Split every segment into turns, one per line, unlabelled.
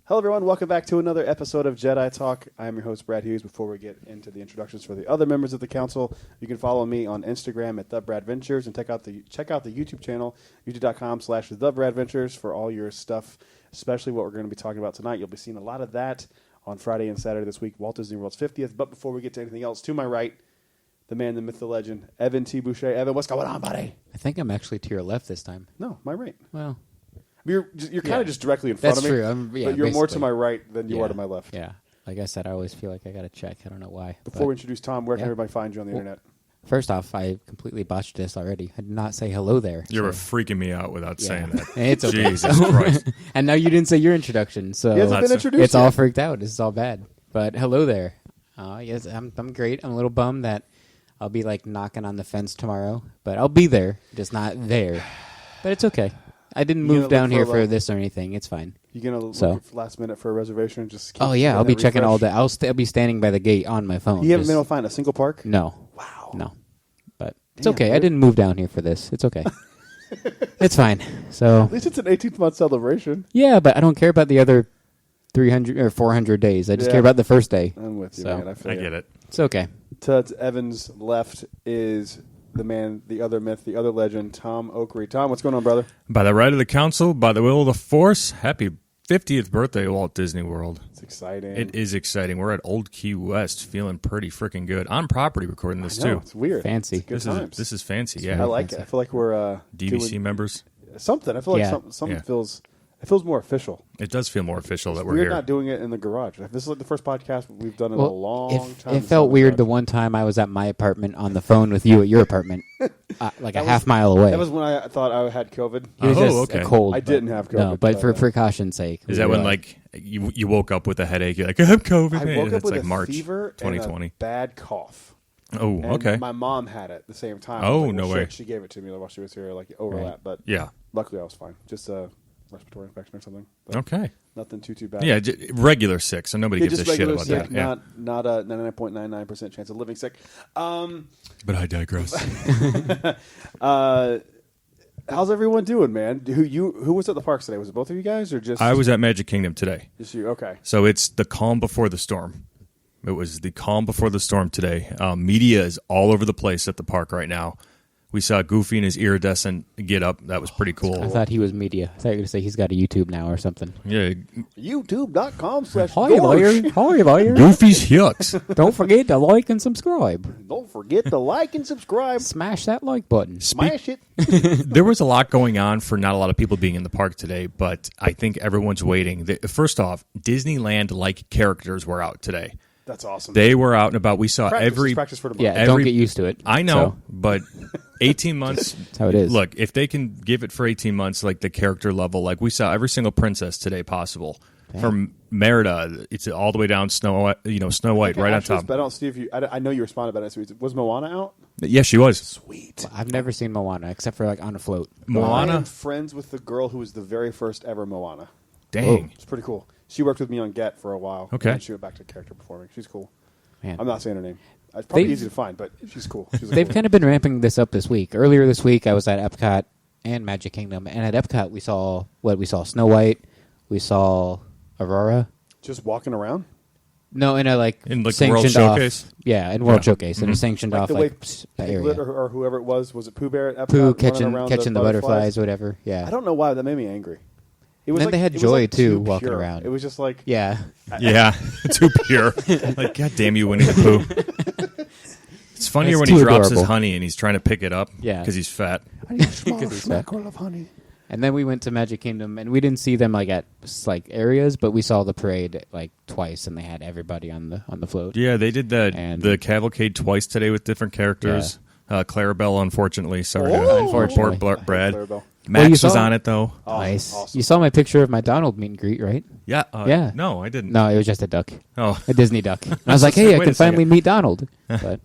Hello, everyone. Welcome back to another episode of Jedi Talk. I am your host, Brad Hughes. Before we get into the introductions for the other members of the council, you can follow me on Instagram at TheBradVentures and check out the YouTube channel, youtube.com/TheBradVentures for all your stuff, especially what we're going to be talking about tonight. You'll be seeing a lot of that on Friday and Saturday this week, Walt Disney World's 50th. But before we get to anything else, to my right, the man, the myth, the legend, Evan T. Boucher. Evan, what's going on, buddy?
I think I'm actually to your left this time.
No, my right.
Well...
You're kind of just directly in front of me.
That's true.
But you're more to my right than you are to my left.
Yeah. Like I said, I always feel like I got to check. I don't know why.
Before we introduce Tom, where can everybody find you on the internet?
First off, I completely botched this already. I did not say hello there.
You were freaking me out without saying that.
It's okay.
Jesus Christ.
And now you didn't say your introduction, so
he hasn't been introduced
it's
yet.
all freaked out. This is all bad. But hello there. Yes, I'm great. I'm a little bummed that I'll be like knocking on the fence tomorrow, but I'll be there, just not there. But it's okay. I didn't move down here for this or anything. It's fine.
You gonna look last minute for a reservation? Just keep
I'll be checking all day. I'll be standing by the gate on my phone.
You haven't been able to find a single park?
No.
Wow.
No. But it's okay. Dude. I didn't move down here for this. It's okay. It's fine. So
at least it's an 18th-month celebration.
Yeah, but I don't care about the other 300 or 400 days. I just care about the first day.
I'm with you,
so,
man.
I get it.
It's okay.
To Evan's left is the man, the other myth, the other legend, Tom Oakery. Tom, what's going on, brother?
By the right of the council, by the will of the force, happy 50th birthday, Walt Disney World.
It's exciting.
It is exciting. We're at Old Key West, feeling pretty freaking good. On property recording this, too.
It's weird.
Fancy.
It's good times.
This is fancy, yeah.
I like it. I feel like we're
DVC members.
Something. I feel like something feels more official.
It does feel more official that we're
here.
here.
We're not doing it in the garage. This is like the first podcast we've done in a long time.
It felt weird the one time I was at my apartment on the phone with you at your apartment, like a half mile away.
That was when I thought I had COVID.
It was just a cold.
I didn't have COVID.
No, but for precaution's sake.
Is that when like you woke up with a headache? You're like, I have COVID.
I woke up with
like
a
March
fever
2020.
and a bad cough.
Oh,
and
okay.
My mom had it at the same time.
Oh,
like,
no way.
She gave it to me while she was here, like overlap. But
yeah,
luckily I was fine. Just a respiratory infection or something. But
okay.
Nothing too bad.
Yeah, regular sick, so nobody gives a shit about
sick,
that.
Not a 99.99% chance of living sick.
But I digress.
How's everyone doing, man? Who was at the parks today? Was it both of you guys or just?
I was at Magic Kingdom today.
Just you? Okay.
So it's the calm before the storm. It was the calm before the storm today. Media is all over the place at the park right now. We saw Goofy in his iridescent get-up. That was pretty cool.
I thought he was media. I thought you were going to say he's got a YouTube now or something.
Yeah.
YouTube.com/Gorge.
Hi, lawyer.
Goofy's Yucks.
Don't forget to like and subscribe.
Don't forget to like and subscribe.
Smash that like button.
Smash it.
There was a lot going on for not a lot of people being in the park today, but I think everyone's waiting. First off, Disneyland-like characters were out today.
That's awesome.
They were out and about. We saw
practice for tomorrow.
Yeah, don't get used to it.
I know, but 18 months.
That's how it is.
Look, if they can give it for 18 months, like the character level, like we saw every single princess today possible. Damn. From Merida, it's all the way down Snow White, right on top.
But I don't see if you. I know you responded about it. Was Moana out?
Yes, she was.
Sweet.
Well, I've never seen Moana except for like on a float.
Moana.
I'm friends with the girl who was the very first ever Moana.
Dang,
it's pretty cool. She worked with me on Get for a while.
Okay,
and she went back to character performing. She's cool.
Man.
I'm not saying her name. It's probably easy to find, but she's cool.
They've kind of been ramping this up this week. Earlier this week, I was at Epcot and Magic Kingdom, and at Epcot we saw Snow White, we saw Aurora.
Just walking around?
No, in a
in World
Showcase. In World Showcase, in a sanctioned off
the way
area.
Or whoever it was it Pooh Bear at Epcot?
Pooh catching the butterflies, whatever. Yeah.
I don't know why that made me angry.
It was then they had Joy too walking around.
It was just like
yeah,
too pure. Like, God damn you, Winnie the Pooh. It's funnier when he drops his honey and he's trying to pick it up. Yeah, because he's fat.
I need a small smackerel of honey.
And then we went to Magic Kingdom, and we didn't see them at areas, but we saw the parade twice, and they had everybody on the float.
Yeah, they did the cavalcade twice today with different characters. Yeah. Clarabelle, unfortunately, sorry to report Brad. Max was on it, though.
Nice.
Awesome.
You saw my picture of my Donald meet and greet, right?
Yeah.
Yeah.
No, I didn't.
No, it was just a duck.
Oh.
A Disney duck. And I was like, hey, I can finally meet Donald. But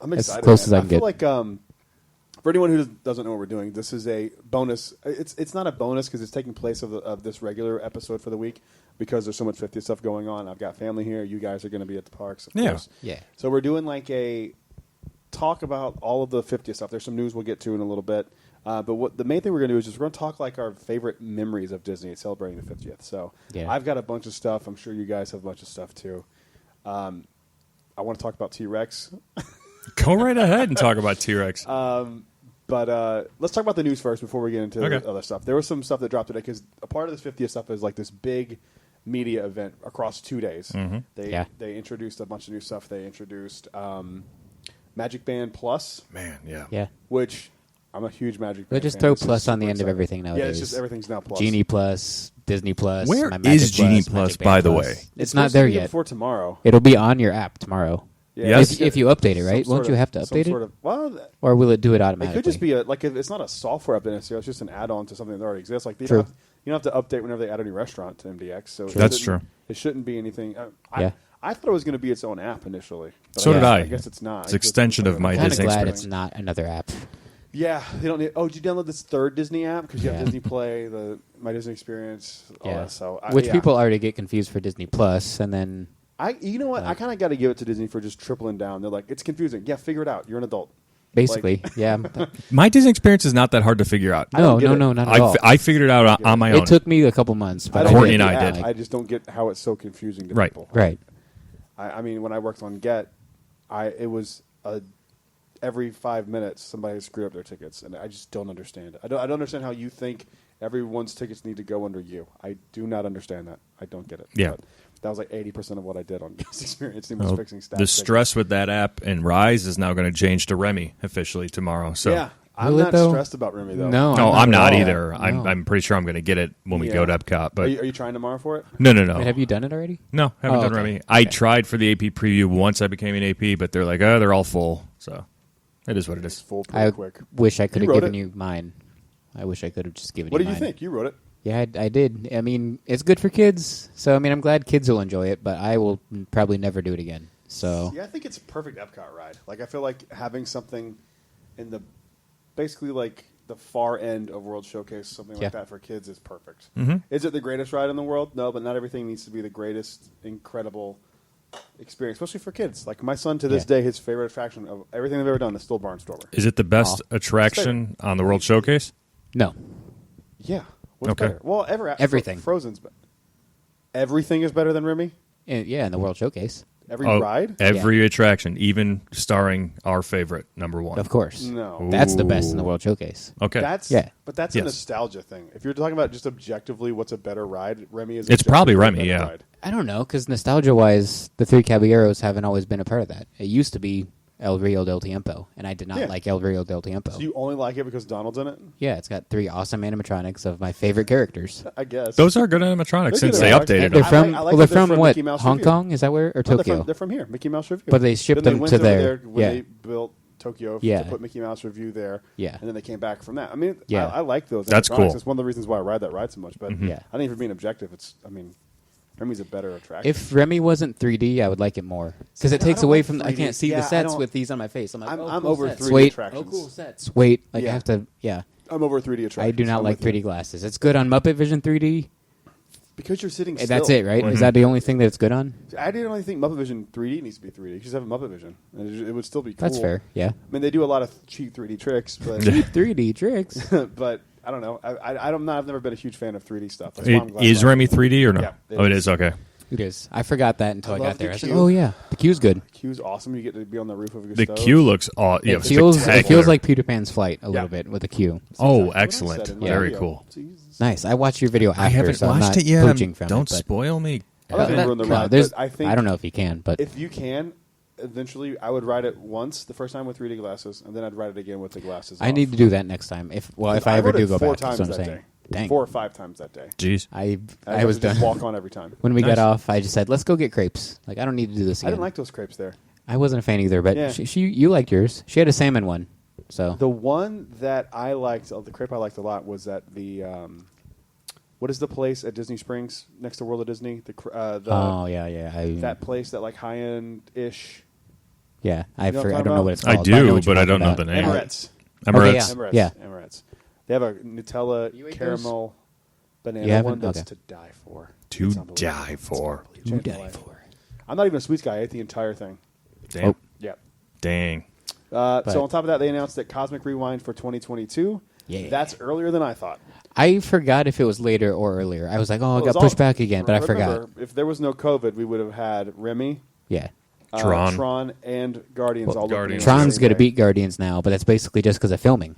I'm excited.
As close as I can
feel
get.
Like, for anyone who doesn't know what we're doing, this is a bonus. It's not a bonus because it's taking place of this regular episode for the week because there's so much 50th stuff going on. I've got family here. You guys are going to be at the parks, of course.
Yeah.
So we're doing a talk about all of the 50th stuff. There's some news we'll get to in a little bit. But what the main thing we're going to do is just we're going to talk like our favorite memories of Disney celebrating the 50th. So I've got a bunch of stuff. I'm sure you guys have a bunch of stuff too. I want to talk about T-Rex.
Go right ahead and talk about T-Rex.
But let's talk about the news first before we get into the other stuff. There was some stuff that dropped today because a part of this 50th stuff is like this big media event across 2 days.
Mm-hmm.
They introduced a bunch of new stuff. They introduced Magic Band Plus.
Man, yeah.
Yeah.
Which I'm a huge Magic Band
They'll just
fan.
throw
This is
plus on the
super
end of
exciting.
everything nowadays.
Yeah, it's just everything's now plus.
Genie Plus, Disney Plus.
Where
my
is
Magic
Genie
Plus,
Plus,
Magic
by
Band
the
Plus.
way?
It's
supposed
not
to
there
be
yet.
before tomorrow.
It'll be on your app tomorrow.
Yeah,
Yes.
If you update it, right?
some
Won't
sort
you
of-
have to
some
update
sort
it?
of- well,
Or will it do it
it
automatically?
could just be it's not a software update necessarily. It's just an add-on to something that already exists. Like you
True.
don't have to update whenever they add a new restaurant to MDX. So
That's true.
It shouldn't be anything.
Yeah.
I thought it was going to be its own app initially. But
So did I.
I guess it's not.
It's extension of my
I'm kind of
Disney
glad
experience.
it's not another app.
Yeah, they don't need. Oh, did you download this third Disney app because you have
Yeah.
Disney Play, the My Disney Experience, all
Yeah.
that. So
Which
yeah.
people already get confused for Disney Plus, and then
you know what? I kind of got to give it to Disney for just tripling down. They're like, it's confusing. Yeah, figure it out. You're an adult.
basically, yeah.
My Disney experience is not that hard to figure out.
No,
get it.
not at all.
I figured it out on my own.
It took me a couple months, but
don't
Courtney
get
and
the
I
app.
did.
I just don't get how it's so confusing to
Right.
people.
Right.
I mean, when I worked on Get, it was every 5 minutes somebody screwed up their tickets, and I just don't understand it. I don't understand how you think everyone's tickets need to go under you. I do not understand that. I don't get it.
Yeah.
But that was like 80% of what I did on guest experience. It was
Well,
fixing staff
the
tickets.
stress with that app and Rise is now going to change to Remy officially tomorrow. So
Yeah, I'm
Will it,
not
though?
stressed about Remy though.
No,
no, I'm not
at all.
either.
No.
I'm pretty sure I'm going to get it when we
Yeah.
go to Epcot. But
Are you trying tomorrow for it?
no.
Wait, have you done it already?
No, haven't
Oh,
done
okay.
Remy. I
Okay.
tried for the AP preview once I became an AP, but they're like, oh, they're all full. So it is what it
It's
is.
full pretty
I
quick.
wish I could have
wrote
given
it?
you mine. I wish I could have just given
What
you
did you
mine.
think? You wrote it.
Yeah, I did. I mean, it's good for kids, so I mean, I'm glad kids will enjoy it, but I will probably never do it again. So
Yeah, I think it's a perfect Epcot ride. Like, I feel like having something in the basically like the far end of World Showcase, something like
Yeah.
that for kids is perfect.
Mhm.
Is it the greatest ride in the world? No, but not everything needs to be the greatest, incredible experience, especially for kids. Like my son to this
Yeah.
day, his favorite attraction of everything they've ever done is still Barnstormer.
Is it the best attraction on the World Showcase?
no,
Yeah. What's
Okay.
better? Well,
Everything.
Frozen's better. Everything is better than Remy?
yeah, in the World Showcase,
Every
Oh,
ride?
every attraction, even starring our favorite number one.
of course.
No.
That's the best in the
Ooh.
World Showcase.
Okay,
But that's a
Yes.
nostalgia thing. If you're talking about just objectively what's a better ride, Remy is.
It's probably
objectively a
Remy,
better
yeah.
ride.
I don't know, because nostalgia-wise, the Three Caballeros haven't always been a part of that. It used to be El Rio del Tiempo, and I did not
Yeah.
like El Rio del Tiempo.
So you only like it because Donald's in it?
Yeah, it's got 3 awesome animatronics of my favorite characters.
I guess.
those are good animatronics
They're
since
good
they
animatronics.
updated
They're
them.
from
I like
well,
that
they're from what?
Mickey Mouse
Hong
Review.
Kong? Is that where or
No,
Tokyo?
they're from here, Mickey Mouse Review.
But they shipped
Then
them
went
to
over
there.
there when
Yeah.
they built Tokyo
Yeah.
to put Mickey Mouse Review there.
Yeah.
And then they came back from that. I mean,
Yeah.
I like those.
That's
animatronics.
cool.
It's one of the reasons why I ride that ride so much. But
Yeah.
I think for being objective, Remy's a better attraction.
If Remy wasn't 3D, I would like it more because
I
it
don't
takes away
like
from. I
3D.
can't see
Yeah,
the
I
sets
don't-
with these on my face. I'm like,
I'm
cool
over
sets.
3D
Wait,
attractions.
oh, cool sets. Wait, like
Yeah.
I have to. Yeah,
I'm over 3D attractions.
I do not
I'm
like
with you.
3D glasses. It's good on Muppet Vision 3D.
Because you're sitting still.
That's it, right? Is that the only thing that it's good on?
I didn't really think Muppet Vision 3D needs to be 3D. You just have a Muppet Vision, and it would still be cool.
That's fair. Yeah.
I mean, they do a lot of cheap 3D tricks, but
3D tricks.
but I don't know. I've never been a huge fan of 3D stuff. That's why I'm glad
Is
about
Remy 3D or no?
Yeah, it
Oh, it
is.
is. Okay.
It is. I forgot that until
I
I,
love
got there.
the
I was
queue.
like, oh yeah, the queue's good.
Queue's awesome. You get to be on the roof of
The
Gusteau's.
queue looks
It feels
spectacular.
like Peter Pan's flight a
Yeah.
little bit with the queue.
That's
Oh,
exactly what I
excellent.
said in my
Very
video.
cool.
Jesus.
Nice. I watched your video after,
I haven't
so I'm
watched
not
it yet.
poaching from
Don't
it. but-
spoil me.
I'm not gonna ruin the ride,
there's-
but I think
I don't know if you can, but
if you can, eventually, I would ride it once the first time with 3D glasses, and then I'd ride it again with the glasses.
I
off.
need to do that next time. If I ever
rode
do
it
go
4
back, that's
times
what I'm
that
saying.
day.
Dang.
4 or 5 times that day.
Jeez.
I was
would
done.
just walk on every time.
When we
Nice.
got off, I just said, "Let's go get crepes." Like I don't need to do this
I
again.
didn't like those crepes there.
I wasn't a fan either, but
Yeah.
you liked yours. She had a salmon one, so
The one that I liked, the crepe I liked a lot, was at the what is the place at Disney Springs next to World of Disney?
oh yeah,
That place, that like high end ish.
yeah. I
You know what I'm
I don't
talking
know what it's
I
called.
do,
know what you're
but I
talking
don't know
about.
the name.
Emirates.
Okay,
Emirates.
Emirates.
Yeah.
Emirates. They have a Nutella
You ate
caramel
You
banana
haven't?
one that's
Okay.
to die for.
To
It's unbelievable.
die for.
It's unbelievable.
To
Changed my
die
life.
for.
I'm not even a sweets guy. I ate the entire thing.
Damn.
Oh.
Yeah.
Dang.
So on top of that, they announced that Cosmic Rewind for 2022
Yeah.
That's earlier than I thought.
I forgot if it was later or earlier. I was like, oh, it got pushed back again, but I forgot.
If there was no COVID, we would have had Remy,
Yeah.
Tron.
and Guardians all
Guardians.
opening on the
Tron's
same
going to
day.
beat Guardians now, but that's basically just because of filming,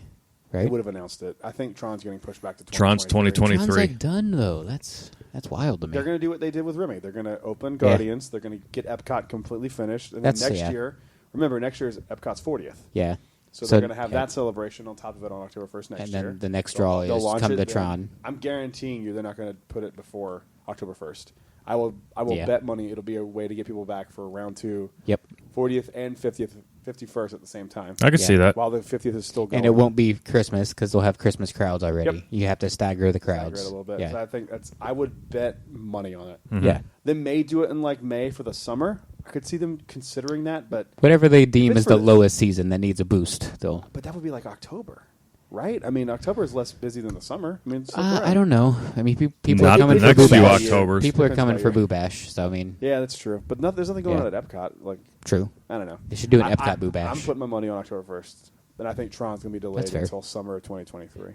They
right?
would have announced it. I think Tron's getting pushed back to
Tron's
2023.
2023.
Tron's like done though. That's wild to me.
They're going to do what they did with Remy. They're going to open Guardians. They're going to get Epcot completely finished. And then
That's-
next
yeah.
year, remember, next year is Epcot's 40th.
Yeah.
So they're going to have
yeah.
that celebration on top of it on October 1st next
And
year.
then the next draw
They'll
is
launch
come
it
to
then.
Tron.
I'm guaranteeing you they're not going to put it before October 1st. I will
Yeah.
bet money it'll be a way to get people back for round 2,
Yep.
40th and 51st at the same time.
I could
Yeah.
see that.
While the 50th is still going.
And it won't be Christmas because they'll have Christmas crowds already.
Yep.
You have to stagger the
Stagger
crowds.
it a little bit.
Yeah.
So I think I would bet money on it.
Yeah.
They may do it in like May for the summer. I could see them considering that, but
Whatever they deem
it's
as
for
the
the-
lowest season that needs a boost, they'll.
that would be like October, right? I mean, October is less busy than the summer. I mean, it's
I don't know. I mean, people
Not
are coming
the
for
next
Boo
few
Bash.
Octobers.
People are
Depends
coming
about
for
your-
Boo Bash. So I mean,
Yeah, that's true. But there's nothing going
Yeah.
on at Epcot. Like,
true.
I don't know.
They should do an
I-
Epcot Boo Bash.
I'm putting my money on October 1st. Then I think Tron's going to be delayed
That's fair.
until summer of 2023.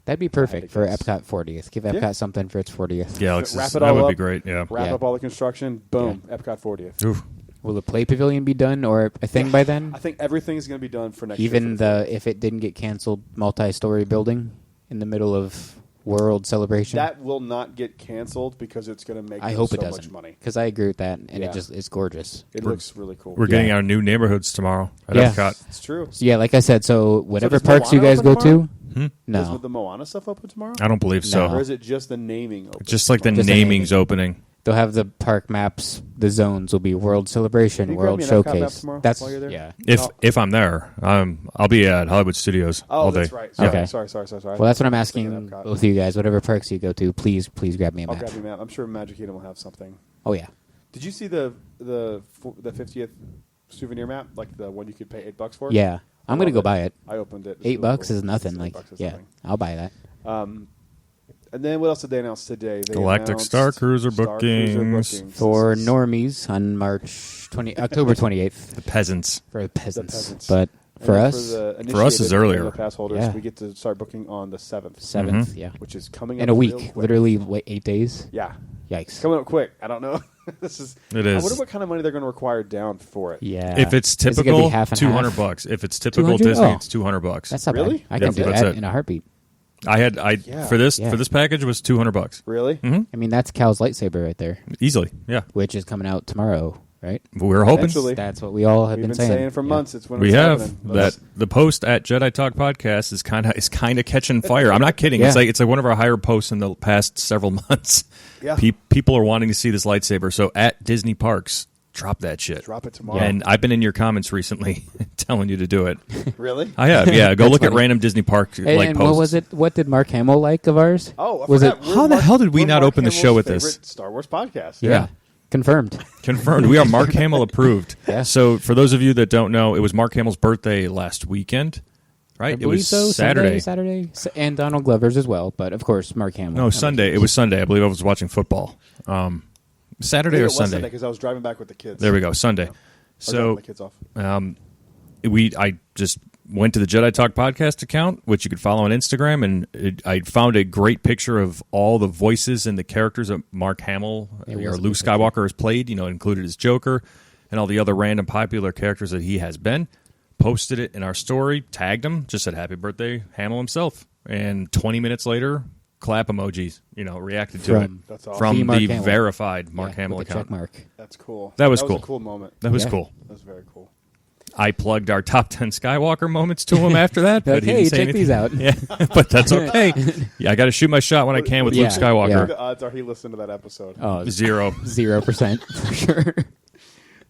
That'd be perfect for
guess.
Epcot 40th. Give
Yeah.
Epcot something for its 40th.
Yeah, Alex,
Wrap it
that
all
would be
up.
great. Yeah.
Wrap
Yeah.
up all the construction. Boom. Epcot 40th.
Oof.
Will the play pavilion be done or a thing by then?
I think everything's going to be done for next
Even
year.
the if it didn't get canceled, multi-story building in the middle of World Celebration.
That will not get canceled because it's going to make
I
them
hope
so
it
much
doesn't,
money.
because I agree with that, and
Yeah.
it's gorgeous.
It looks really cool.
We're getting
Yeah.
our new neighborhoods tomorrow at
Yeah.
Epcot.
It's true.
So yeah, like I said, so whatever
does
parks you
Moana
guys go
open tomorrow?
to,
Is
no,
the Moana stuff open tomorrow?
I don't believe so.
No.
Or is it just the naming open?
Just like the
Just the
naming's
naming.
opening.
they'll have the park maps. The zones will be World Celebration,
Can you grab
World
me an Epcot map
Showcase.
tomorrow
That's
while you're there?
yeah.
If I'm there, I'll be at Hollywood Studios
Oh,
all day.
that's right. Sorry,
Okay.
sorry.
Well, that's what I'm
I was
asking
thinking Epcot.
both of you guys. Whatever parks you go to, please grab me a
I'll
map.
grab you a map. I'm sure Magic Kingdom will have something.
Oh yeah,
Did you see the 50th souvenir map, like the one you could pay $8 for?
yeah. I'm gonna
love
go
it.
buy it.
I opened it. It's
$8
really cool.
is nothing.
It's
Like
$8 is
yeah,
nothing.
I'll buy that.
And then what else did they announce today? They
Galactic
announced
Star Cruiser
Star Cruiser
bookings.
For
This is
normies on October 28th
The peasants.
for the peasants.
peasants.
But
and
for
then
us,
the
For us is
initiated
earlier.
annual pass holders,
Yeah.
we get to start booking on the 7th,
7th, yeah.
which is coming
In
up
a
real
week,
quick.
literally 8 days.
Yeah,
Yikes.
coming up quick. I don't know. This is.
It
I
is.
wonder what kind of money they're going to require down for it.
Yeah.
If it's
Is it gonna be
typical,
half and
$200
half?
bucks. If it's typical
200?
Disney,
Oh.
it's $200.
That's not
Really?
bad. I
Yep,
can do
that's
that
it.
in a heartbeat.
Yeah.
For this
Yeah.
for this package was $200
Really?
I mean, that's Cal's lightsaber right there,
easily. Yeah,
which is coming out tomorrow, right?
we're hoping.
Eventually.
That's what we all have
We've
been
been
saying.
saying for
Yeah.
months. It's when
We
it's
have
happening.
that.
Let's-
The post at Jedi Talk Podcast is kind of catching fire. I'm not kidding.
Yeah.
It's like one of our higher posts in the past several months.
Yeah.
People are wanting to see this lightsaber. So at Disney Parks, drop that shit.
Drop it tomorrow.
And I've been in your comments recently telling you to do it.
Really?
I have. Yeah, go
That's
look at
funny.
random Disney Park
And,
like
and
posts.
what was it? What did Mark Hamill like of ours?
Oh, I
was
forgot.
it?
We're
How the hell did we
we're
not
Mark
open the
Hamill's
show with this?
favorite Star Wars podcast.
Yeah. Confirmed.
Confirmed. We are Mark Hamill approved.
Yeah.
So for those of you that don't know, it was Mark Hamill's birthday last weekend, right?
I
It
believe
was
so.
Saturday.
Saturday, and Donald Glover's as well. But of course, Mark Hamill.
No, Sunday. It was Sunday. I believe I was watching football. Saturday
Maybe it
or
was
Sunday.
because I was driving back with the kids.
There we go. Sunday.
Or dropping
So
the kids off.
I just went to the Jedi Talk podcast account, which you could follow on Instagram, and I found a great picture of all the voices and the characters that Mark Hamill
It
or
was a
Luke
good picture.
Skywalker has played. It included his Joker and all the other random popular characters that he has been. Posted it in our story, tagged him, just said happy birthday, Hamill himself. And 20 minutes later, clap emojis, reacted to it.
That's awesome.
From
The Mark
the
Hamill.
verified Mark
Yeah,
Hamill
with the
account.
check mark.
That's cool.
That was
a
cool.
cool moment.
That was
Yeah.
cool.
That was very cool.
I plugged our top 10 Skywalker moments to him after that, but he
hey,
didn't say
check
anything.
these out.
Yeah, but that's okay. Yeah, I got to shoot my shot when I can with
Yeah,
Luke Skywalker.
yeah.
The odds are he listened to that episode.
Oh,
0.
0% for sure.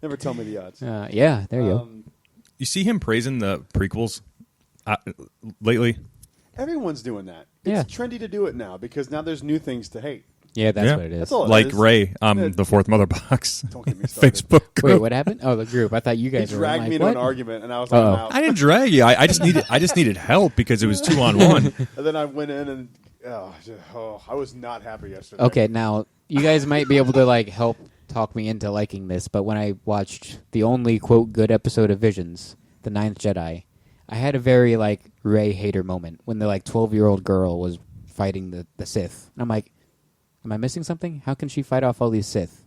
Never tell me the odds.
Yeah, there you go.
You see him praising the prequels lately?
Everyone's doing that.
Yeah.
It's trendy to do it now because now there's new things to hate.
Yeah, that's
Yeah.
what it is.
That's all it
Like
is.
Ray,
Yeah.
the fourth mother box.
Don't get me started.
Facebook group.
Wait, what happened? Oh, the group. I thought you
He
guys were
dragged
like,
me into
what?
an argument, and I was like,
Uh-oh.
I'm out.
I didn't drag you. I just needed help because it was 2-on-1.
And then I went in and I was not happy yesterday.
Okay, now you guys might be able to help talk me into liking this, but when I watched the only quote good episode of Visions, The Ninth Jedi, I had a very like Rey hater moment when the like 12-year-old girl was fighting the Sith, and I'm like, am I missing something? How can she fight off all these Sith?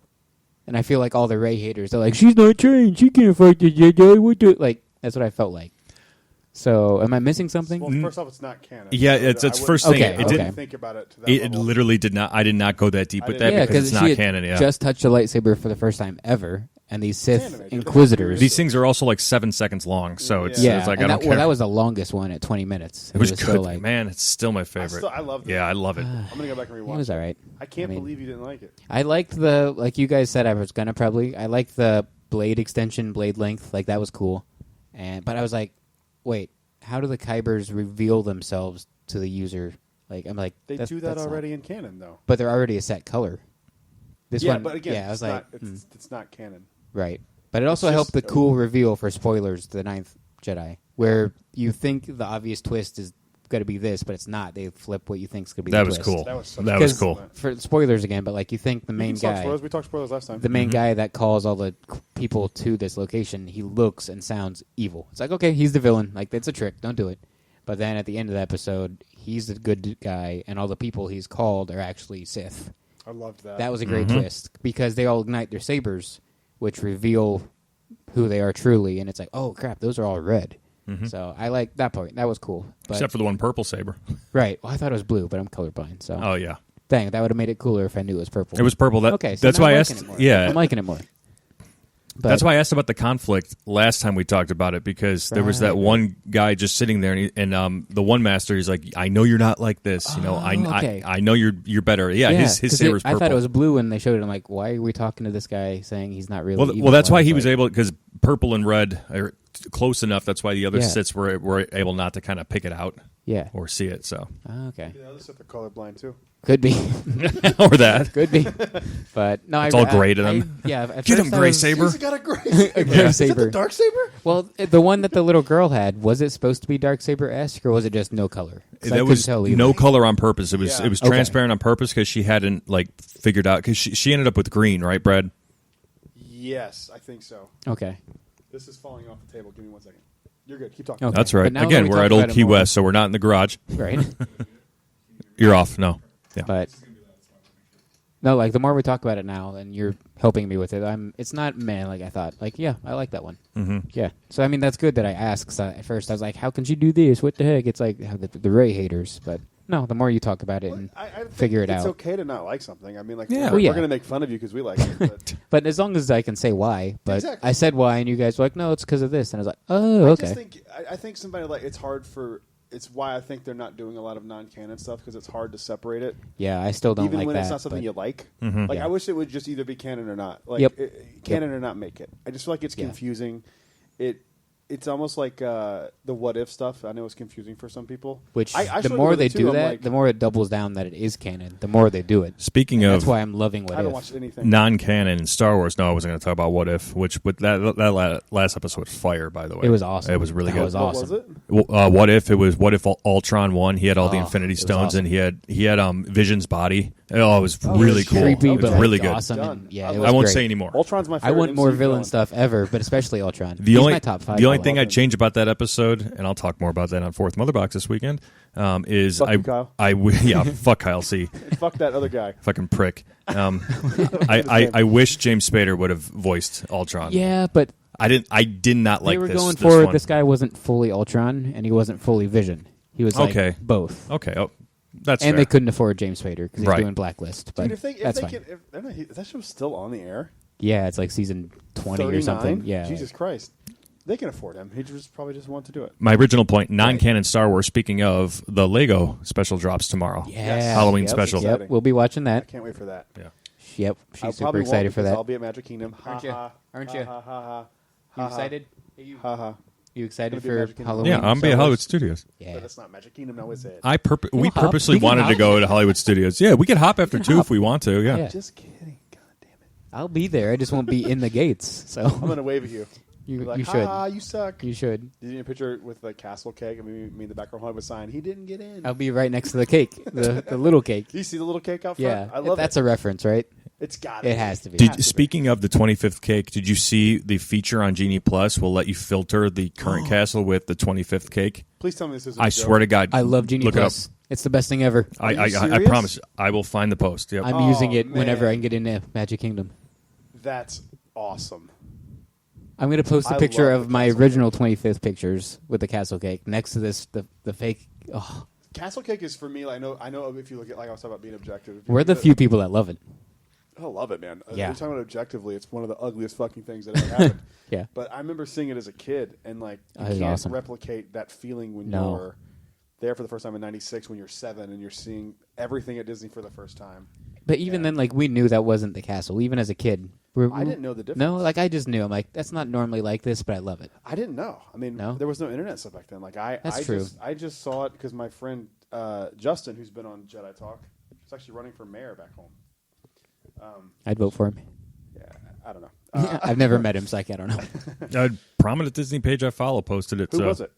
And I feel like all the Rey haters, they're like, she's not trained, she can't fight the Jedi. What do? Like that's what I felt like. So, am I missing something?
Well, first off, it's not canon.
Yeah, it's first thing.
Okay,
It didn't
think about it. To that
It
level.
literally did not. I did not go that deep with that
Yeah,
because it's
she
not
had
canon. Yeah,
just touched a lightsaber for the first time ever, and these Sith
animated.
Inquisitors.
these things are also like 7 seconds long, so it's
yeah,
like
and
I don't care.
that was the longest one at 20 minutes.
it was
still
good,
like,
man. It's still my favorite.
I love it.
Yeah, I love it.
I'm gonna go back and
it
rewatch.
was all right.
I can't
I mean,
believe you didn't like it.
I liked the, like you guys said, I was gonna probably. I liked the blade extension, blade length. Like that was cool, but I was like, wait, how do the Kybers reveal themselves to the user? Like I'm like,
They do that already in canon, though.
but they're already a set color. This one,
but again,
yeah, I was like,
it's not canon.
right. But it also
just-
helped the cool reveal for spoilers, the Ninth Jedi, where you think the obvious twist is going to be this, but it's not. They flip what you think is going to be
That
the
was
twist.
cool.
That was such
That
a
was
good
cool.
moment.
For spoilers again, but like you think the main
We talked
guy,
spoilers. We talked spoilers last time.
the main guy that calls all the people to this location, he looks and sounds evil. It's like, okay, he's the villain. Like, it's a trick. Don't do it. But then at the end of the episode, he's the good guy, and all the people he's called are actually Sith.
I loved that.
That was a great twist because they all ignite their sabers, which reveal who they are truly, and it's like, oh crap, those are all red. So I like that part. That was cool. But,
Except for the one purple saber.
right. Well, I thought it was blue, but I'm colorblind. So
Oh yeah,
dang, that would have made it cooler if I knew it was purple.
it was purple. That,
okay. So
that's
now
why
I'm
I
liking
asked.
it more.
Yeah,
I'm liking it more. But,
that's why I asked about the conflict last time we talked about it because there was that
Right.
one guy just sitting there, and the one master, he's like, "I know you're not like this. You know,
okay.
I know you're better. Yeah, his
'cause
saber's
I
purple.
thought it was blue when they showed it. I'm like, why are we talking to this guy saying he's not really evil?
Well, that's
I
why he was
like,
able because purple and red are close enough. That's why the other
Yeah.
Siths were able not to kind of pick it out
Yeah.
or see it. So
Okay.
Yeah, this is the colorblind too.
Could be.
or that.
Could be. But no,
It's all gray to them.
Yeah. At
Get
first
him,
I
Gray
was-
Saber.
He's got a gray saber.
A gray
Is that
saber.
the dark saber?
Well, the one that the little girl had, was it supposed to be Darksaber-esque, or was it just no color? 'Cause I
That
couldn't
was
tell either.
no color on purpose. It was
Yeah.
it was
Okay.
transparent on purpose because she hadn't like figured out because she ended up with green, right, Brad?
Yes, I think so.
Okay.
This is falling off the table. Give me 1 second. You're good. Keep talking.
Okay.
That's right.
But now
Again,
that we
we're at
talked
Old
about it
Key
more-
West, so we're not in the garage.
Right.
You're off. No. Yeah.
But no, like the more we talk about it now, and you're helping me with it, it's not meh like I thought. Like, yeah, I like that one.
Mm-hmm.
Yeah. So I mean, that's good that I asked. 'Cause at first, I was like, how can she do this? What the heck? It's like the Rey haters. But no, the more you talk about it and
I think
figure it
it's
out.
okay to not like something. I mean, like,
Yeah.
we're,
Well, yeah.
we're going to make fun of you because we like it. But
But as long as I can say why. But
Exactly.
I said why, and you guys were like, no, it's because of this. And I was like, oh,
I
okay.
just think I think somebody like it's hard for. It's why I think they're not doing a lot of non-canon stuff because it's hard to separate it,
Yeah, I still don't
even
like
when
that.
it's not something
but-
you like.
Mm-hmm.
Like
Yeah.
I wish it would just either be canon or not. Like
Yep.
canon or not make it. I just feel like it's
Yeah.
confusing. It's almost like the what if stuff. I know it's confusing for some people.
Which
I
the
struggle
more
with
they
it, too.
do
I'm
that,
like,
the more it doubles down that it is canon. The more they do it.
Speaking
And
of
that's why I'm loving What
I haven't
If.
watched anything.
non-canon in Star Wars, no, I wasn't going to talk about What If, which but that last episode was fire, by the way.
It was awesome.
It was really
That
good.
was
What
awesome.
was it?
What if it was? What if Ultron won? He had all the
Oh,
Infinity
it was
Stones,
awesome.
and he had Vision's body. Oh, it was really
it's
cool.
Creepy,
It was
but
really
like,
good.
awesome.
Done.
And, yeah,
I
it was
I won't
great.
say anymore.
Ultron's my
I
favorite.
want more
MCU
villain
villain.
stuff ever, but especially Ultron.
The
He's
only
my top 5.
the only
by
thing
all
I'd
time.
change about that episode, and I'll talk more about that on Fourth Mother Box this weekend, is
Fuck you, Kyle.
yeah, fuck Kyle C.
Fuck that other guy.
Fucking prick. I wish James Spader would have voiced Ultron.
Yeah, but
I did not like
they were
this.
going
this
for
one.
this guy wasn't fully Ultron and he wasn't fully Vision. He was like
Okay.
both.
Okay, that's
And
fair.
they couldn't afford James Spader because he's
Right.
doing Blacklist. But
Dude, if
that's
they
fine.
can, if they're not, that show's still on the air.
Yeah, it's like season 20 or
39?
something. Yeah.
Jesus Christ. They can afford him. He just probably just wanted to do it.
My original point, non-canon Star Wars. Speaking of, the Lego special drops tomorrow.
Yeah.
Halloween
Yep.
special.
Yep, we'll be watching
I
that.
can't wait for that.
Yeah.
Yep,
I
she's super
probably won't
excited for
because
that.
I'll be at Magic Kingdom. Ha,
Aren't you?
ha,
Aren't
ha,
you?
Ha, ha, ha,
You
ha,
excited? Are you,
ha, ha.
you excited
Gonna be
for
Magic Kingdom.
Halloween?
Yeah, I'm
Star
at Hollywood
Wars?
Studios.
Yeah.
But it's not Magic Kingdom now, is it?
We
hop.
purposely
We can
wanted to
hop.
go to Hollywood Studios. Yeah, we could hop after
can
two
hop.
if we want to. Yeah.
Yeah.
Just kidding. God damn it.
I'll be there. I just won't be in the gates. So
I'm going to wave at you.
you,
Be like,
you should.
Ah, you suck.
You should.
Did you need a picture with the castle cake? I mean, me in the background Hollywood sign. He didn't get in.
I'll be right next to the cake, the little cake.
Do you see the little cake out front?
Yeah,
I love
that's
it.
a reference, right?
It's got
It has to be.
Speaking of the 25th cake, did you see the feature on Genie Plus will let you filter the current castle with the 25th cake?
Please tell me this isn't
I swear to God.
I love Genie
look
Plus. It's the best thing ever.
I
serious?
promise. I will find the post. Yep.
I'm using it
man.
whenever I can get into Magic Kingdom.
That's awesome.
I'm going to post a
I
picture
love
of
the
my
castle
original 25th pictures with the castle cake next to this the fake. Oh,
Castle cake is for me. Like, I know. If you look at, like I was talking about being objective, if you
we're
look
the
at
few people that love it.
I love it, man.
Yeah.
You're talking about objectively, it's one of the ugliest fucking things that ever happened.
Yeah.
But I remember seeing it as a kid, and like you
That was
can't
awesome.
replicate that feeling when
No.
you're there for the first time in '96 when you're 7 and you're seeing everything at Disney for the first time.
But even then, like, we knew that wasn't the castle. Even as a kid,
I didn't know the difference.
No, like I just knew. I'm like, that's not normally like this, but I love it.
I didn't know. I mean,
No?
there was no internet stuff back then. Like
That's true.
I just saw it because my friend Justin, who's been on Jedi Talk, is actually running for mayor back home.
I'd vote for him.
Yeah, I don't know.
I've never met him, so I don't know.
A prominent Disney page I follow posted it.
Who was it?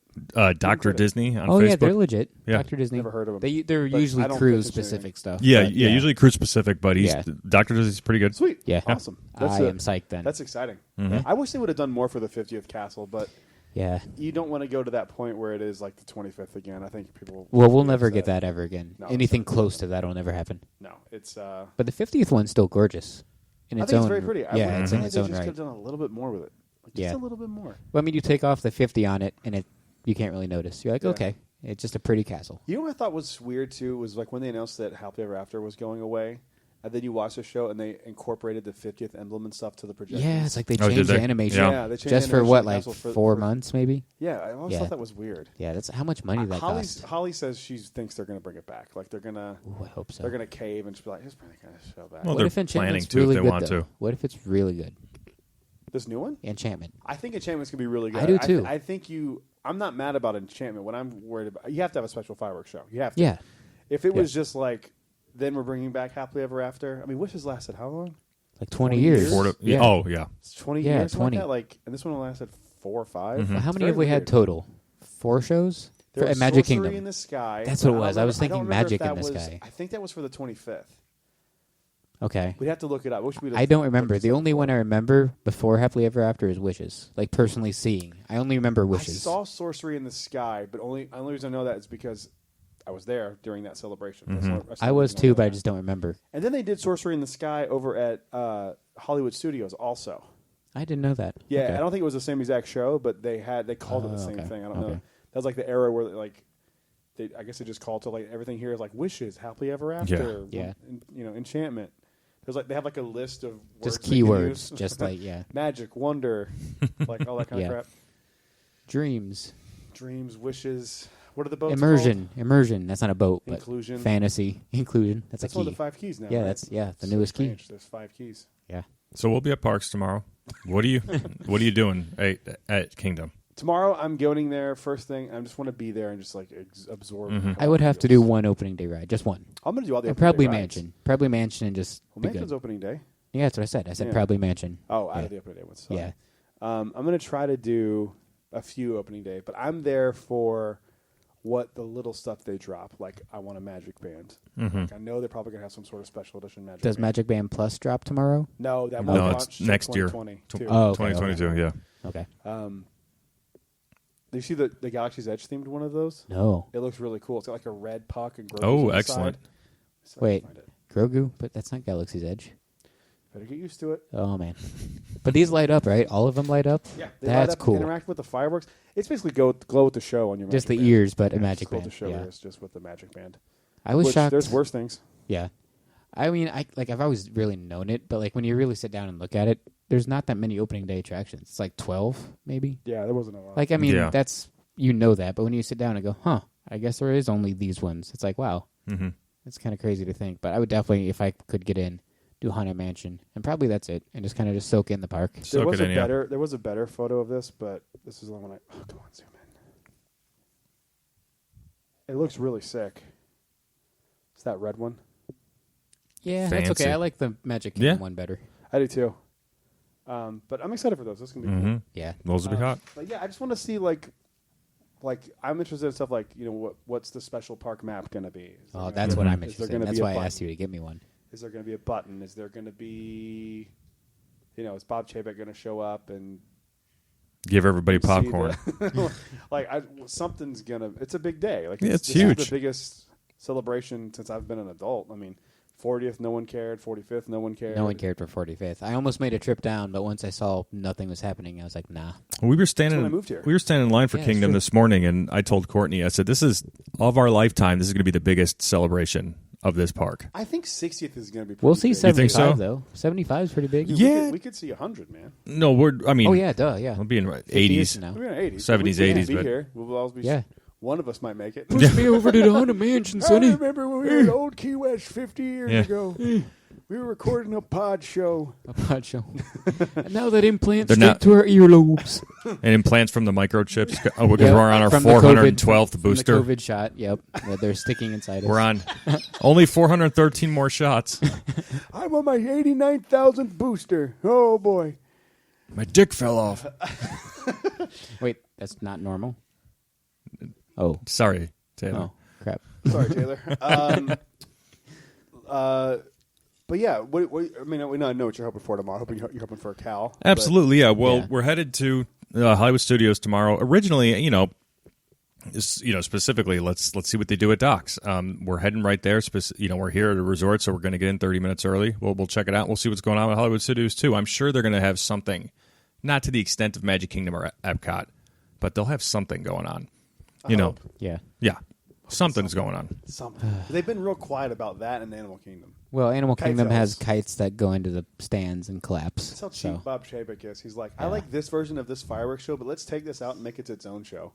Dr. Disney on
Oh
Facebook.
yeah, they're legit.
Yeah.
Dr. Disney.
Never heard of him.
They're
But
usually
I don't
cruise
pay attention to
specific stuff.
Yeah,
but
yeah, usually cruise specific, but he's
Yeah.
Dr. Disney's pretty good.
Sweet.
Yeah.
Awesome.
I am psyched then.
That's exciting.
Mm-hmm.
I wish they would have done more for the 50th castle, but
Yeah.
you don't want to go to that point where it is like the 25th again. I think people.
Well, we'll
be
never
upset.
get that ever again.
No,
Anything
it's never
close to that will never happen.
No, it's.
But the 50th one's still gorgeous in
I
its
think
own.
it's very pretty.
Yeah, it's in
I
its
think
own
they just
right.
could have done a little bit more with it. Like, just
Yeah.
a little bit more.
Well, I mean, you take off the 50 on it, and you can't really notice. You're like,
Yeah.
okay, it's just a pretty castle.
You know what I thought was weird too was like when they announced that Happily Ever After was going away, and then you watch the show and they incorporated the 50th emblem and stuff to the projections.
Yeah, it's like they
Oh, did
changed the
they?
animation.
Yeah.
They changed
Just
the
for
animation
what,
of the
like
castle for-
4
for-
months, maybe?
Yeah, I always
Yeah.
thought that was weird.
Yeah, that's how much money that cost.
Holly says she thinks they're going to bring it back. Like they're gonna
Ooh, I hope so.
they're going to cave and she'll be like, "Just bring the kind of show back."
Well,
What
they're
if Enchantment's
planning to if
really
they
good,
want
though?
to.
What if it's really good?
This new one,
Enchantment.
I think Enchantment's going to be really good.
I do, too.
I think I'm not mad about Enchantment. What I'm worried about, you have to have a special fireworks show. You have to.
Yeah.
If it
Yeah.
was just like, then we're bringing back Happily Ever After. I mean, Wishes lasted how long?
Like 20
20
years.
years?
Yeah.
Oh, yeah.
It's 20
Yeah,
years.
20.
Like that? Like, and this one lasted 4 or 5.
Mm-hmm.
Well, how
It's
many
very
have we had
weird.
total? 4 shows?
There
For,
was
at Magic
Sorcery
Kingdom.
in the Sky.
That's
but
what it was. I was
don't
thinking
remember if
Magic in
that
the
was-
Sky.
I think that was for the 25th.
Okay.
We'd have to look it up.
I don't remember. The only one I remember before Happily Ever After is Wishes. Like personally seeing. I only remember
I
Wishes.
saw Sorcery in the Sky, but only reason I know that is because I was there during that celebration. That's the only
I was
reason
too,
know
but I
that.
just don't remember.
And then they did Sorcery in the Sky over at Hollywood Studios also.
I didn't know that.
Yeah,
Okay.
I don't think it was the same exact show, but they called it the same
okay.
thing. I don't know.
Okay.
That was like the era where like I guess they just called to like everything here is like Wishes, Happily Ever After,
Yeah.
Enchantment. There's like they have like a list of words
Just
they can
keywords.
use.
Just like, yeah.
magic, wonder, like all that kind
Yeah.
of crap.
Dreams.
Dreams, wishes. What are the boats
Immersion. Immersion. That's not a boat, but
Inclusion.
fantasy. Inclusion. That's
That's
a
one
key.
of the 5 keys now.
Yeah,
right?
that's the
So
newest key.
strange. There's 5 keys.
Yeah.
So we'll be at Parks tomorrow. What are you doing at Kingdom?
Tomorrow I'm going there first thing. I just want to be there and just like absorb.
Mm-hmm.
I would have to do one opening day ride, just one.
I'm going to do all the
And
opening
probably
day rides.
Mansion. Probably Mansion and just
Well,
be
Mansion's
good.
opening day.
Yeah, that's what I said. I said
Yeah.
probably Mansion.
Oh, out
Yeah.
of the opening day ones. Sorry.
Yeah.
I'm going to try to do a few opening day, but I'm there for what the little stuff they drop. Like, I want a Magic Band. Like, I know they're probably going to have some sort of special edition Magic
Does
Band.
Magic Band Plus drop tomorrow?
No, that
No,
won't
it's
launch
next year.
2022.
Oh, okay,
2022, yeah.
Okay.
Do you see the Galaxy's Edge themed one of those?
No.
It looks really cool. It's got like a red puck and Grogu's
Oh,
on the
excellent.
side. So I can
Wait.
find it.
Grogu? But that's not Galaxy's Edge.
Better get used to it.
Oh, man. But these light up, right? All of them light up?
Yeah, they
That's
light up,
cool.
Interact with the fireworks. It's basically glow with the show on your
Just
Magic
the
Band.
ears, but a
Yeah,
Magic
just glow with
Band.
the show
Yeah.
is just with the Magic Band.
I was
Which,
shocked.
There's worse things.
Yeah. I mean, I've always really known it, but like when you really sit down and look at it, there's not that many opening day attractions. It's like 12, maybe.
Yeah, there wasn't a lot.
Like, I mean,
Yeah.
that's, you know that, but when you sit down and go, huh, I guess there is only these ones. It's like, wow.
Mm-hmm.
It's kind of crazy to think, but I would definitely, if I could get in, do Haunted Mansion, and probably that's it, and just kind of just soak in the park.
there was a better photo of this, but this is the one come on, zoom in. It looks really sick. It's that red one.
Yeah,
Fancy.
that's okay. I like the Magic Kingdom
Yeah.
one better.
I do too. But I'm excited for those. This is gonna be
Mm-hmm.
cool.
Yeah.
Those will be hot.
But yeah, I just want to see like I'm interested in stuff like what's the special park map gonna be? Is there
Oh,
gonna
that's
be-
what I'm
is there
interested in.
gonna
That's
be a
why I
button?
asked you to get me one.
Is there going to be a button? Is there going to be, is Bob Chapek going to show up and
Give everybody
see
popcorn.
something's gonna. It's a big day. Like
It's
this
huge.
is the biggest celebration since I've been an adult. I mean, 40th, no one cared. 45th, no one cared.
No one cared for 45th. I almost made a trip down, but once I saw nothing was happening, I was like, nah.
We were
That's
standing.
when I moved here.
We were standing in line for
Yeah,
Kingdom
sure.
this morning, and I told Courtney, I said, "This is of our lifetime. This is going to be the biggest celebration of this park."
I think 60th is going to be.
We'll
pretty
see
big.
think
75,
so?
though. 75 is pretty big.
Dude,
Yeah.
we could see 100, man.
No, I mean,
Oh, yeah, duh, yeah.
we'll be in
50 years
'80s.
from now.
We're in 80s.
70s,
we can't
80s,
be
but-
here. We'll always be.
Yeah.
One of us might make it.
Push me over to the Haunted Mansion,
I
Sonny.
remember when we were in Old Key West 50 years
Yeah.
ago. We were recording a pod show.
A pod show. And now that implants
They're
straight
not-
to our earlobes.
And implants from the microchips. Oh, because
Yep,
we're on our
from the
412th
from
booster.
The COVID shot, yep. That they're sticking inside us.
We're on only 413 more shots.
I'm on my 89,000th booster. Oh, boy.
My dick fell off.
Wait, that's not normal? Oh.
Sorry, Taylor.
Oh, crap.
Sorry, Taylor. But yeah, I mean, we know what you're hoping for tomorrow. You're hoping for a cow. but-
Absolutely, yeah. Well,
Yeah.
we're headed to Hollywood Studios tomorrow. Originally, specifically, let's see what they do at Docks. We're heading right there. We're here at a resort, so we're going to get in 30 minutes early. We'll check it out. We'll see what's going on with Hollywood Studios too. I'm sure they're going to have something, not to the extent of Magic Kingdom or Epcot, but they'll have something going on.
hope.
Yeah.
Yeah, something's going on.
Something. They've been real quiet about that in Animal Kingdom.
Well, Animal
Kite
Kingdom has
fellas.
kites that go into the stands and collapse.
That's how cheap
So,
Bob Chapek is. He's like, I
Yeah.
like this version of this fireworks show, but let's take this out and make it its own show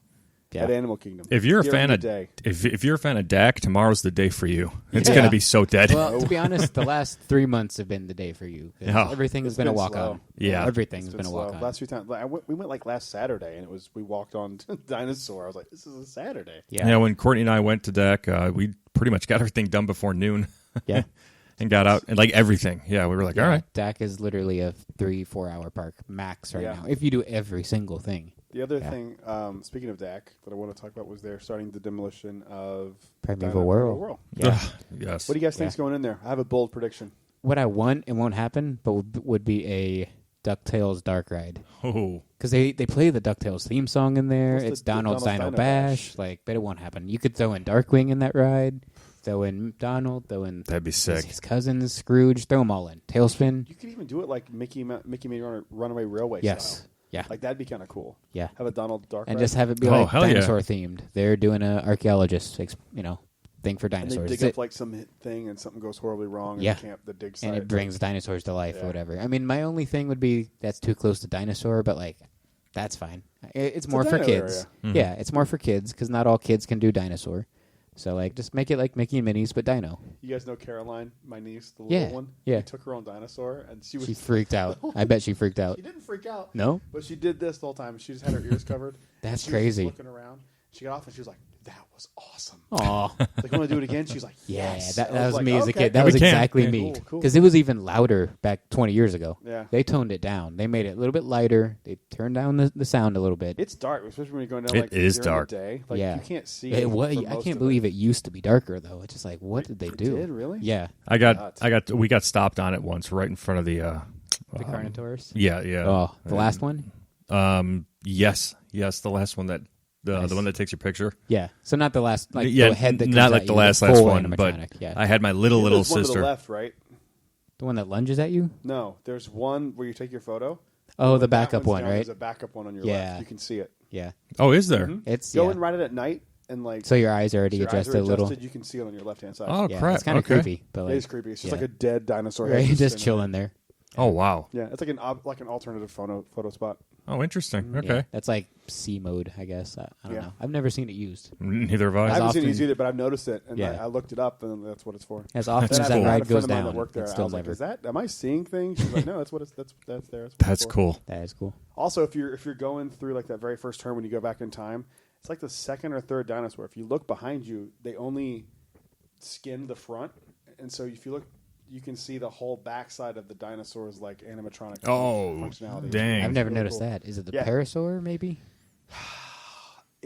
yeah.
at Animal Kingdom.
If you're a
During
fan
the
of
day.
if you're a fan of Dak, tomorrow's the day for you. It's
Yeah.
going to be so dead.
Well, to be honest, the last 3 months have been the day for you. 'Cause
Yeah.
Everything has
It's
been a
been
walk
slow.
on.
Yeah.
Everything's
It's
been a walk
slow.
on.
Last few times, we went like last Saturday, and we walked on Dinosaur. I was like, this is a Saturday.
Yeah.
When Courtney and I went to Dak, we pretty much got everything done before noon.
Yeah.
And got out and like everything. Yeah, we were like, all right.
DAC is literally a 3-4 hour park max right
Yeah.
now. If you do every single thing.
The other
Yeah.
thing, speaking of DAC, that I want to talk about was they're starting the demolition of
Primeval World. Yeah.
Ugh, yes.
What do you guys think's
Yeah.
going in there? I have a bold prediction.
What I want, it won't happen, but would be a DuckTales dark ride.
Oh,
Because they play the DuckTales theme song in there.
What's the
It's Donald's
Donald's
Dino
Dino
Bash.
Bash?
But it won't happen. You could throw in Darkwing in that ride. Throw in Donald. Throw in
that'd be sick.
his cousins, Scrooge. Throw them all in. Tailspin.
You could even do it like Mickey Minnie Runaway Railway
Yes.
style.
Yeah.
Like that'd be kind of cool.
Yeah.
Have a Donald Dark
And
ride.
just have it be
Oh,
like
hell yeah.
dinosaur themed. They're doing an archaeologist, thing for
and they
dinosaurs.
dig up like some thing and something goes horribly wrong.
Yeah.
And camp the dig site.
and it brings dinosaurs to life
Yeah.
or whatever. I mean, my only thing would be that's too close to dinosaur, but like that's fine. It's more
a
for
dino
kids.
area.
Yeah, it's more for kids because not all kids can do dinosaur. So like, just make it like Mickey and Minnie's, but dino.
You guys know Caroline, my niece, the
Yeah,
little one.
yeah.
We took her on dinosaur, and she was.
She freaked out. I bet she freaked out.
She didn't freak out.
No,
But she did this the whole time. She just had her ears covered.
That's
She was just
crazy.
looking around. She got off and she was like, "That was awesome."
Aw.
Like, want to do it again? She's like,
Yeah,
"Yes."
that
I
was
like,
me as a
okay.
kid. That
Yeah,
was
we can.
exactly
Yeah.
me.
Cool, cool.
Because it was even louder back 20 years ago.
Yeah.
They toned it down. They made it a little bit lighter. They turned down the sound a little bit.
It's dark, especially when you're going down.
It
Like
is
during
dark.
The day. Like
Yeah.
you can't see.
I
most
can't
of
believe it used to be darker though. It's just like, what did they do?
did, really?
Yeah.
We got stopped on it once right in front of the
The Carnotaurus.
yeah.
Oh, the last one.
Yes, the last one that the one that takes your picture.
Yeah. So not the last, like
yeah,
the head that comes
not
at
like the
you,
last
full
one, but
animatronic. Yeah.
I had my little
There's one to
sister.
the left, right?
The one that lunges at you.
No, there's one where you take your photo.
Oh, the
That
backup
one's
one,
down,
right?
There's a backup one on your
Yeah.
left. You can see it.
Yeah.
Oh, is there?
It's
Go
yeah.
and ride it at night, and like
So your eyes are already
so your eyes
adjusted
are
a little.
adjusted, you can see it on your left hand side.
Oh
Yeah,
crap!
it's kind of
okay.
creepy, but like
It is creepy. It's just
yeah.
like a dead dinosaur
right,
head
just
spinning
chilling there.
Oh wow!
Yeah, it's like an alternative photo spot.
Oh, interesting. Okay,
Yeah, that's like C mode, I guess. I don't
Yeah.
know. I've never seen it used.
neither have
I
I.
As
haven't seen
often-
it either, but I've noticed it, and
Yeah.
I looked it up, and that's what it's for.
As often
That's
as
cool.
that
I had a
ride
friend
goes
of mine
down,
that worked there.
it's
I
still
was like,
never.
"Is that? Am I seeing things?" She's like, "No, that's what it's that's there." That's, what
That's
it's for."
cool.
That is cool.
Also, if you're going through like that very first turn when you go back in time, it's like the second or third dinosaur. If you look behind you, they only skin the front, and so if you look, you can see the whole backside of the dinosaur's like animatronic
Oh,
functionality.
dang.
I've never
really
noticed
cool.
that. Is it the
Yeah.
parasaur? Maybe.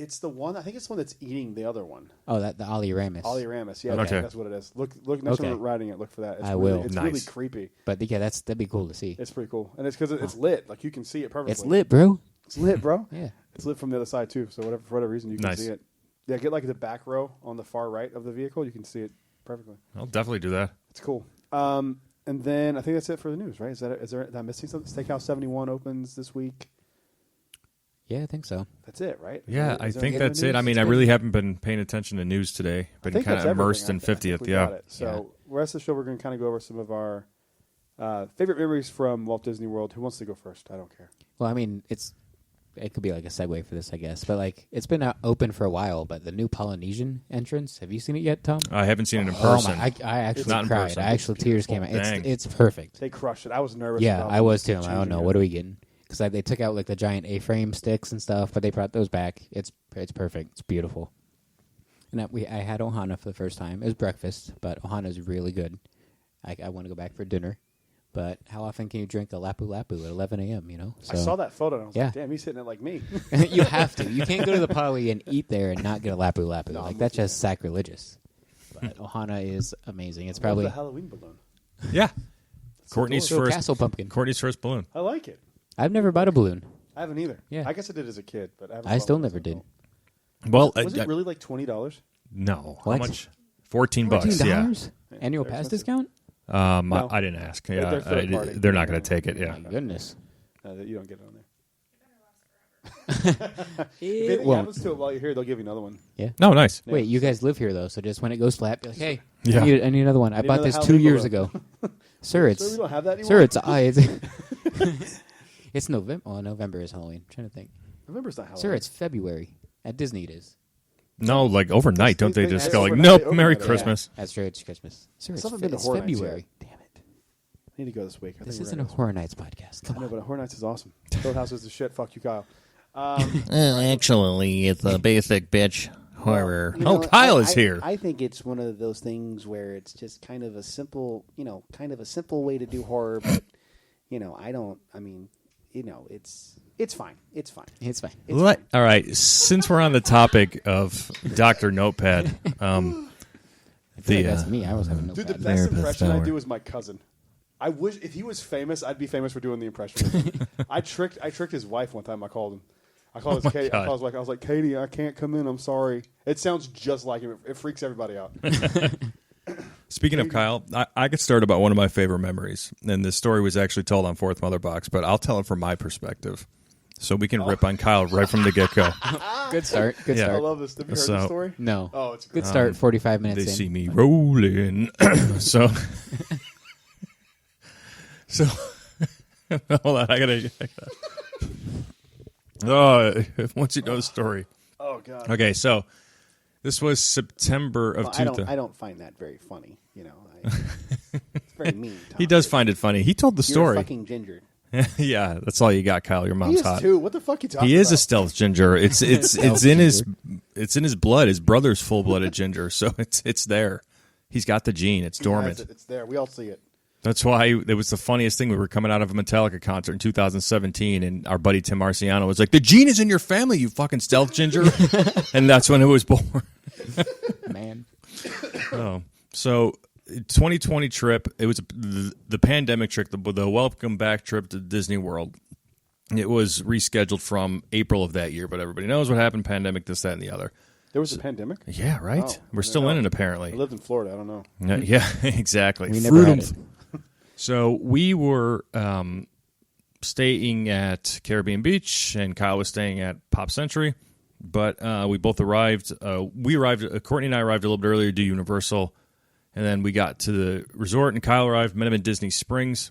It's the one. I think it's the one that's eating the other one.
Oh, the Ollie Ramus.
Ollie Ramus. Yeah,
Okay.
that's what it is. Look. Next time
Okay.
we're riding it, look for that. It's
I
really,
will.
It's
Nice.
really creepy.
But yeah, that'd be cool to see.
It's pretty cool, and it's because it's lit. Like you can see it perfectly.
It's lit, bro.
It's lit, bro.
Yeah.
It's lit from the other side too. So for whatever reason, you can
Nice.
see it. Yeah, get like the back row on the far right of the vehicle. You can see it perfectly.
I'll definitely do that.
It's cool. And then I think that's it for the news, right? Is there am I missing something? Steakhouse 71 opens this week.
Yeah, I think so.
That's it, right?
Yeah,
Is
I
there
think
any other
that's it.
news?
I mean, I really haven't been paying attention to news today.
I
Been
think
kind
that's
of
everything.
immersed in
I think
50th.
we
Yeah.
got it. So the rest of the show, we're going to kind of go over some of our favorite memories from Walt Disney World. Who wants to go first? I don't care.
Well, I mean, it could be like a segue for this, I guess. But like, it's been open for a while. But the new Polynesian entrance, have you seen it yet, Tom?
I haven't seen it in
Oh
person.
my! I actually
not in
cried.
person.
I actually tears came out.
Dang.
It's perfect.
They crushed it. I was nervous.
Yeah,
about
I was too. I
changing
don't know.
it.
What are we getting? Because they took out like the giant A-frame sticks and stuff, but they brought those back. It's perfect. It's beautiful. And I had ohana for the first time. It was breakfast, but ohana is really good. I want to go back for dinner. But how often can you drink a lapu lapu at 11 a.m., you know? So,
I saw that photo and I was
Yeah.
like, damn, he's hitting it like me.
you have to. You can't go to the Poly and eat there and not get a lapu lapu.
No,
like,
I'm
that's
with you,
just sacrilegious. But ohana is amazing. It's probably
the Halloween balloon.
Yeah. Courtney's
little
first
castle pumpkin.
Courtney's first balloon.
I like it.
I've never bought a balloon.
I haven't either.
Yeah.
I guess I did as a kid, but I, haven't
I
bought
still
one as
never
an
did.
Well,
adult. Was it really like $20?
no.
What?
How much? $14. Yeah.
$14? Annual
they're
pass
expensive.
discount?
No.
I didn't ask.
They're
Yeah,
third party.
they're not going to take it. Yeah.
My goodness.
You don't get it on there.
It
If anything
won't.
happens to it while you're here, they'll give you another one.
No, nice.
Wait, you guys live here though, so just when it goes flat, be like, "Hey,
Yeah.
I need another one. I
need
bought
another
this 2
Halloween
years
balloon."
ago, sir. It's
So we don't have that anymore?
sir. It's November. Oh, November is Halloween. I'm trying to think.
November's not Halloween.
Sir, it's February. At Disney, it is.
No, like overnight, don't they
They-
just
they-
go like,
overnight,
nope,
overnight,
Merry
yeah.
Christmas.
That's true. It's Christmas. Sir,
I
it's,
still haven't been to
it's
Horror Nights
February.
yet.
Damn it!
I need to go this week. I
This
think
isn't
we're
a
gonna
Horror Nights podcast.
go.
Come
No,
on.
but Horror Nights is awesome. Roadhouse is the shit. Fuck you, Kyle.
Actually, it's a basic bitch horror.
You know,
Kyle is here.
I think it's one of those things where it's just kind of a simple way to do horror, but it's fine. It's fine.
It's fine.
It's fine.
All right, since we're on the topic of Dr. Notepad,
I feel like that's me. I was having no
Dude, the
bad.
best
Therapist
impression I
hour.
do is my cousin. I wish if he was famous, I'd be famous for doing the impression. I tricked his wife one time. I called him. I called his Katie. I
God.
called his wife. I was like, Katie, I can't come in. I'm sorry. It sounds just like him. It freaks everybody out.
Speaking of Kyle, I could start about one of my favorite memories, and this story was actually told on Fourth Mother Box, but I'll tell it from my perspective, so we can rip on Kyle right from the get-go.
Good start. Good
Yeah.
I
start.
love this. Have you heard
So-
this story?
No.
Oh, it's
Good start. 45
They
minutes in.
see me rolling, so hold on, I gotta. Oh, once you know the story.
Oh God.
Okay, so this was September of
Well,
2000.
I don't find that very funny. It's very mean. Tom.
He does find it funny. He told the
You're
story.
a fucking ginger.
Yeah, that's all you got, Kyle. Your
He
mom's
is
hot.
too. What the fuck you talking
He is a
about?
stealth ginger. It's in his blood. His brother's full blooded ginger, so it's there. He's got the gene. It's dormant.
It's there. We all see it.
That's why it was the funniest thing. We were coming out of a Metallica concert in 2017, and our buddy Tim Marciano was like, "The gene is in your family, you fucking stealth ginger," and that's when it was born.
Man.
Oh, so 2020 trip. It was the pandemic trip, the welcome back trip to Disney World. It was rescheduled from April of that year, but everybody knows what happened: pandemic, this, that, and the other.
There was a pandemic.
Yeah, right.
Oh,
We're still in it
I
apparently.
lived in Florida. I don't know.
Yeah, exactly.
We never had
Freedom.
it.
So we were staying at Caribbean Beach, and Kyle was staying at Pop Century. But we both arrived. Courtney and I arrived a little bit earlier to do Universal, and then we got to the resort, and Kyle arrived. Met him in Disney Springs.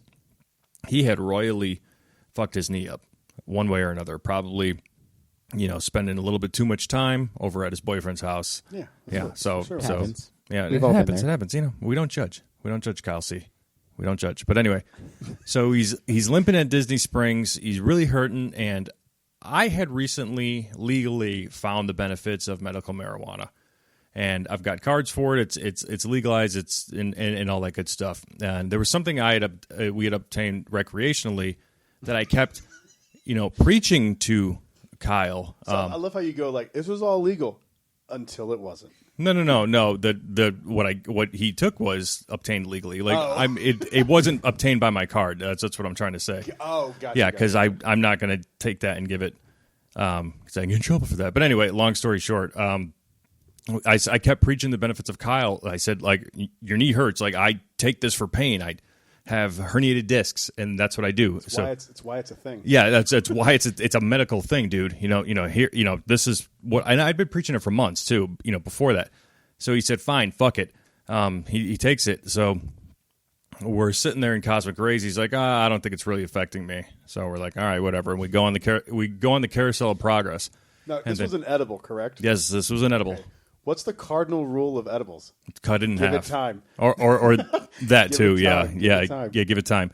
He had royally fucked his knee up one way or another. Probably, spending a little bit too much time over at his boyfriend's house.
Yeah.
Yeah. So
Sure.
so
Happens.
yeah,
We've
it
all been
happens.
there.
It happens. We don't judge. We don't judge, Kyle C. We don't judge. But anyway, so he's limping at Disney Springs. He's really hurting, and I had recently legally found the benefits of medical marijuana, and I've got cards for it. It's legalized. It's and all that good stuff. And there was something we had obtained recreationally that I kept, preaching to Kyle.
So I love how you go like this was all legal until it wasn't.
No. What he took was obtained legally. Like it wasn't obtained by my card. That's what I'm trying to say.
Oh, gotcha.
Yeah, because I'm not going to take that and give it because I can get in trouble for that. But anyway, long story short, I kept preaching the benefits of Kyle. I said, like, your knee hurts. Like, I take this for pain. I have herniated discs, and that's what I do.
It's why it's a thing.
Yeah, that's why it's a medical thing, dude. This is what, and I'd been preaching it for months too. Before that. So he said, "Fine, fuck it." He takes it. So we're sitting there in Cosmic Rays. He's like, "I don't think it's really affecting me." So we're like, "All right, whatever." And we go on the Carousel of Progress.
No, this was an edible, correct?
Yes, this was an edible.
Okay. What's the cardinal rule of edibles?
Cut it in half.
Give it time.
Or that too. Yeah.
Give it time.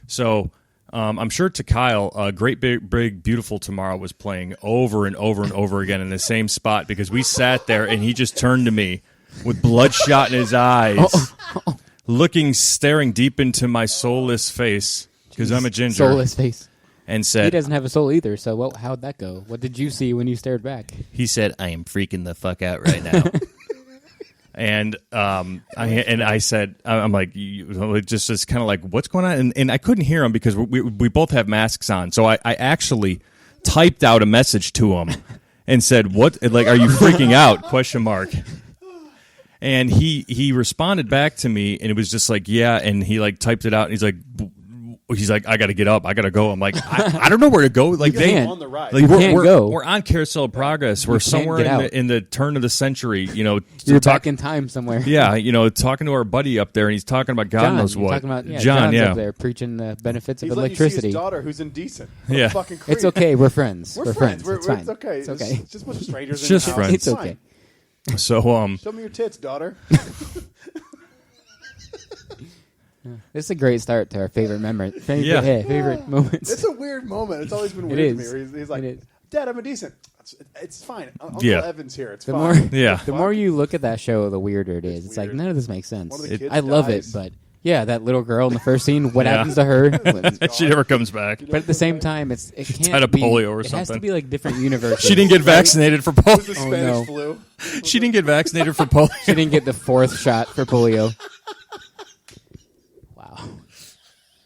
So I'm sure to Kyle, Great Big Beautiful Tomorrow was playing over and over and over again in the same spot because we sat there and he just turned to me with bloodshot in his eyes, staring deep into my soulless face because I'm a ginger.
Soulless face.
And said,
he doesn't have a soul either, so how'd that go? What did you see when you stared back?
He said, "I am freaking the fuck out right now." And I said, I'm like, just kind of like, what's going on? And I couldn't hear him because we both have masks on. So I actually typed out a message to him and said, "What? Like, are you freaking out?" Question mark. And he responded back to me, and it was just like, yeah. And he like typed it out, and he's like, "I got to get up. I got to go." I'm like, I don't know where to go. Like
on the ride.
Like,
we're on Carousel Progress. We're somewhere in the turn of the century.
You're back in time somewhere.
Yeah, talking to our buddy up there, and he's talking about God knows what.
Talking about,
John,
John's up there preaching the benefits of
he's
electricity.
Letting you see his daughter, who's indecent.
Yeah,
fucking creep.
It's okay. We're friends.
We're friends.
It's fine.
It's okay.
It's okay.
It's just a bunch of strangers.
It's just
in the house.
friends.
It's okay.
So
show me your tits, daughter.
This is a great start to our favorite memory. Favorite moments.
It's a weird moment. It's always been weird to me. Where he's like, "Dad, I'm indecent. It's fine. Uncle Evan's here. It's fine."
The more you look at that show, the weirder it is. It's like, none of this makes sense. I love it, but yeah, that little girl in the first scene, what happens to her?
She never comes back.
But at the same time, it can't
had a
be
polio or
it
something.
has to be like different universes.
She didn't get vaccinated for polio.
The Spanish flu.
She didn't get vaccinated for polio.
She didn't get the 4th shot for polio. Wow.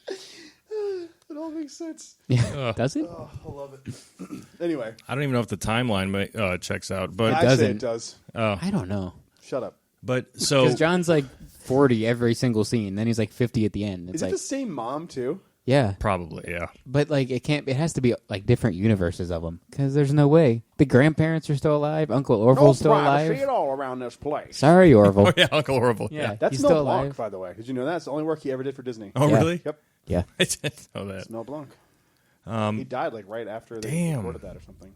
It all makes sense.
Yeah. Does it?
Oh, I love it. Anyway.
I don't even know if the timeline checks out, but
I say it does.
I don't know.
Shut up.
But so
because John's like 40 every single scene, then he's like 50 at the end. It's
Is it the same mom too?
Yeah,
probably, yeah.
But like it has to be like different universes of them because there's no way the grandparents are still alive. Uncle Orville's still alive.
See it all around this place.
Sorry, Orville.
Oh yeah, Uncle Orville.
Yeah,
that's
he's
Mel
still
Blanc,
alive.
by the way. Did you know that? It's the only work he ever did for Disney.
Oh really?
Yep.
Yeah,
I didn't know that.
It's Mel Blanc. He died like right after they recorded that or something.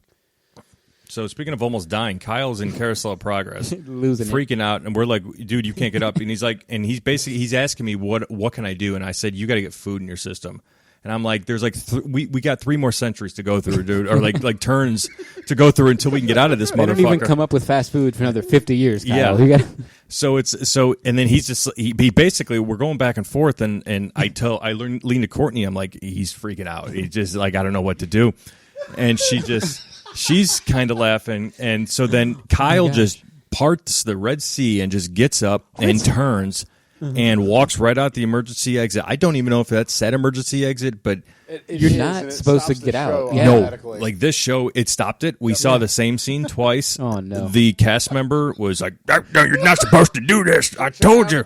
So speaking of almost dying, Kyle's in Carousel Progress,
losing
freaking out, and we're like, "Dude, you can't get up." And he's like, and he's asking me, "What can I do?" And I said, "You got to get food in your system." And I'm like, "There's like we got 3 more centuries to go through, dude, or like turns to go through until we can get out of this
They
motherfucker."
don't even come up with fast food for another 50 years. Kyle.
Yeah.
You got
And then he's just he basically we're going back and forth, and I lean to Courtney. I'm like, he's freaking out. He's just like, I don't know what to do, and she's kind of laughing, and so then Kyle just parts the Red Sea and just gets up and turns. And walks right out the emergency exit. I don't even know if that's said emergency exit, but
you're not supposed to get out. Yeah.
No, like this show, it stopped it. We saw the same scene twice.
Oh no!
The cast member was like, "No, you're not supposed to do this. I told you."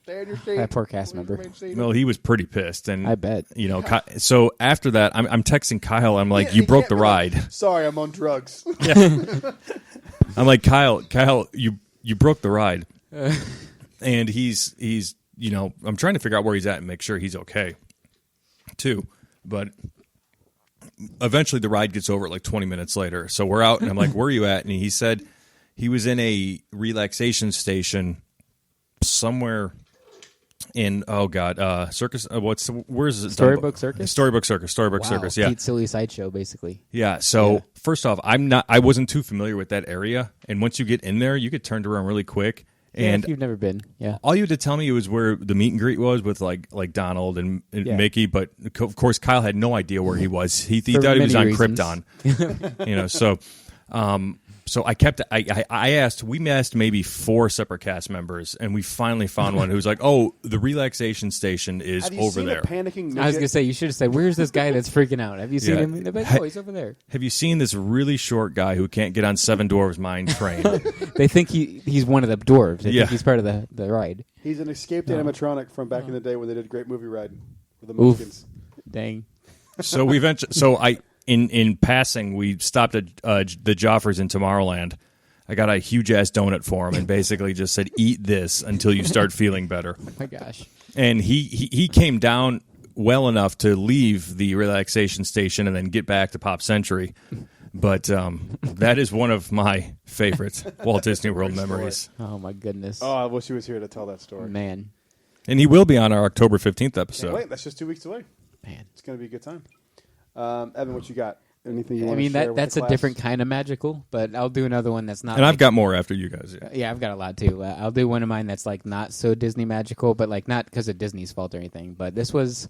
That poor cast member.
Well, he was pretty pissed, and
I bet.
So after that, I'm texting Kyle. I'm like, "You broke the ride."
Sorry, I'm on drugs.
Yeah. I'm like, Kyle, you broke the ride. And he's I'm trying to figure out where he's at and make sure he's okay, too. But eventually the ride gets over like 20 minutes later. So we're out, and I'm like, where are you at? And he said he was in a relaxation station somewhere in, Circus. Where's it?
Storybook Circus?
Storybook Circus, yeah.
Pete's Silly Sideshow, basically.
Yeah, so first off, I wasn't too familiar with that area. And once you get in there, you get turned around really quick. And
if you've never been, yeah.
all you had to tell me was where the meet and greet was with like Donald and
Yeah.
Mickey, but of course Kyle had no idea where he was. He
For
thought he was on
many reasons.
Krypton. So I kept. I asked. We asked maybe 4 separate cast members, and we finally found one who's like, "Oh, the relaxation station is
Have you
over
seen
there."
a panicking midget?
I was gonna say you should have said, "Where's this guy that's freaking out? Have you seen
Yeah.
him?" They're like, "Oh, he's over there."
Have you seen this really short guy who can't get on Seven Dwarfs Mine train?
They think he's one of the dwarves. They
Yeah.
think he's part of the ride.
He's an escaped animatronic from back in the day when they did Great Movie Ride with the
Oof.
Mohicans.
Dang.
So we eventually. So in passing, we stopped at the Joffers in Tomorrowland. I got a huge ass donut for him and basically just said, "Eat this until you start feeling better."
Oh my gosh.
And he came down well enough to leave the relaxation station and then get back to Pop Century. But that is one of my favorite Walt Disney World memories.
Oh my goodness.
Oh, I wish he was here to tell that story.
Man.
And he will be on our October 15th
Can't
episode.
wait, that's just 2 weeks away.
Man.
It's going to be a good time. Evan, what you got? Anything you
I
want
mean
to share
that's
with
a
the
different kind of magical, but I'll do another one that's not.
And I've
like-
got more after you guys. Yeah.
Yeah, I've got a lot too. I'll do one of mine that's like not so Disney magical, but like not because of Disney's fault or anything. But this was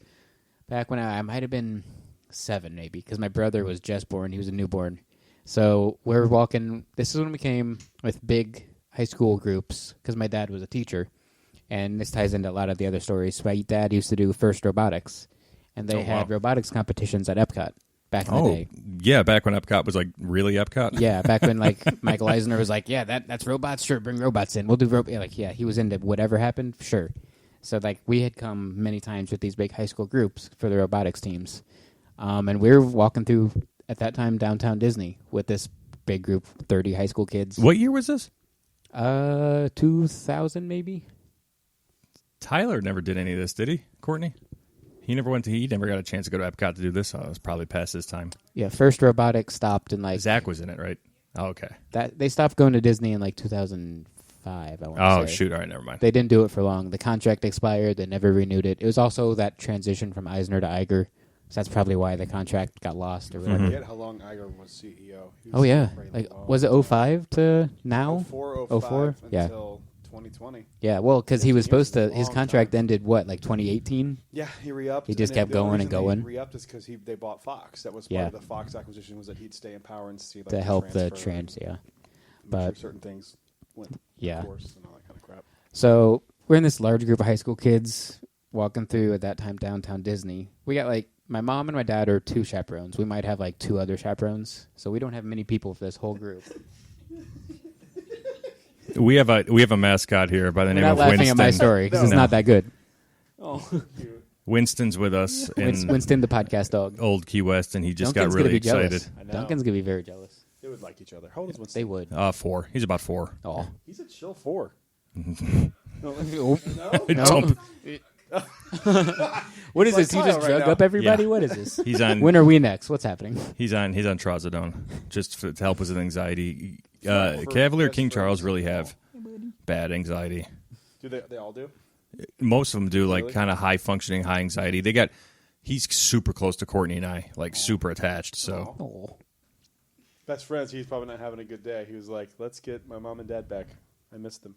back when I might have been 7 maybe, because my brother was just born. He was a newborn. So we're walking. This is when we came with big high school groups because my dad was a teacher. And this ties into a lot of the other stories. My dad used to do First Robotics, and they had robotics competitions at Epcot back in the day.
Yeah, back when Epcot was like really Epcot.
Yeah, back when like Michael Eisner was like, "Yeah, that's robots. Sure, bring robots in. We'll do like yeah, he was into whatever happened. Sure." So like we had come many times with these big high school groups for the robotics teams, and we were walking through at that time downtown Disney with this big group, 30 high school kids.
What year was this?
2000 maybe.
Tyler never did any of this, did he, Courtney? He never got a chance to go to Epcot to do this. Oh, it was probably past his time.
Yeah, First Robotics stopped in like
Zach was in it, right? Oh, okay.
that. They stopped going to Disney in like 2005. I want to
Oh,
say.
shoot. All right, never mind.
They didn't do it for long. The contract expired. They never renewed it. It was also that transition from Eisner to Iger. So that's probably why the contract got lost or whatever.
I forget how long Iger was CEO. He was
Oh, yeah.
pretty
Like,
long.
was it 05 to now?
04,
04? Yeah.
until 2020.
Yeah, well, because he was supposed to,
Years is a
his
long
contract
time.
ended, what, like 2018?
Yeah, he re-upped.
He just
and then
kept
the only
going and
reason
going.
He re-upped is because they bought Fox. That was part
Yeah.
of the Fox acquisition, was that he'd stay in power and see like,
To help the
transfer and
yeah.
make
But-
sure certain things went
Yeah.
course and all that kind of crap.
So we're in this large group of high school kids walking through, at that time, downtown Disney. We got like, my mom and my dad are 2 chaperones. We might have like 2 other chaperones. So we don't have many people for this whole group.
We have a mascot here by the
We're
name
not
of
laughing
Winston.
at my story because it's
No.
not that good.
Oh,
Winston's with us in
Winston, the podcast dog.
Old Key West, and he just
Duncan's
got
gonna
really
be jealous.
excited.
I know.
Duncan's gonna be very jealous.
they would like each other. How old is Winston?
They would.
4. He's about 4.
Oh,
He's a chill 4.
Don't-
what is
like
this? You
Kyle
just
right
drug
now.
up everybody?
Yeah.
What is this?
He's on.
When are we next? What's happening?
He's on trazodone just to help us with anxiety.
For
Cavalier
best
King
friends.
Charles really have bad anxiety.
Do they all do?
Most of them do, like
Really?
kind of high functioning, high anxiety. He's super close to Courtney and I, like super attached. So
Oh,
Best friends, he's probably not having a good day. He was like, let's get my mom and dad back. I missed them.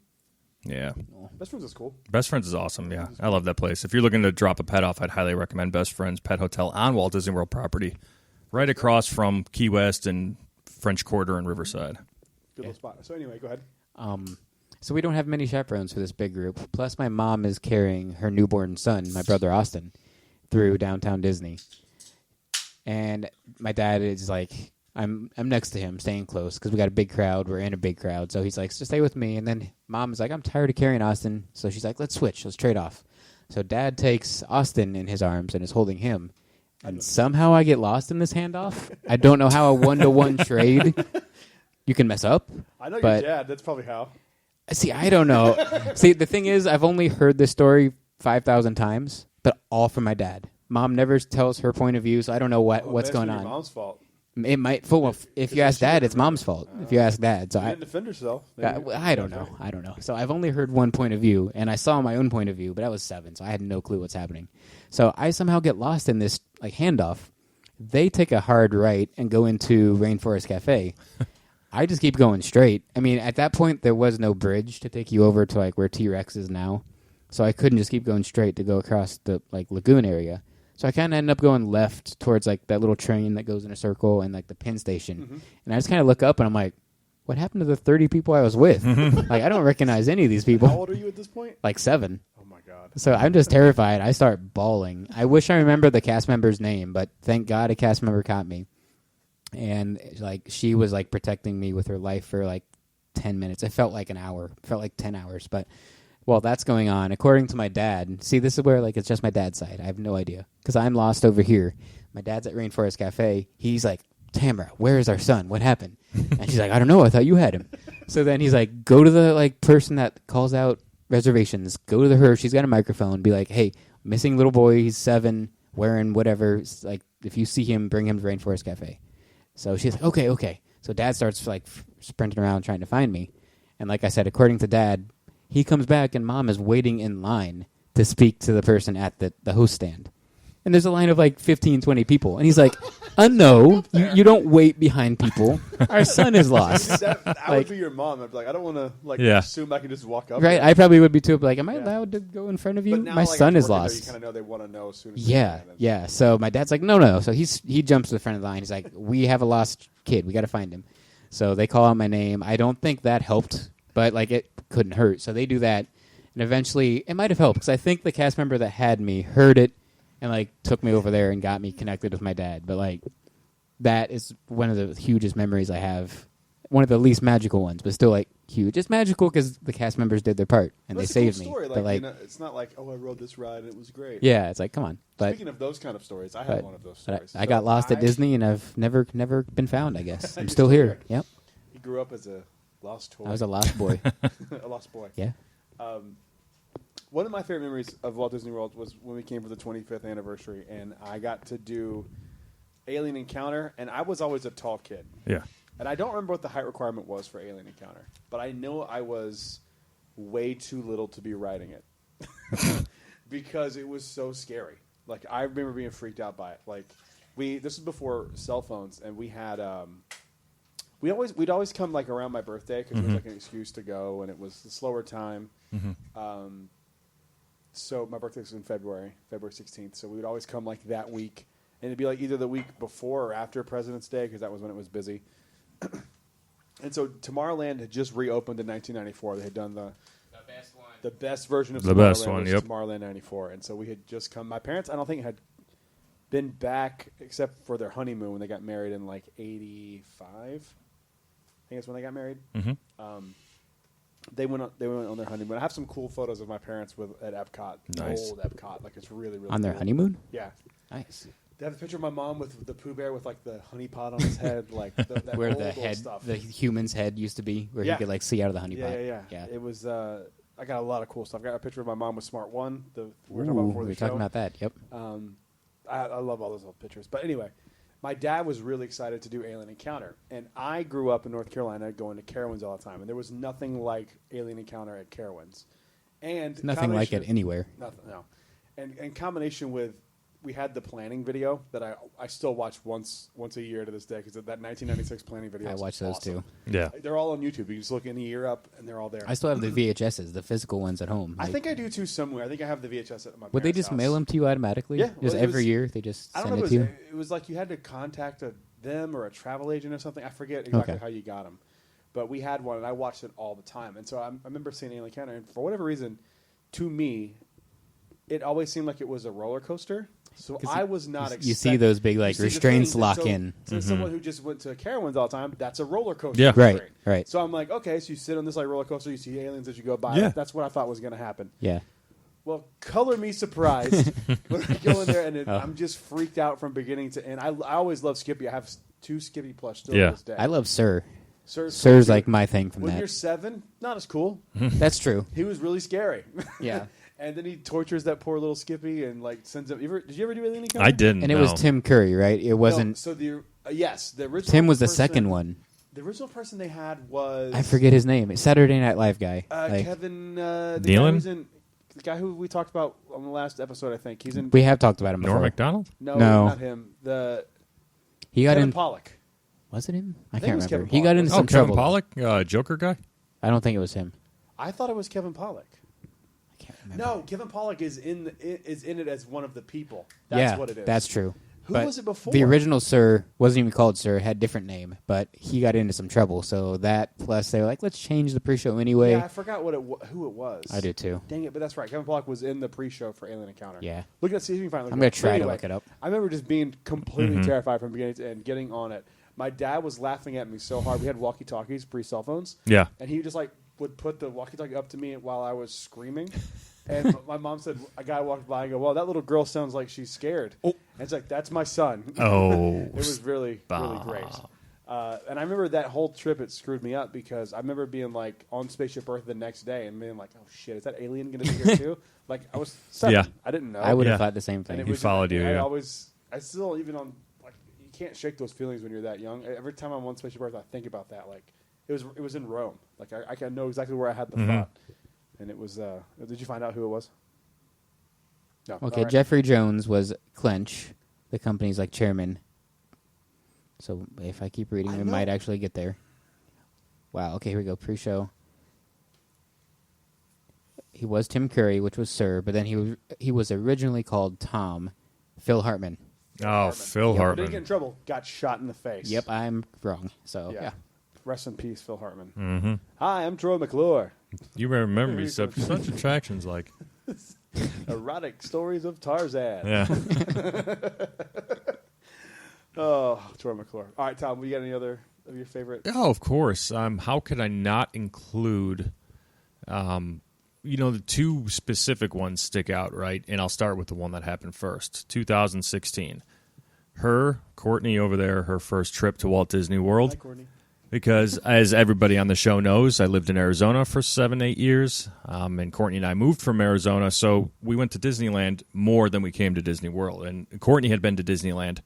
yeah,
Best friends is cool.
Best Friends is awesome. Yeah, I love that place. If you're looking to drop a pet off, I'd highly recommend Best Friends Pet Hotel on Walt Disney World property, right across from Key West and French Quarter and Riverside.
Good little spot. So anyway, go ahead.
so we don't have many chaperones for this big group. Plus, my mom is carrying her newborn son, my brother Austin, through downtown Disney, and my dad is like, I'm next to him, staying close because we got a big crowd. We're in a big crowd, so he's like, just stay with me. And then mom is like, I'm tired of carrying Austin, so she's like, let's switch, let's trade off. So dad takes Austin in his arms and is holding him, and somehow I get lost in this handoff. I don't know how a 1-to-1 trade. You can mess up.
I know
but-
your dad. That's probably how.
See, I don't know. See, the thing is, I've only heard this story 5,000 times, but all from my dad. Mom never tells her point of view, so I don't know what's going
Your
on.
mom's fault.
It might. Well, if you ask dad, it's mom's fault. If you ask dad, so
She didn't defend herself.
I don't know. I don't know. So I've only heard one point of view, and I saw my own point of view, but I was 7, so I had no clue what's happening. So I somehow get lost in this like handoff. They take a hard right and go into Rainforest Cafe. I just keep going straight. I mean, at that point, there was no bridge to take you over to like where T-Rex is now, so I couldn't just keep going straight to go across the like lagoon area. So I kind of ended up going left towards like that little train that goes in a circle and like the pin station. And I just kind of look up and I'm like, what happened to the 30 people I was with? Like, I don't recognize any of these people.
How old are you at this point?
Like 7.
Oh my god.
So I'm just terrified. I start bawling. I wish I remember the cast member's name, but thank God a cast member caught me. And like she was like protecting me with her life for like 10 minutes. It felt like an hour. It felt like 10 hours. But while that's going on, according to my dad, see, this is where like it's just my dad's side. I have no idea because I'm lost over here. My dad's at Rainforest Cafe. He's like, Tamara, where is our son? What happened? And she's like, I don't know. I thought you had him. So then he's like, go to the like person that calls out reservations. Go to her. She's got a microphone. Be like, hey, missing little boy. He's 7, wearing whatever. It's like, if you see him, bring him to Rainforest Cafe. So she's like, okay. So dad starts like sprinting around trying to find me. And like I said, according to dad, he comes back and mom is waiting in line to speak to the person at the host stand. And there's a line of like 15, 20 people. And he's like, no, you don't wait behind people. Our son is lost.
That would be your mom. I'd be like, I don't want to assume I can just walk up.
Right, I probably would be too. Like, am I allowed to go in front of you?
But now,
My
like,
son
after
is
working there,
lost.
you kind of know they want to know as soon as
Yeah. So my dad's like, no. So he jumps to the front of the line. He's like, we have a lost kid. We got to find him. So they call out my name. I don't think that helped, but like it couldn't hurt. So they do that, and eventually it might have helped because I think the cast member that had me heard it and like took me over there and got me connected with my dad. But like that is one of the hugest memories I have. One of the least magical ones, but still like huge. It's magical because the cast members did their part and they saved me.
Story.
But like,
you know, it's not like, oh, I rode this ride and it was great.
yeah, it's like, come on. But
speaking of those kind of stories, I have one of those stories.
I got lost at Disney and I've never been found. I guess I'm still here. Yep.
He grew up as a lost toy.
I was a lost boy.
A lost boy.
Yeah.
One of my favorite memories of Walt Disney World was when we came for the 25th anniversary, and I got to do Alien Encounter, and I was always a tall kid.
Yeah.
And I don't remember what the height requirement was for Alien Encounter, but I know I was way too little to be riding it because it was so scary. Like, I remember being freaked out by it. Like, this was before cell phones, and we had we'd always come like around my birthday because it was like an excuse to go, and it was the slower time. So my birthday was in February 16th. So we would always come like that week, and it'd be like either the week before or after President's Day because that was when it was busy. And so Tomorrowland had just reopened in 1994. They had done the
best one,
the best version of
The
Tomorrowland,
best one,
was
yep.
Tomorrowland '94. And so we had just come. My parents, I don't think, had been back except for their honeymoon when they got married in like '85. I think that's when they got married. They went on their honeymoon. I have some cool photos of my parents at Epcot.
Nice.
Old Epcot. Like, it's really, really
on their
cool.
honeymoon.
Yeah.
Nice.
They have a picture of my mom with the Pooh Bear with like the honey pot on his head, like that
Where
old,
the
old
head,
stuff.
the human's head used to be, where
Yeah.
he could like see out of the honey pot.
Yeah. It was. I got a lot of cool stuff. I got a picture of my mom with Smart One. We were
Ooh,
talking about before
we
the
were
show.
talking about that. Yep.
I love all those old pictures. But anyway, my dad was really excited to do Alien Encounter, and I grew up in North Carolina going to Carowinds all the time, and there was nothing like Alien Encounter at Carowinds. And
Nothing like it
combination-
anywhere.
Nothing, no. And in combination with, we had the planning video that I still watch once a year to this day because that 1996 planning video.
I
is
watch those
awesome.
too.
Yeah.
They're all on YouTube. You can just look any year up, and they're all there.
I still have the VHSs, the physical ones at home.
I
Like,
think I do too somewhere. I think I have the VHS at my.
would they
parents'
just
house.
mail them to you automatically?
Yeah,
Just
well, it
every
was-
year they just
I don't
send
know.
it to you.
It was like you had to contact them or a travel agent or something. I forget exactly
Okay.
how you got them, but we had one, and I watched it all the time. And so I remember seeing Alien Encounter, and for whatever reason, to me, it always seemed like it was a roller coaster. So
'Cause
I was not.
you see those big like
you see the
restraints
things, and
lock
so,
in.
So someone who just went to Carowinds all the time, that's a roller coaster.
Yeah.
experience.
Right.
So I'm like, okay, so you sit on this like roller coaster, you see aliens as you go by.
Yeah.
That's what I thought was going to happen.
Yeah.
Well, color me surprised when I go in there, and
Oh.
I'm just freaked out from beginning to end. I always love Skippy. I have 2 Skippy plush still
Yeah.
to this day.
I love Sir.
Sir's
Sir's
cool.
like my thing from
When you're
that.
7, not as cool.
That's true.
He was really scary.
Yeah.
And then he tortures that poor little Skippy and like sends him. Did you ever do Alien Encounter?
I didn't.
And it was
no.
Tim Curry, right? It
No,
wasn't.
so the yes, the original.
Tim was the
person-
second one.
The original person they had was
I forget his name. Saturday Night Live guy. Like,
Kevin the
Nealon?
guy who's in the guy who we talked about on the last episode. I think he's in.
we have talked about him before.
Norm Macdonald?
No,
No.
not him. The
He got
Kevin
in.
Pollak.
Was it him? I
think it
can't
was
remember.
Kevin
He got
Pollak.
into
Oh,
some
Kevin
trouble.
Pollak, Joker guy.
I don't think it was him.
I thought it was Kevin Pollak.
I can't remember.
No, Kevin Pollak is in it as one of the people. That's what it is.
That's true.
Who
But
was it before?
The original Sir wasn't even called Sir; had a different name, but he got into some trouble. So that plus they were like, let's change the pre-show anyway.
Yeah, I forgot who it was.
I do too.
Dang it, but that's right. Kevin Pollak was in the pre-show for Alien Encounter.
Yeah.
Look at see if you can find it.
I'm gonna
But
try to
anyway,
look it up.
I remember just being completely terrified from beginning to end, getting on it. My dad was laughing at me so hard. We had walkie-talkies, pre-cell phones.
Yeah.
And he just would put the walkie-talkie up to me while I was screaming. And my mom said, a guy walked by and go, well, that little girl sounds like she's scared. Oh. And it's like, that's my son.
Oh.
It was really great. And I remember that whole trip, it screwed me up because I remember being on Spaceship Earth the next day and being like, oh shit, is that alien going to be here too? I was 7.
Yeah.
I didn't know.
I would have
Yeah.
thought the same thing.
And it
He
was,
followed you, yeah.
I still, even on, you can't shake those feelings when you're that young. Every time I'm on Spaceship Earth, I think about that. It was in Rome. I can know exactly where I had the thought. And it was, did you find out who it was? No.
Okay,
All right.
Jeffrey Jones was Clench, the company's chairman. So if I keep reading,
I
we
know.
might actually get there. Wow. Okay, here we go. Pre-show. He was Tim Curry, which was Sir, but then he was originally called Tom. Phil Hartman.
Oh, Phil
Didn't get
Hartman.
in trouble. Got shot in the face.
Yep, I'm wrong. So yeah.
Rest in peace, Phil Hartman.
Mm-hmm.
Hi, I'm Troy McClure.
You remember me such attractions like.
Erotic stories of Tarzan.
Yeah.
Oh, Troy McClure. All right, Tom, we got any other of your favorite?
Oh, of course. How could I not include, the two specific ones stick out, right? And I'll start with the one that happened first, 2016. Courtney over there, her first trip to Walt Disney World.
Hi, Courtney.
Because, as everybody on the show knows, I lived in Arizona for 7-8 years, and Courtney and I moved from Arizona, so we went to Disneyland more than we came to Disney World. And Courtney had been to Disneyland,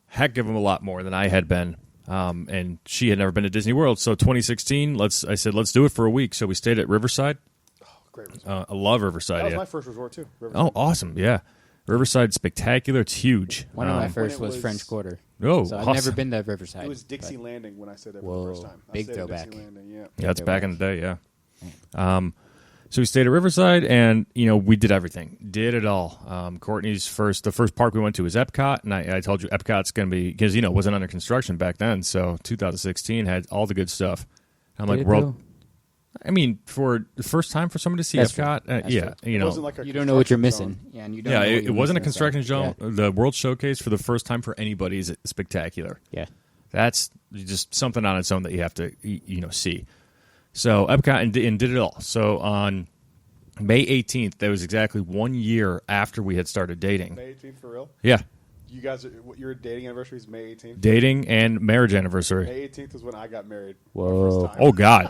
heck of a lot more than I had been, and she had never been to Disney World. So 2016, I said, let's do it for a week. So we stayed at Riverside.
Oh, great resort.
I love Riverside.
That was
Yeah.
my first resort, too. Riverside.
Oh, awesome! Yeah, Riverside's spectacular. It's huge.
One of my
When
first
it
was
was-
French Quarter.
Oh,
So I've
awesome.
never been to Riverside.
It was Dixie
but-
Landing when I stayed there
Whoa,
for the first time. I
big
stayed at
throwback.
Dixie Landing, yeah.
Yeah, it's back in the day, yeah.
Man.
So we stayed at Riverside, and, we did everything. Did it all. Courtney's the first park we went to was Epcot, and I told you Epcot's going to be, because, it wasn't under construction back then, so 2016 had all the good stuff. I'm
Did
like,
it, though?
for the first time for somebody to see
That's
Epcot,
true. That's
yeah,
true.
It wasn't like a
You don't know what you're
construction
missing.
zone.
Yeah, and you don't
yeah,
know what
it
you're
wasn't a
missing,
construction
so,
zone. The World Showcase for the first time for anybody is spectacular.
Yeah.
That's just something on its own that you have to, see. So Epcot and did it all. So on May 18th, that was exactly 1 year after we had started dating.
May 18th, for real?
Yeah,
You guys, your dating anniversary is May 18th?
dating and marriage anniversary.
May 18th was when I got married.
Whoa.
My first time.
Oh God,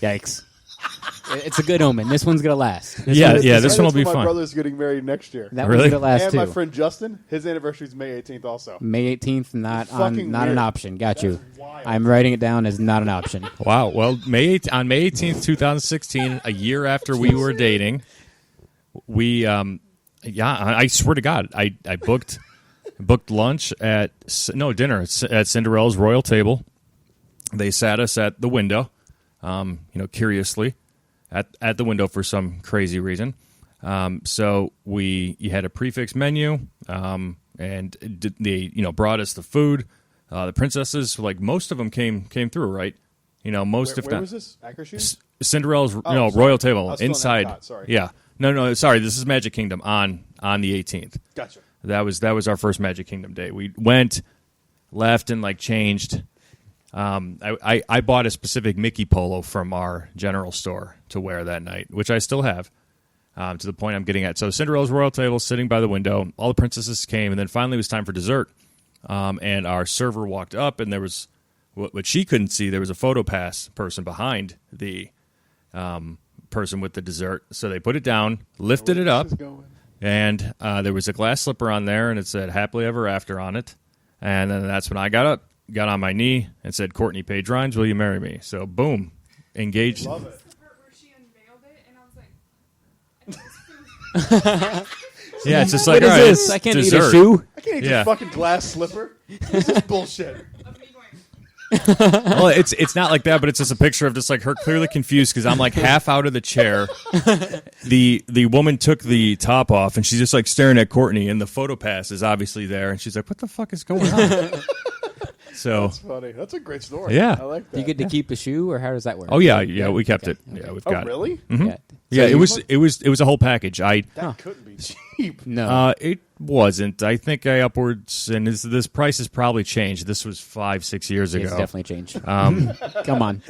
Yikes. It's a good omen. This one's going to last. This
Yeah,
one-
yeah, this
And
one will
it's
be
when
fun.
My brother's getting married next year.
That
Really?
one's going to last
And
too.
my friend Justin, his anniversary is May 18th also.
May 18th, not
Fucking
an
weird.
option. Got you.
That's wild.
I'm writing it down as not an option.
Wow. Well, on May 18th, 2016, a year after we were dating, we I swear to God, I booked lunch dinner at Cinderella's Royal Table. They sat us at the window, curiously, at the window for some crazy reason. So you had a prefix menu, and they brought us the food. The princesses, most of them came through, right? Most if
Where
not.
was this? Akershus?
Cinderella's
sorry.
Royal
I
Table
was still in
inside.
Epcot, sorry.
Yeah, no, sorry. This is Magic Kingdom on the 18th.
Gotcha.
That was our first Magic Kingdom day. We went, left, and changed. I bought a specific Mickey polo from our general store to wear that night, which I still have. To the point I'm getting at. So Cinderella's Royal Table, sitting by the window. All the princesses came, and then finally it was time for dessert. And our server walked up, and there was what she couldn't see. There was a photo pass person behind the person with the dessert. So they put it down, lifted it up,
This is going.
and there was a glass slipper on there, and it said "Happily Ever After" on it. And then that's when I got up, got on my knee, and said, "Courtney Page Rhines, will you marry me?" So boom, engaged.
Love it.
The part where she unveiled it, and I was like, I think it's food.
Yeah, it's just
What
like,
is
all right,
this?
it's
I can't
dessert.
eat a shoe?
I can't eat
Yeah.
this fucking glass slipper. This is bullshit.
Of me going,
Well, it's not like that, but it's just a picture of just like her clearly confused because I'm like half out of the chair. The woman took the top off and she's just like staring at Courtney, and the photo pass is obviously there, and she's like, "What the fuck is going on?" So
That's funny. That's a great story.
Yeah.
I like that.
Do you get to keep the shoe, or how does that work?
oh yeah, we kept it.
Okay.
Yeah, we've
Oh,
got
really?
it. Mhm.
Yeah.
Yeah,
So
it was a whole package.
That couldn't be cheap.
No.
It wasn't. I think I upwards, and this price has probably changed. This was 5-6 years ago.
It's definitely changed.
Um,
Come on.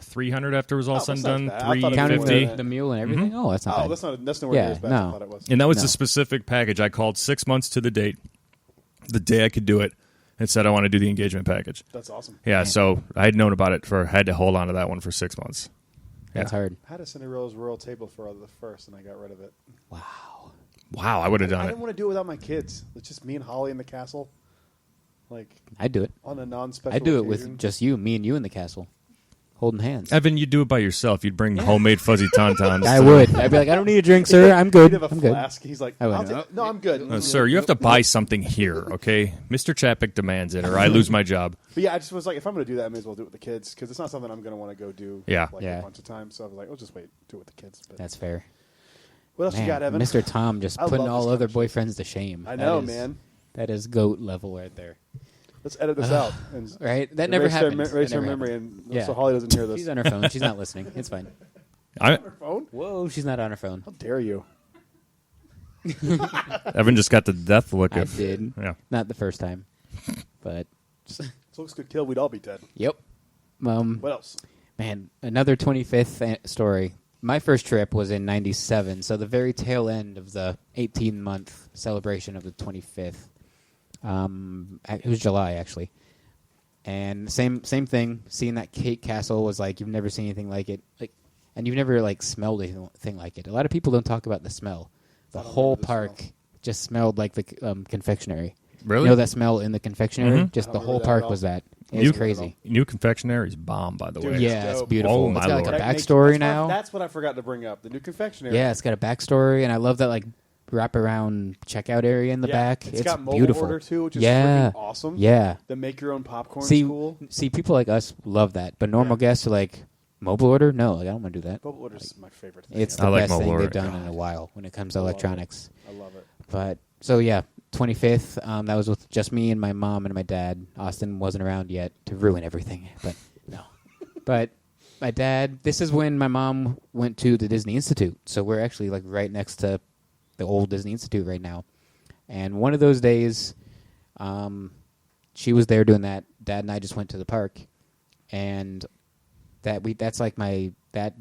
300 after it was all said
that's
and
not
done.
bad. I thought it was
Counting
more
350.
than
the mule and everything? Oh, that's not
Oh,
bad.
that's nowhere near
Yeah,
as bad as
no.
I thought it was.
And that was
No.
the specific package. I called 6 months to the date, the day I could do it, and said I want to do the engagement package.
That's awesome.
Yeah, so I had known about it had to hold on to that one for 6 months.
That's hard.
I had a Cinderella's Royal Table for the first, and I got rid of it.
Wow, I would have
I
done it.
didn't want to do it without my kids. It's just me and Holly in the castle, like
I'd do it.
on a non-special.
I'd do it
occasion.
with just you, me and you in the castle, holding hands.
Evan, you'd do it by yourself. You'd bring homemade fuzzy tauntauns.
I would. I'd be like, I don't need a drink, sir. I'm good.
He'd have a
I'm good.
flask. He's like,
I wouldn't.
no, I'm good.
Sir, you have to buy something here, okay? Mr. Chapek demands it, or I lose my job.
But yeah, I just was like, if I'm going to do that, I may as well do it with the kids because it's not something I'm going to want to go do.
Yeah.
like
Yeah.
a bunch of times. So I was like, I'll just wait, do it with the kids. But
That's fair.
what else you
Man,
got, Evan?
Mr. Tom just
I
putting
love
all
this
other
conversation.
boyfriends to shame.
I know,
That is-
man.
That is goat level right there.
Let's edit this out. And
Right? That never
erase
happened.
Erase
That
her
never
memory,
happened.
and so Holly doesn't hear this.
She's on her phone. She's not listening. It's fine.
I,
Her phone?
Whoa, she's not on her phone.
How dare you?
Evan just got the death look.
I
Of,
did.
Yeah.
Not the first time. But,
This looks could kill. We'd all be dead.
yep.
What else?
Man, another 25th story. My first trip was in 97, so the very tail end of the 18-month celebration of the 25th. It was July, actually. And same thing. Seeing that cake castle was like you've never seen anything like it, and you've never smelled anything like it. A lot of people don't talk about the smell. The whole park just smelled like the confectionery.
Really?
You know that smell in the confectionery?
Mhm.
Just
I
the
don't
whole
remember that
park
at all.
was that. It
New-
was crazy.
New confectionery is bomb, by the
Dude,
way.
Yeah, it's
dope.
beautiful.
Oh,
It's
my
got like
Lord.
a
That makes-
backstory
that's
now.
That's what I forgot to bring up. The new confectionery.
Yeah, it's got a backstory, and I love that wraparound checkout area in the back.
It's got mobile
beautiful.
order too, which is
Yeah.
freaking awesome.
Yeah.
The make your own popcorn
See,
cool.
see, people like us love that, but normal
Yeah.
guests are like, mobile order? No, I don't want to do that.
Mobile order is my favorite thing.
It's
I
the
like
best
mobile
thing
order.
they've done
God.
in a while when it comes to
love it.
electronics.
I love it.
But so yeah, 25th. That was with just me and my mom and my dad. Austin wasn't around yet to ruin everything, but no. But my dad. This is when my mom went to the Disney Institute. So we're actually right next to the old Disney Institute right now. And one of those days, she was there doing that. Dad and I just went to the park, and that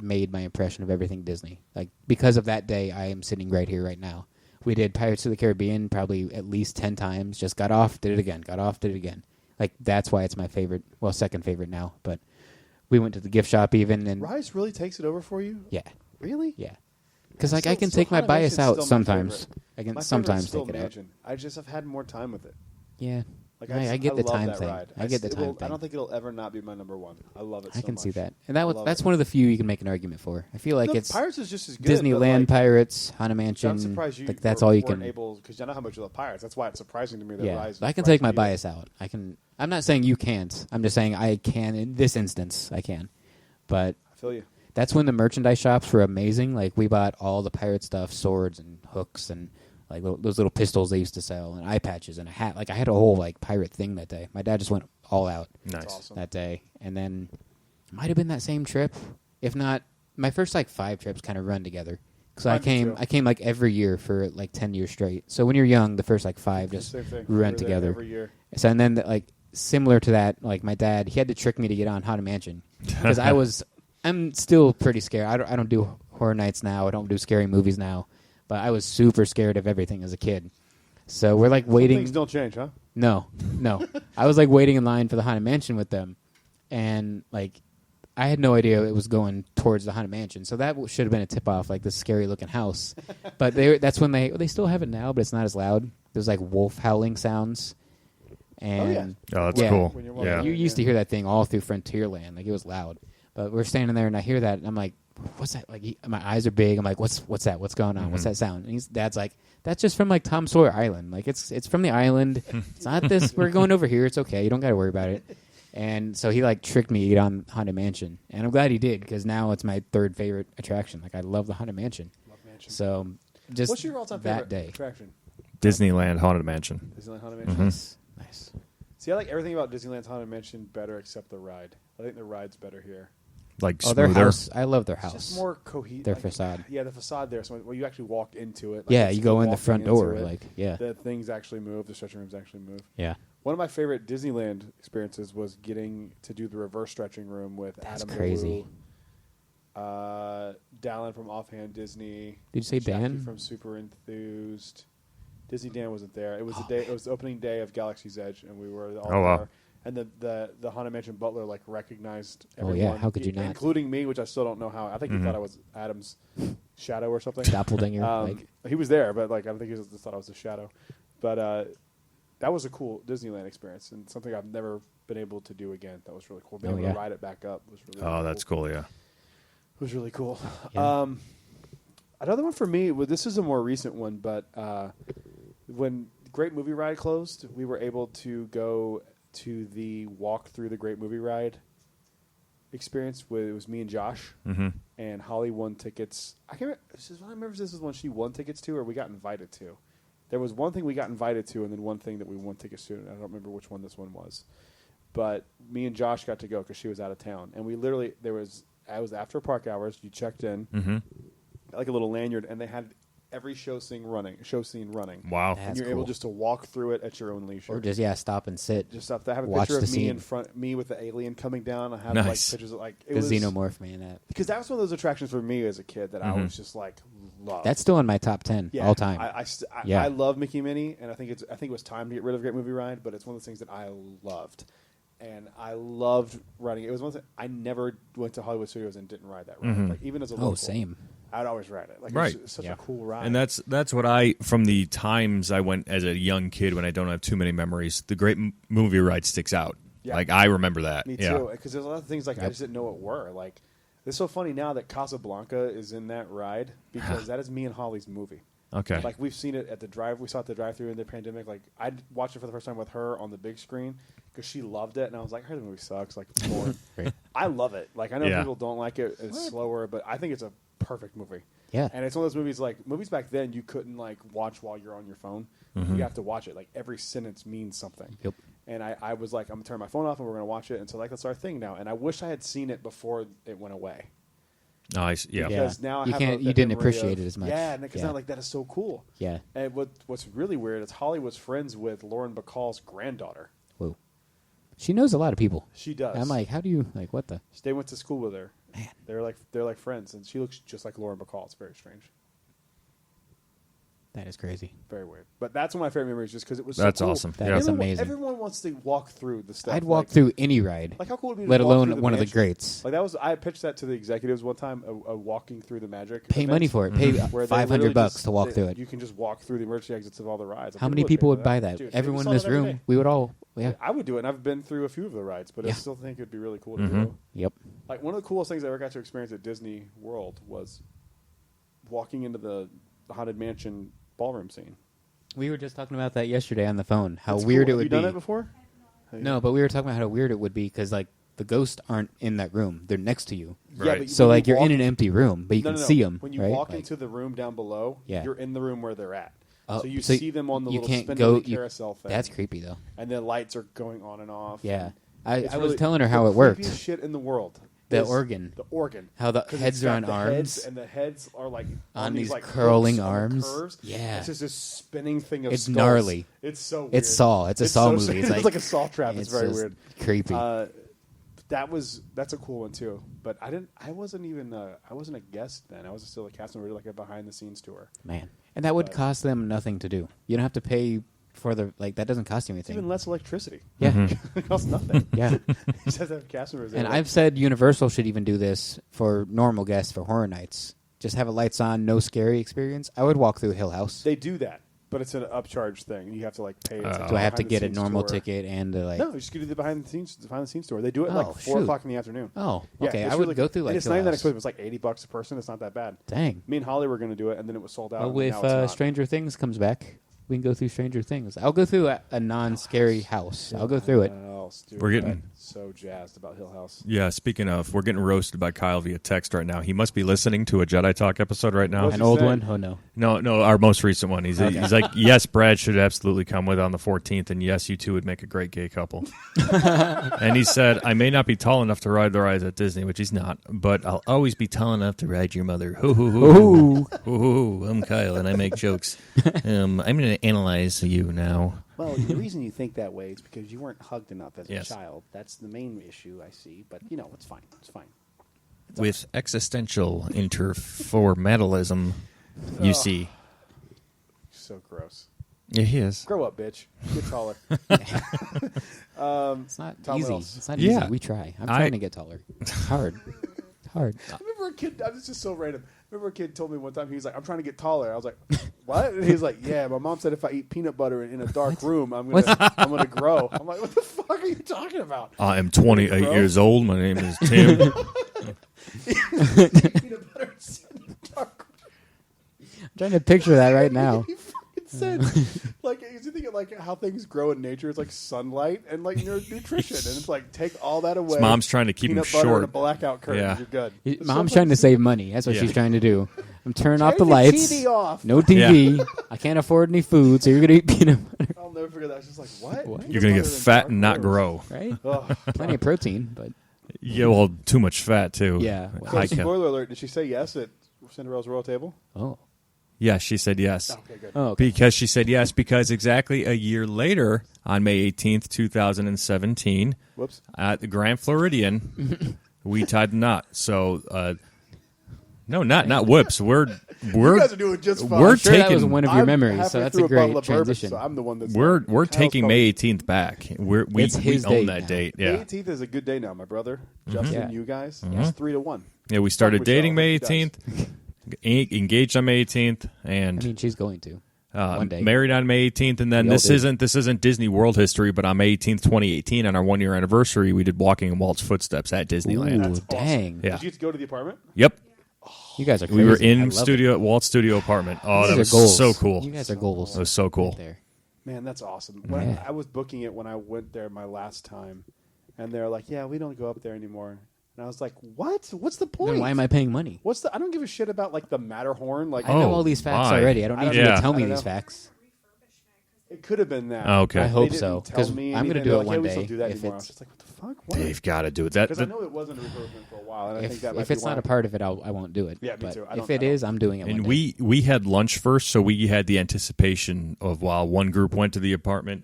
made my impression of everything Disney. Because of that day, I am sitting right here right now. We did Pirates of the Caribbean probably at least 10 times. Just got off, did it again. Got off, did it again. That's why it's my favorite. Well, second favorite now. But we went to the gift shop even, and
Rise really takes it over for you.
yeah,
Really?
yeah. Because
Still-
I can
still
take my bias
Hanimation's
out
still my
sometimes.
favorite.
I can
My favorite is
sometimes
still
take it out.
Imagine. I've had more time with it.
Yeah,
I
I get the
love
time
that
thing.
ride.
I get the
it
time
will-
thing.
I don't think it'll ever not be my number one. I love it.
I
so
can see
much.
that, and
I love
that's
it.
one of the few you can make an argument for. I feel like
No,
it's
Pirates is just as good. but,
Disneyland Pirates, Haunted Mansion.
I'm surprised you.
that's
were-
all you
weren't
can.
able because I know how much you love Pirates. That's why it's surprising to me that
Yeah,
Rise.
I can
Rise
take my
beat it.
bias out. I can. I'm not saying you can't. I'm just saying I can. In this instance, I can. But
I feel you.
that's when the merchandise shops were amazing. We bought all the pirate stuff, swords and hooks, and those little pistols they used to sell, and eye patches and a hat. I had a whole pirate thing that day. My dad just went all out
Nice.
awesome.
that day, and then it might have been that same trip. If not, my first 5 trips kind of run together. Because I
Mine too.
came every year for 10 years straight. So when you're young, the first 5 just
Same thing.
run
We're there
together.
every year.
So and then similar to that, my dad, he had to trick me to get on Haunted Mansion because I'm still pretty scared. I don't do horror nights now. I don't do scary movies now, but I was super scared of everything as a kid. So we're
Some
waiting.
things don't change, huh?
No. I was waiting in line for the Haunted Mansion with them, and I had no idea it was going towards the Haunted Mansion. So that should have been a tip off, this scary looking house. But that's when they still have it now, but it's not as loud. There's wolf howling sounds, and
Oh, that's
Yeah.
cool.
When you're walking
Yeah.
you used to hear that thing all through Frontierland. It was loud. But we're standing there, and I hear that, and I'm like, what's that? Like, my eyes are big. I'm like, what's that? What's going on? What's that sound? And Dad's like, that's just from like Tom Sawyer Island. Like, it's from the island. It's not this. We're going over here. It's okay. You don't got to worry about it. And so he like tricked me to get on Haunted Mansion, and I'm glad he did because now it's my third favorite attraction. Like, I love the Haunted Mansion.
Love Mansion.
So just
What's your all-time
that
favorite
day.
attraction?
Disneyland Haunted Mansion.
Disneyland Haunted Mansion.
Nice.
See, I like everything about Disneyland's Haunted Mansion better except the ride. I think the ride's better here.
Like
Oh, their
smoother.
house. I love their
It's
house.
just more cohesive.
Their facade.
Yeah, the facade there. So when you actually walk into it. Like
Yeah,
it's
you go in the
walking
front
into
door.
it,
Like, yeah.
the things actually move. The stretching rooms actually move.
Yeah.
One of my favorite Disneyland experiences was getting to do the reverse stretching room with
That's
Adam
crazy.
Dallin from Offhand Disney.
Did you say
Jackie
Dan?
from Super Enthused. Disney Dan wasn't there. It was the day. It was the opening day of Galaxy's Edge, and we were all
Oh, wow.
there. And the Haunted Mansion butler like recognized
Oh,
everyone.
yeah. How could you not?
Including me, which I still don't know how. I think he thought I was Adam's shadow or something.
Doppelganger. like,
He was there, but like I think he just thought I was a shadow. But that was a cool Disneyland experience and something I've never been able to do again. That was really cool. Being
Oh,
able
yeah.
to ride it back up was really,
Oh,
really
that's cool. Yeah.
It was really cool.
Yeah.
Another one for me, well, this is a more recent one, but when Great Movie Ride closed, we were able to go to the walk through the Great Movie Ride experience. With it was me and Josh, and Holly won tickets. I can't remember if this is one she won tickets to or we got invited to. There was one thing we got invited to, and then one thing that we won tickets to. And I don't remember which one this one was, but me and Josh got to go because she was out of town, and we literally I was after park hours. You checked in, like a little lanyard, and they had every show scene running.
Wow.
And
That's
you're able
cool.
just to walk through it at your own leisure.
or just, stop and sit.
Just stuff. I have a
watch
picture
the
of me
scene.
in front, me with the alien coming down. I have
Nice.
like pictures of like it
The
was
Xenomorph, man. That
because that was one of those attractions for me as a kid that I was just like loved.
That's still in my top 10
Yeah,
all time.
I love Mickey and Minnie, and I think it was time to get rid of Great Movie Ride, but it's one of those things that I loved, and I loved riding it. It was one thing I never went to Hollywood Studios and didn't ride that ride. Like even as a local,
same.
I'd always ride it. Like
Right.
it's such
Yeah.
a cool ride.
And that's what from the times I went as a young kid when I don't have too many memories, the Great Movie Ride sticks out.
Yeah.
Like, I remember that.
Me
yeah.
too, because there's a lot of things like I just didn't know what were. Like it's so funny now that Casablanca is in that ride because that is me and Holly's movie.
Okay.
Like we've seen it at the drive. We saw it at the drive-through in the pandemic. Like I watched it for the first time with her on the big screen because she loved it, and I was like, "I heard the movie sucks." Like it's boring.
Right.
I love it. Like I know
Yeah.
people don't like it. It's slower, but I think it's a perfect movie.
Yeah.
And it's one of those movies like movies back then you couldn't like watch while you're on your phone. You have to watch it. Like every sentence means something.
Yep.
And I was like, I'm gonna turn my phone off and we're gonna watch it. And so like that's our thing now. And I wish I had seen it before it went away.
Nice. Yeah.
Because now I
You
have
can't-
that
you didn't
memory
appreciate
of-
it as much.
Yeah, because
Yeah.
now like that is so cool.
Yeah.
And what's really weird is Holly was friends with Lauren Bacall's granddaughter.
Whoa. She knows a lot of people.
She does.
I'm like, how do you, like, what the?
They went to school with her.
Man.
They're like friends, and she looks just like Lauren Bacall. It's very strange,
That is crazy.
very weird. But that's one of my favorite memories, just because it was.
That's
so cool.
awesome.
That
Yeah.
is
Everyone,
amazing.
everyone wants to walk through the stuff.
I'd walk
like,
through any ride,
Like how cool would it be?
let
to walk
alone
through
one of the
mansion?
greats.
Like that was I pitched that to the executives one time. A walking through the magic.
Pay
event,
money for it. Pay
where they literally
$500
just-
to walk
they-
through it.
You can just walk through the emergency exits of all the rides.
How many people
pay
would
for
buy that?
Dude,
Everyone
we
in
saw
this
that every
room,
day.
we would all, yeah.
I would do it, and I've been through a few of the rides, but I
Yeah.
still think it'd be really cool to do.
Yep.
Like one of the coolest things I ever got to experience at Disney World was walking into the Haunted Mansion ballroom scene.
We were just talking about that yesterday on the phone. How
It's
weird
cool.
it would
Have you done
be.
it before?
No, but we were talking about how weird it would be because, like, the ghosts aren't in that room; they're next to you.
Yeah,
Right.
but
So,
when
like,
you
you're in
walk-
an empty room, but you
No,
can
no, no.
see them.
When you
right?
walk
Like,
into the room down below,
Yeah.
you're in the room where they're at.
oh,
So you see them on the
you
little
can't
spinning
go.
carousel thing.
That's creepy, though.
And the lights are going on and off.
Yeah,
and
I
it's
was
really-
telling her how
the
it worked.
creepiest shit in the world.
The
is
organ.
The organ.
How the
'Cause
heads
it's
are
got
on
the
arms.
heads, and the heads are like
On these
like
curling
hooks on the
arms.
curves.
Yeah.
It's just this spinning thing of
It's
skulls.
gnarly.
It's so weird.
It's Saw. It's a Saw
so-
movie. It's
It's like a Saw trap. It's very
just
weird.
creepy.
That's a cool one too. But I wasn't a guest then. I was still a cast member, like a behind the scenes tour.
Man, and that would
but-
cost them nothing to do. You don't have to pay for the that doesn't cost you
It's
anything.
even less electricity.
Yeah,
It costs nothing.
yeah.
You just have to have cast members.
And
there.
I've said Universal should even do this for normal guests for horror nights. Just have a lights on, no scary experience. I would walk through Hill House.
They do that, but it's an upcharge thing. You have to like pay. It's like
Do I have to
behind the
get a
scenes
normal
tour.
ticket and like?
No, you just go to the behind the scenes tour. They do it at like
Oh,
4
shoot.
o'clock in the afternoon.
Oh,
Yeah,
okay.
it's
I would
really
go
good.
through like.
And it's not even that expensive. It's like $80 a person. It's not that bad.
Dang.
Me and Holly were going to do it, and then it was sold out.
Well,
and
if
now it's not.
Stranger Things comes back, we can go through Stranger Things. I'll go through a non-scary house. I'll go through it.
Dude,
We're getting-
I'm so jazzed about Hill House.
Yeah, speaking of, we're getting roasted by Kyle via text right now. He must be listening to a Jedi Talk episode right now.
What's
An
he
old
saying?
one? Oh no.
No, our most recent one. He's like, yes, Brad should absolutely come with on the 14th, and yes, you two would make a great gay couple. And he said, I may not be tall enough to ride the rides at Disney, which he's not, but I'll always be tall enough to ride your mother. Hoo, hoo, hoo.
Ooh.
Hoo, hoo. I'm Kyle, and I make jokes. I'm going to analyze you now.
Well, the reason you think that way is because you weren't hugged enough as
Yes.
a child. That's the main issue I see. But, it's fine. It's fine.
With existential interformatalism, you
Oh.
see.
So gross.
Yeah, he is.
Grow up, bitch. Get taller.
It's not
Tom, what
easy.
else?
It's not
Yeah.
easy. We try. I'm
I-
trying to get taller. It's hard. It's hard.
I remember a kid. This is just so random. I remember a kid told me one time he was like, "I'm trying to get taller." I was like, "What?" And he's like, "Yeah, my mom said if I eat peanut butter in a dark room, I'm gonna grow." I'm like, "What the fuck are you talking about?"
I am 28
Bro.
years old. My name is Tim.
Peanut butter in a dark
I'm trying to picture that right now.
He fucking said, like, you think of like how things grow in nature. It's like sunlight and like nutrition, and it's like take all that away.
His mom's trying to keep him
peanut butter and a
short.
blackout curtain.
Yeah.
You're good.
Mom's
Sometimes-
trying to save money. That's what
Yeah.
she's trying to do. I'm turning off the
Turn
lights.
TV off.
No TV. I can't afford any food, so you're gonna eat peanut butter,
I'll never forget that. I was just like, what?
What?
You're going to get fat and not grow.
right?
Ugh.
Plenty of protein, but
Yeah, well, too much fat, too.
Yeah.
So,
High cal-
spoiler alert, did she say yes at Cinderella's royal table?
oh,
Yeah, she said yes.
Okay, good.
oh, okay.
Because she said yes, because exactly a year later, on May 18th, 2017,
Whoops.
at the Grand Floridian, we tied the knot. So, no, not whoops.
You guys are doing just fine.
we're
I'm sure that was
taking-
one of your
I'm
memories,
halfway
so that's
through
a great
bottle of bourbon,
transition.
so I'm the one that's
we're
Kyle's
taking
probably-
May 18th back. We
It's his
own
date
that
now.
date.
May
Yeah,
18th is a good day now, my brother. Justin,
Yeah.
you guys. It's 3-1.
yeah. We started
Fuck Michelle,
dating May
he does.
18th, engaged on May 18th, and
I mean, she's going to one day.
married on May 18th, and then
We all
this
did.
isn't Disney World history, but on May 18th, 2018, on our 1-year anniversary, we did Walking in Walt's Footsteps at Disneyland.
Ooh,
That's awesome.
dang!
Yeah.
Did you get to go to the apartment?
Yep,
You guys are crazy.
we were
I
in
love
studio
it.
at Walt's studio apartment. Oh,
You
that
guys
was
are goals.
so cool.
You guys are goals.
It was so cool.
Right there.
Man, that's awesome. When
Yeah.
I was booking it when I went there my last time, and they're like, "Yeah, we don't go up there anymore." And I was like, "What? What's the point?
Then why am I paying money?
What's the? I don't give a shit about like the Matterhorn. Like,
I know
Oh,
all these facts
my.
already. I don't
I
need
don't
you
know.
to tell
I
me
don't
these
know.
facts.
it could have been that.
Oh, okay.
I hope
They
so,
didn't tell
'cause
me
I'm gonna
anything.
do
They're
it
like,
one
"Yeah, we
day
still do that
if
anymore." I
it's-
was just like, "What the fuck? Why?"
They've got to do it. That
Because I know it wasn't a refurbishment for a while, and I think that might
If
be
it's not
why.
a part of it, I won't do it.
Yeah, me
But
too. I
if
don't-
it
I don't-
is, I'm doing it.
and
one day.
we had lunch first, so we had the anticipation of while one group went to the apartment.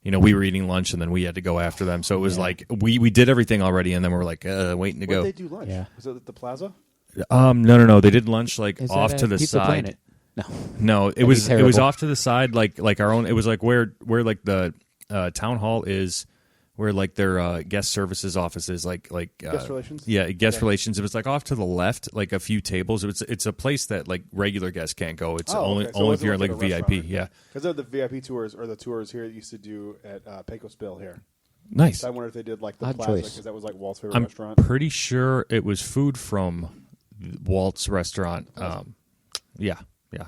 You know, we were eating lunch, and then we had to go after them. So it was like we did everything already, and then we're like waiting to
Where'd
go.
they do lunch?
Yeah.
Was it at the plaza?
No. They did lunch like
Is
off
that
to
a
the
Pizza
side.
Planet? No.
No, it
That'd
was
be
it was
terrible.
off to the side, like our own. It was like where like the town hall is, where like their guest services offices, like
Guest relations?
Yeah, guest
Okay.
relations. It was like off to the left, like a few tables. It's a place that like regular guests can't go. It's only
okay. So it
only if
wasn't
you're
like
like
at a
VIP.
restaurant.
Yeah,
Because they're the VIP tours or the tours here that used to do at Pecos Bill here.
nice.
So I wonder if they did like the
Odd
plaza
choice.
because that was like Walt's favorite
I'm
restaurant.
pretty sure it was food from Walt's restaurant. Yeah.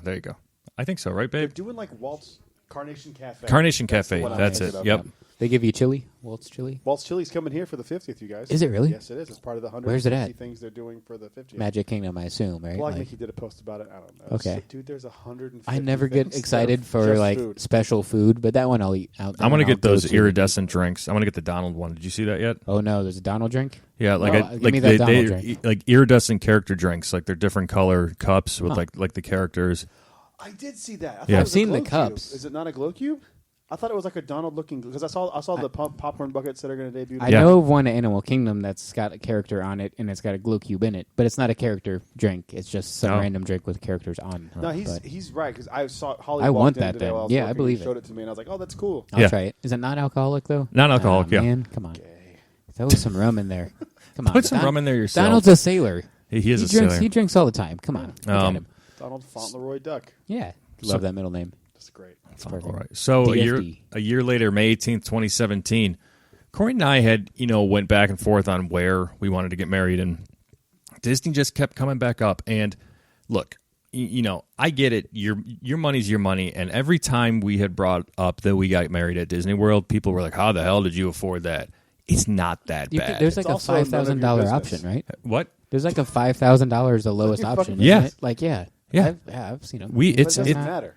There you go. I think so, right,
They're
babe?
doing like Walt's Carnation Cafe.
Carnation
That's the
Cafe.
one I'm
That's
thinking
it.
of.
Yep.
They give you chili, Walt's chili,
Walt's Chili's coming here for the 50th, you guys.
Is it really?
Yes, it is. It's part of the 150
Where's it at?
things they're doing for the 50th.
Magic Kingdom, I assume, right?
Well, I
Like-
think he did a post about it. I don't know.
Okay.
Dude, there's 150
I never get
things
excited
that are
for
just
like
food.
special food, but that one I'll eat. That
I'm
one
gonna
I'll
get those
go to.
iridescent drinks. I'm gonna get the Donald one. Did you see that yet?
Oh no, there's a Donald drink.
Yeah, like
Oh, give
like
me that Donald
they
drink.
like iridescent character drinks. Like they're different color cups with
Huh.
like the characters.
I did see that. I thought
Yeah.
it
I've
was a
seen the
glow
cups.
Cube. Is it not a glow cube? I thought it was like a Donald looking because I saw the popcorn buckets that are going to debut.
I
Yeah.
know of one at Animal Kingdom that's got a character on it and it's got a glow cube in it, but it's not a character drink. It's just some
Oh.
random drink with characters on.
No,
But
he's right because I saw Holly.
I
walked
want
in
that
today
then.
while I was
Yeah, I
working,
believe
and
it.
showed it to me, and I was like, "Oh, that's cool."
I'll
Yeah.
try it. Is it non-alcoholic though?
Non-alcoholic, yeah.
Man, come on.
Okay.
Throw some rum in there. Come on.
Put some rum in there yourself.
Donald's a sailor.
He is a
drinks.
sailor.
He drinks all the time. Come on. Look at him.
Donald Fauntleroy Duck.
Yeah.
So-
Love that middle name.
That's great.
perfect.
All right. So
DFD.
a year later, May 18th, 2017, Courtney and I had, went back and forth on where we wanted to get married, and Disney just kept coming back up. And look, I get it. Your money's your money, and every time we had brought up that we got married at Disney World, people were like, "How the hell did you afford that?" It's not that bad.
There's like
It's
a
also none of your
$5,000
business.
option, right?
What?
There's like a $5,000 the lowest
fucking
option.
Yeah.
Isn't it? Like, yeah.
Yeah.
I've seen them.
But it
It's
doesn't matter.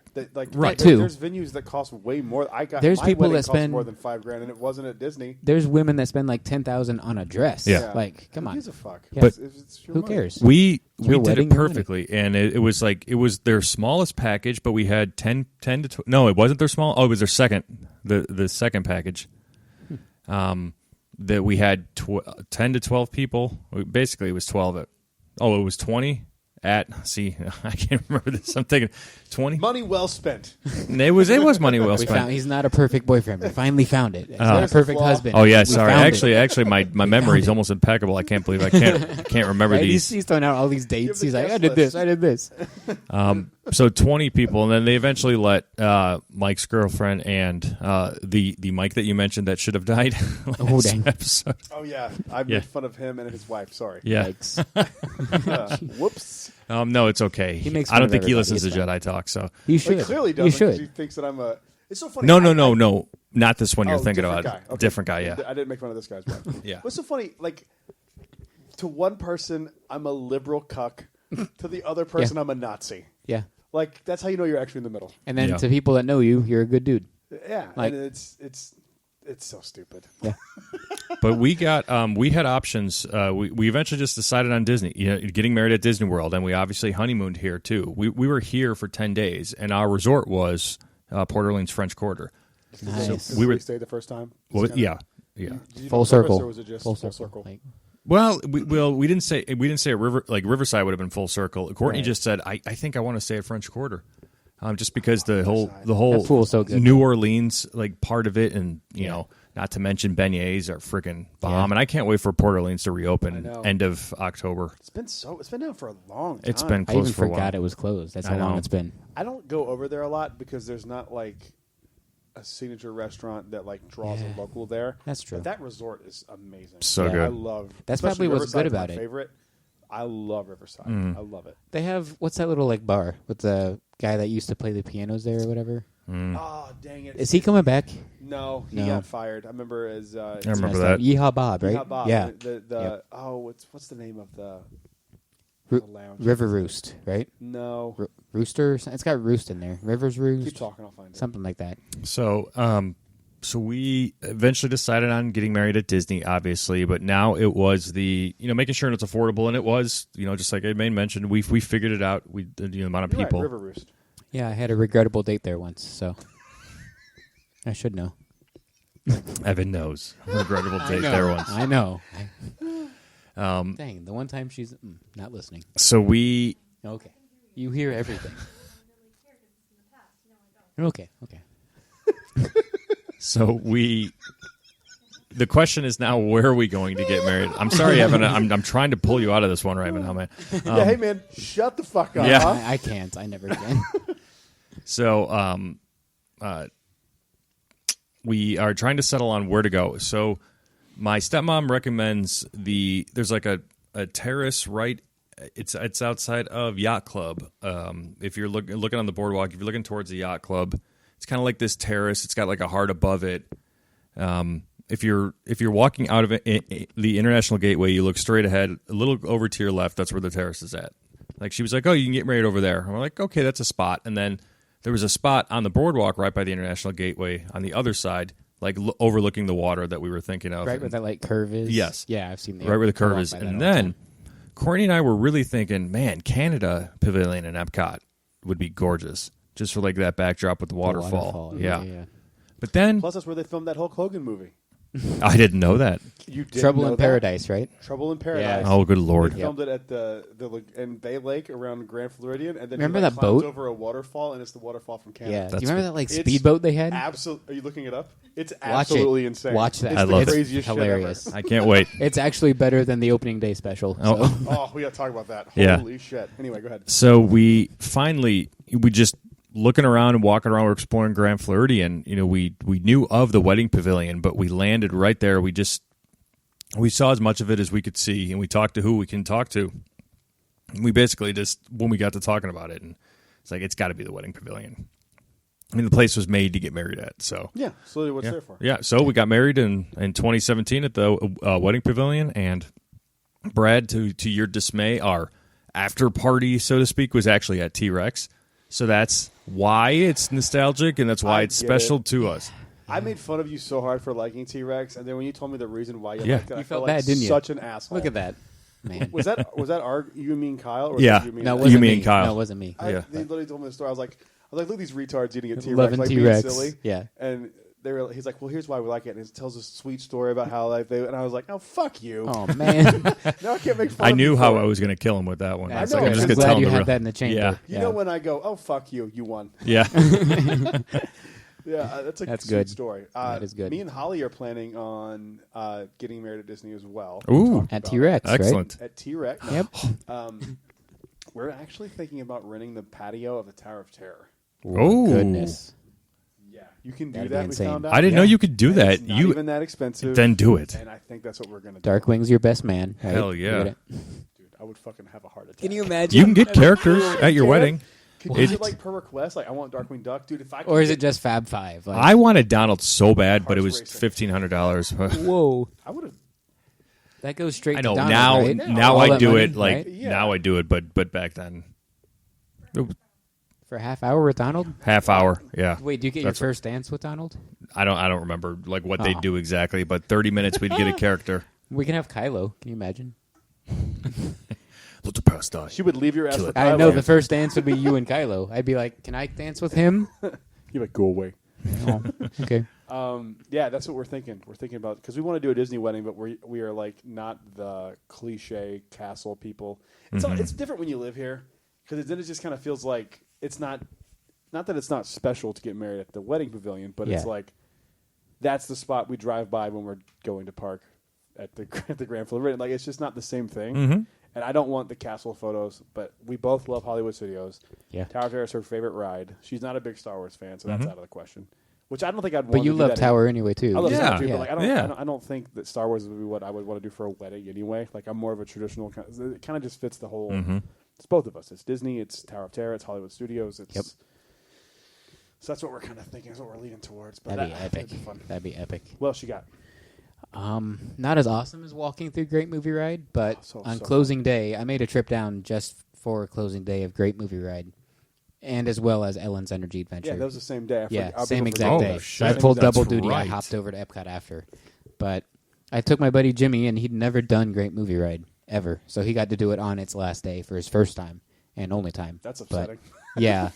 Right.
Too.
There's venues that cost way more.
There's
my
people
wedding
that
cost
spend-
more than $5,000, and it wasn't at Disney.
There's women that spend like $10,000 on a dress.
Yeah.
Like, come
Who
on.
gives a fuck?
Yeah. But
It's your
Who
money.
cares?
we
your
did
wedding,
it
your wedding.
perfectly, and it was their smallest package, but we had 10 to 12. No, it wasn't their small. Oh, it was their second, the second package. That we had 10 to 12 people. Basically, it was 12. It was 20 at. See, I can't remember this. I'm thinking 20.
Money well spent.
It was money well
We
spent.
found he's not a perfect boyfriend. We finally found it. He's not a
There's the
perfect
flaw.
husband.
Oh yeah,
We
sorry.
found it.
Actually, my memory is almost impeccable. I can't believe I can't remember
Right?
these.
He's throwing out all these dates.
the
He's like,
guest
I did this.
list.
I did this.
So 20 people, and then they eventually let Mike's girlfriend and the Mike that you mentioned that should have died
Oh,
last
dang.
episode.
Oh yeah, I made
Yeah.
fun of him and his wife. Sorry.
Yeah.
Yikes.
Whoops.
No, it's okay.
He makes
I
fun
don't
of
think he
everybody.
listens to
It's fine.
Jedi Talk. So
You
He
should.
clearly
You
doesn't. 'Cause
should.
he thinks that I'm a. It's so funny.
no, not this one you're
Oh,
thinking
different
about.
guy. Okay.
Different guy. Yeah.
I didn't make fun of this guy's wife.
Yeah.
What's so funny? Like, to one person, I'm a liberal cuck. To the other person, I'm a Nazi.
Yeah.
Like, that's how you know you're actually in the middle.
And then
Yeah.
to people that know you, you're a good dude.
Yeah,
Like-
and it's so stupid.
Yeah.
But we had options. We eventually just decided on Disney. Getting married at Disney World, and we obviously honeymooned here too. We were here for 10 days, and our resort was Port Orleans French Quarter.
Nice.
We were stayed the first time.
Well,
It's kinda-
yeah.
Did you
Full
do it on purpose,
circle.
or was it just
Full
full
circle.
circle?
Like,
Well, we didn't say at Riverside would have been full circle. Courtney just said, I think I want to stay at French Quarter, just because the whole
That pool's so good.
New Orleans like part of it, and not to mention beignets are freaking bomb,
Yeah.
and I can't wait for Port Orleans to
I
reopen
know.
end of October.
It's been down for a long time.
It's been
I
closed
even
for a while.
forgot it was closed. That's
I
how long
know.
it's been.
I don't go over there a lot because there's not like a signature restaurant that like draws
Yeah.
a local there.
That's true.
But that resort is amazing.
So
Yeah.
good.
I love.
That's
especially
probably what's good
Riverside's my
about it.
Favorite. I love Riverside.
Mm-hmm.
I love it.
They have, what's that little like bar with the guy that used to play the pianos there or whatever?
Oh dang it!
Is he coming back?
No, he
No.
got fired. I remember as.
I remember
Messed
that.
up. Yeehaw Bob, right?
Yeehaw Bob.
Yeah.
The
Yep.
what's the name of the
Ru-
lounge?
River Roost, right?
No.
Rooster? or something? It's got Roost in there. River's Roost?
Keep talking. I'll find it.
Something like that.
So, so we eventually decided on getting married at Disney, obviously, but now it was the making sure it's affordable, and it was just like I mentioned, we figured it out. We the amount of
You're
people.
Right, River Roost.
Yeah, I had a regrettable date there once, so I should know.
Evan knows. Regrettable date there once.
I know. Dang, the one time she's not listening.
So we
Okay. You hear everything. Okay.
So the question is now, where are we going to get married? I'm sorry, Evan. I'm trying to pull you out of this one right now, man.
Yeah, hey man, shut the fuck up.
Yeah.
huh?
I can't. I never can.
So we are trying to settle on where to go. So my stepmom recommends there's like a terrace right. It's outside of Yacht Club. If you're looking on the boardwalk, if you're looking towards the Yacht Club, it's kind of like this terrace. It's got like a heart above it. If you're walking out of the International Gateway, you look straight ahead, a little over to your left. That's where the terrace is at. Like she was like, "Oh, you can get married over there." And we're like, "Okay, that's a spot." And then there was a spot on the boardwalk right by the International Gateway on the other side, like overlooking the water that we were thinking of.
Right where that like curve is.
Yes.
Yeah, I've seen
Right where the
I walk
curve is.
by that
And
all the
then
time.
Courtney and I were really thinking, man, Canada Pavilion in Epcot would be gorgeous, just for like that backdrop with the
The
waterfall. Yeah.
yeah.
But then
Plus, that's where they filmed that Hulk Hogan movie.
I didn't know that.
You did
Trouble in Paradise, right?
Trouble in Paradise.
Oh, good Lord.
They filmed it at in Bay Lake around Grand Floridian, and then
Remember
he, like,
that
climbs
boat?
over a waterfall, and it's the waterfall from Canada.
Yeah. Do
That's
you remember
good.
that like
It's
speedboat they had?
Are you looking it up? It's
Watch
absolutely
it.
insane.
Watch that.
It's
I
the
love it.
craziest
Hilarious.
shit
I can't wait.
It's actually better than the opening day special.
Oh.
So.
ever. Oh, we got to talk about that.
Yeah.
Holy shit. Anyway, go ahead.
So we just looking around and walking around, we're exploring Grand Floridian. We knew of the wedding pavilion, but we landed right there. We saw as much of it as we could see, and we talked to who we can talk to. And we basically just, when we got to talking about it, and it's like, it's got to be the wedding pavilion. I mean, the place was made to get married at, so.
Yeah, so what's there for?
Yeah, so we got married in 2017 at the wedding pavilion, and Brad, to your dismay, our after party, so to speak, was actually at T-Rex. So that's why it's nostalgic, and that's why it's special to us.
I made fun of you so hard for liking T-Rex, and then when you told me the reason why you liked it, I
You
felt
felt bad,
like
didn't you?
such an asshole.
Look at that, man.
Was that you and me and Kyle? Or was
Yeah.
that you, me,
No, it
and
wasn't
You, me,
me.
and Kyle.
No, it wasn't me.
Yeah.
They literally told me the story. I was like, look at these retards eating a T-Rex,
Loving
like
T-Rex.
being silly.
Yeah.
And he's like, well, here's why we like it. And it tells a sweet story about how and I was like, oh, fuck you.
Oh man.
Now I can't make fun
I
of
knew
you
how
for
I
it.
was going to kill him with that one.
That's
know.
good.
I'm just
I'm
gonna
glad
tell him
you
the
had
real-
that in the chamber.
Yeah.
You know when I go, oh, fuck you, you won.
Yeah.
Yeah, that's a
That's
sweet
good.
story.
That is good.
Me and Holly are planning on getting married at Disney as well.
Ooh.
We talked
At
about
T-Rex, right?
Excellent.
it. At T-Rex.
Yep.
We're actually thinking about renting the patio of the Tower of Terror.
Oh,
Goodness.
Yeah, you can do
That'd be
that. We
insane.
found out.
I didn't know you could do
And
that.
It's not
You
even that expensive.
then do it.
And I think that's what we're gonna do.
Darkwing's your best man. Right?
Hell yeah.
Get it?
Dude, I would fucking have a heart attack.
Can you imagine?
You can get characters at your wedding.
Could you do it like per request? Like I want Darkwing Duck, dude. If I could
Or is
get-
it just Fab Five? Like,
I wanted Donald so bad, but it was
Horse
$1,500.
whoa,
I would have.
that goes straight
I
to
know
Donald,
now.
right?
Now
All
I
that
do
money,
it like
right?
Yeah.
now I do it, but back then,
For a half hour with Donald.
half hour. Yeah,
Wait, do you get
That's
your first dance with Donald?
I don't remember like what they
Oh.
do exactly, but 30 minutes we'd get a character.
We can have Kylo. Can you imagine?
Let the past die.
She would leave your ass.
Kill
For
it.
I
Kylo.
know the first dance would be you and Kylo. I'd be like, "Can I dance with him?"
You're like, go away.
Oh, okay.
Yeah, that's what we're thinking. We're thinking about because we want to do a Disney wedding, but we are like not the cliche castle people. It's different when you live here because then it just kind of feels like it's not that it's not special to get married at the wedding pavilion, but it's
Yeah.
like that's the spot we drive by when we're going to park at the Grand Floridian. Like it's just not the same thing. And I don't want the castle photos, but we both love Hollywood Studios.
Yeah.
Tower of Terror is her favorite ride. She's not a big Star Wars fan, so that's out of the question. Which I don't think I'd want
But you
to do
love
that
Tower anyway too.
I love
Yeah.
Star Wars,
Yeah.
but like,
Yeah.
I don't think that Star Wars would be what I would want to do for a wedding anyway. Like I'm more of a traditional kind it kind of just fits the whole. It's both of us. It's Disney. It's Tower of Terror. It's Hollywood Studios. It's
Yep.
So that's what we're kind of thinking. That's what we're leaning towards. But
That'd be
that'd
epic.
be fun.
That'd be epic.
What else you got?
Not as awesome as walking through Great Movie Ride, but
So
on
fun.
closing day, I made a trip down just for closing day of Great Movie Ride, and as well as Ellen's Energy Adventure.
Yeah, that was the same day.
Yeah,
I'll
same
be
exact
Oh,
day.
shit.
So I pulled
That's
double duty. I
right.
hopped over to Epcot after, but I took my buddy Jimmy, and he'd never done Great Movie Ride ever, so he got to do it on its last day for his first time and only time.
That's
But,
upsetting.
yeah.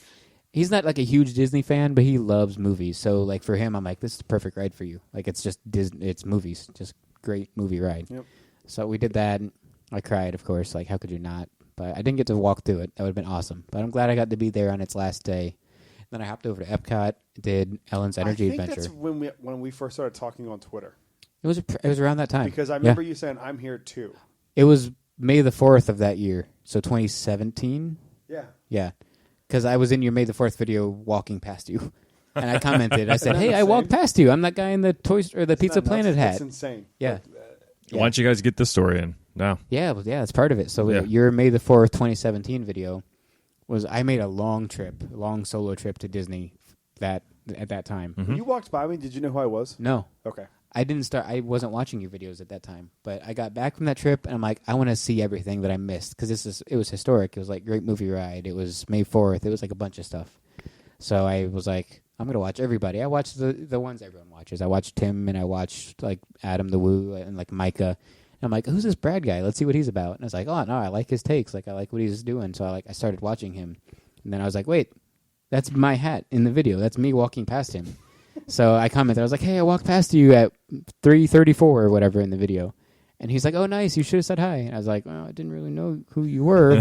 He's not like a huge Disney fan, but he loves movies. So like for him, I'm like, this is the perfect ride for you. Like it's just Disney, it's movies, just great movie ride.
Yep.
So we did that. And I cried, of course. Like how could you not? But I didn't get to walk through it. That would have been awesome. But I'm glad I got to be there on its last day. Then I hopped over to Epcot, did Ellen's Energy
I think
Adventure.
that's when we first started talking on Twitter
It was around that time
because I
Yeah.
remember you saying I'm here too.
It was May the 4th of that year, so 2017.
Yeah.
Yeah, because I was in your May the 4th video walking past you, and I commented. I said, "Hey, I walked past you. I'm that guy in the the Pizza
Isn't that
Planet
nuts?
hat."
That's insane.
Yeah.
Like,
Why don't you guys get this story in now?
Yeah, well, yeah, that's part of it. So
Yeah.
your May the 4th, 2017 video was I made a long solo trip to Disney at that time.
When you walked by me, did you know who I was?
No,
Okay.
I wasn't watching your videos at that time, but I got back from that trip and I'm like, I want to see everything that I missed because it was historic. It was like Great Movie Ride. It was May 4th. It was like a bunch of stuff. So I was like, I'm going to watch everybody. I watched the ones everyone watches. I watched Tim and I watched like Adam the Woo and like Micah. And I'm like, who's this Brad guy? Let's see what he's about. And I was like, oh no, I like his takes. Like I like what he's doing. So I started watching him. And then I was like, wait, that's my hat in the video. That's me walking past him. So I commented. I was like, hey, I walked past you at 3:34 or whatever in the video. And he's like, oh, nice. You should have said hi. And I was like, well, I didn't really know who you were.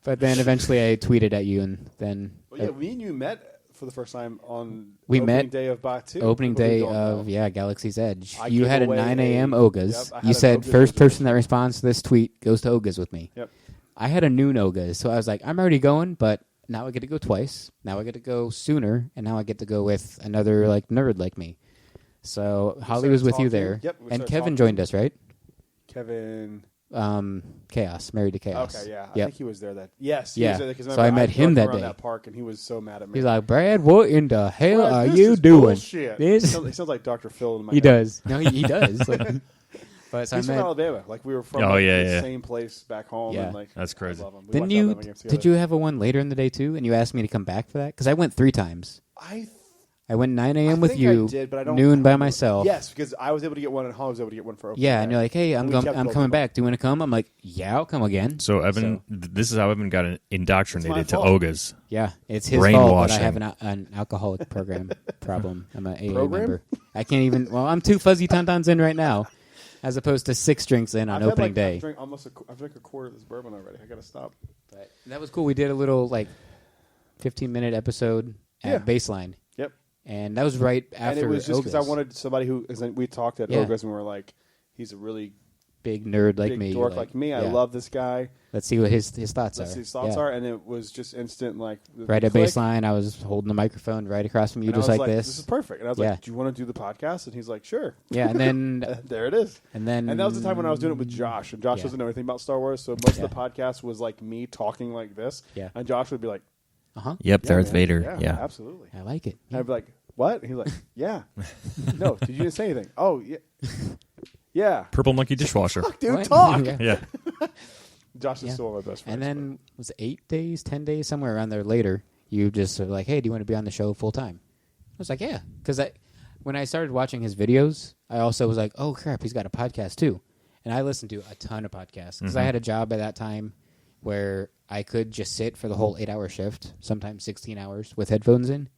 But then eventually I tweeted at you. And then
Well, yeah, me and you met for the first time on
We
opening
met
day of Batu.
opening
People who
day
don't
of,
know.
Galaxy's Edge.
I
You
gave
had a
away
9 a.m.
a-
Ogas.
Yep, I had
You
an
said
Ogas
first
reservation.
person that responds to this tweet goes to Ogas with me.
Yep.
I had a noon Ogas. So I was like, I'm already going, but now I get to go twice. Now I get to go sooner, and now I get to go with another like nerd like me. So Holly was with you
talking.
there,
Yep, we
and
started
Kevin
talking.
joined us, right?
Kevin.
Chaos, Married to Chaos.
Okay, yeah. I
Yep.
think he was there that. Yes, he
Yeah.
was there, 'cause
So I met him
drove
that
around
day.
that park, and he was so mad at me.
He's like, Brad, what in the hell
Brad,
are
this
you
is
doing?
bullshit.
This?
He sounds like Dr. Phil in my
He
head.
does. No, he does. Like, but so
He's
I
from
met.
Alabama. Like we were from
Oh,
like,
yeah,
the
yeah.
same place back home.
Yeah.
And, like,
That's crazy.
I love him. We
Didn't
watched
you?
Alabama games
Did
together.
you have a one later in the day too? And you asked me to come back for that because I went 3 times. I went 9 a.m.
I
with
think
you,
I did, but I don't
noon by
remember.
myself.
Yes, because I was able to get one, and Holly was able to get one for opening
Yeah,
day.
and you're like, hey, I'm
We kept
coming
both of them.
back. Do you want to come? I'm like, yeah, I'll come again.
So Evan, this is how Evan got indoctrinated
It's
to
my fault.
Ogas.
Yeah, it's his fault that I
Brainwashing.
have an alcoholic program problem. I'm an AA
Program?
member. I can't even. Well, I'm 2 fuzzy tauntauns in right now, as opposed to 6 drinks in on
I've had,
opening
like,
day.
I've drank a quarter of this bourbon already. I gotta stop.
But that was cool. We did a little like 15-minute episode at
Yeah.
Baseline,
Yep.
and that was right after.
And it was just because I
Ogas.
wanted somebody who, because we talked at
Yeah.
Ogas and we were like, he's a really
big nerd like
big
me,
dork like me. I
yeah.
love this guy.
Let's see what his thoughts
Let's
are.
see his thoughts
Yeah.
are, and it was just instant. Like
Right at
click,
Baseline, I was holding the microphone right across from you,
and I
just
was
like
This is perfect. And I was
Yeah.
like, "Do you want to do the podcast?" And he's like, "Sure."
Yeah, and then
There it is.
and then
And that was the time when I was doing it with Josh, and Josh
Yeah.
doesn't know anything about Star Wars, so most
Yeah.
of the podcast was like me talking like this,
Yeah.
and Josh would be like,
Yep,
yeah,
Darth
man.
Vader.
Yeah, absolutely."
I like it.
And I'd be like, "What?" And he's like, "Yeah." No, did you didn't say anything? Oh, yeah, yeah.
Purple monkey dishwasher.
Fuck, dude,
What?
talk.
Yeah.
Yeah.
Josh is
Yeah.
still one of my best friends.
And then was it 8 days, 10 days, somewhere around there later, you just were like, hey, do you want to be on the show full time? I was like, yeah. Because when I started watching his videos, I also was like, oh, crap, he's got a podcast too. And I listened to a ton of podcasts because I had a job at that time where I could just sit for the whole 8-hour shift, sometimes 16 hours with headphones in.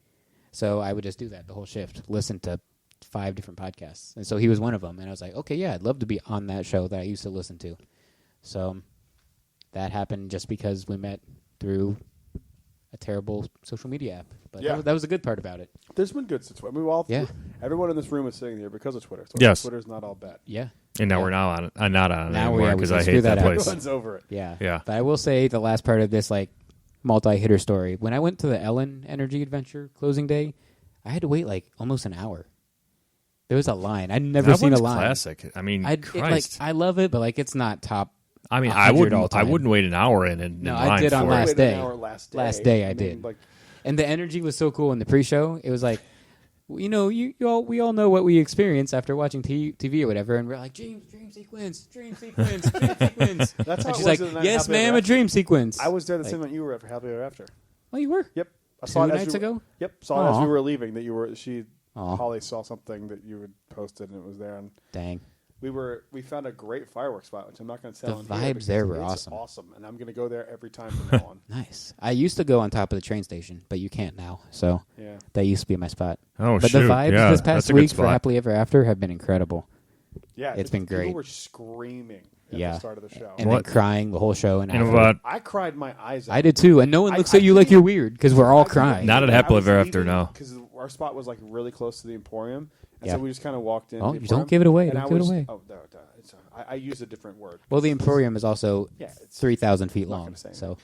So I would just do that the whole shift, listen to 5 different podcasts. And so he was one of them. And I was like, okay, yeah, I'd love to be on that show that I used to listen to. So that happened just because we met through a terrible social media app. But
Yeah.
that was the good part about it.
There's been good situations. I mean,
Yeah.
everyone in this room is sitting here because of Twitter. So
Yes.
Twitter's not all bad.
Yeah.
And now
Yeah.
we're not on it
Now
anymore
we
because
can
I
screw
hate
that
that
out.
place.
Everyone's over it.
Yeah.
Yeah.
But I will say the last part of this like multi-hitter story, when I went to the Ellen Energy Adventure closing day, I had to wait like almost an hour. There was a line. I'd never
That
seen a
one's
line.
classic. I mean, Christ.
I love it, but like it's not top.
I mean,
100 all
I
time.
wouldn't wait an hour in
No, I
line
did on
for
last
it.
Waited an
day.
hour last day.
Last day I
mean,
did.
Like,
And the energy was so cool in the pre-show. It was like, you know, we all know what we experience after watching TV or whatever, and we're like, dream sequence, dream sequence, dream sequence.
That's how
And
it
she's
was
like,
in the night
yes,
Happily Ever
ma'am, a
After.
dream sequence.
I was there the
Like-
same night you were at Happily Ever After.
Oh, you were?
Yep. I
2
saw it as
nights
you-
ago?
Yep. Saw it as
Aw.
we were leaving that you were.
Aw.
Holly saw something that you had posted and it was there, and
Dang.
we found a great fireworks spot, which I'm not going to tell.
The
on here
vibes there
because
were
it's
awesome.
awesome, and I'm going to go there every time from now on.
Nice. I used to go on top of the train station, but you can't now. So
Yeah.
that used to be my spot.
Oh,
But
shoot.
the vibes
Yeah,
this
that's
past
a good
week for
spot.
Happily Ever After have been incredible.
Yeah,
It's been great.
People were screaming at
Yeah.
the start of the show.
And
What?
then crying the whole show. And
You know
after.
what?
I cried my eyes out.
I did too. And no one looks at you like you're weird because we're all crying.
Not at Happily Ever After, no.
Because our spot was like really close to the Emporium, and
Yeah.
so we just kind of walked in.
Oh,
the
you don't
Emporium,
give it away.
and
Don't
I
give it
was-
away.
Oh, no, it's, I use a different word.
Well, the Emporium is also
Yeah, it's
3,000 feet
I'm not
long.
gonna say
So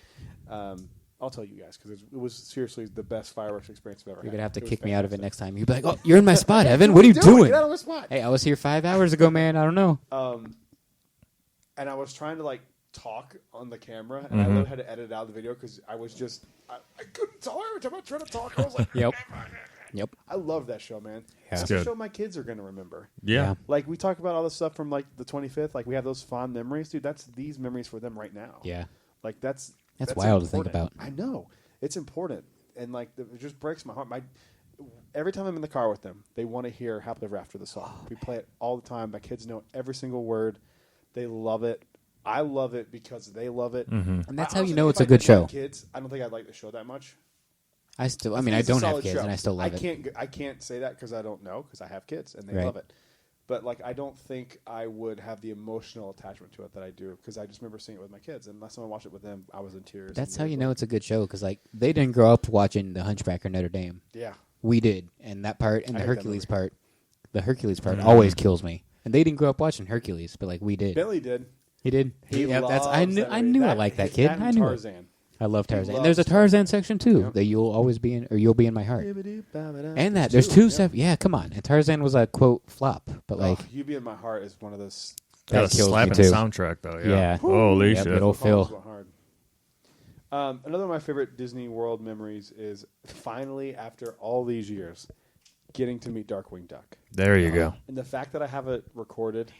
I'll tell you guys because it was seriously the best fireworks experience I've ever
you're
had.
going to have to
It was
kick me out of it
fantastic.
next time. You'd be like, oh, you're in my spot, Evan. What are you
Get
doing?
out of my spot.
Hey, I was here 5 hours ago, man. I don't know.
And I was trying to like talk on the camera, and
Mm-hmm.
I literally had to edit out the video because I was just I couldn't tell every time I tried to talk. I was like,
Yep. Yep.
I love that show, man.
Yeah.
That's
Good.
a show my kids are going to remember.
Yeah.
Like we talk about all this stuff from like the 25th, like we have those fond memories, dude. That's these memories for them right now.
Yeah.
Like that's
wild to think
important.
about.
I know it's important, and like it just breaks my heart. Every time I'm in the car with them, they want to hear "Happily Ever After" the song. We play it all the time. My kids know every single word. They love it. I love it because they love it.
And that's
I
how you
honestly
know
think
it's
if
a good
I didn't
show.
have Kids, I don't think I'd like the show that much.
I
think
I
it's a
don't have
solid
kids,
show.
and I still love it.
I can't say that because I don't know because I have kids and they
Right.
love it. But like I don't think I would have the emotional attachment to it that I do because I just remember seeing it with my kids. And last time I watched it with them, I was in tears.
That's
and
how
it
you
was
know
like-
it's a good show because like they didn't grow up watching The Hunchback or Notre Dame.
Yeah.
We did, and that part and
I
the
hate that
Hercules
movie.
part, the Hercules part always kills me. And they didn't grow up watching Hercules, but like we did.
Bentley did.
He did.
He
Yeah,
loves
I knew.
that
I
movie.
knew I liked that kid.
and
I knew it.
Tarzan.
I love
He
Tarzan.
loves
There's a Tarzan
Tarzan.
section too
Yep.
that you'll always be in, or you'll be in my heart. And that there's
two.
two stuff. Yeah, come on. And Tarzan was a quote flop, but like
You Be in My Heart is one of those.
Got a
that kills me
slapping
too.
soundtrack though. Yeah.
Yeah.
Holy
Yep,
shit.
it'll Phil.
Calls were hard. Another of my favorite Disney World memories is finally, after all these years, getting to meet Darkwing Duck.
There you go.
And the fact that I have it recorded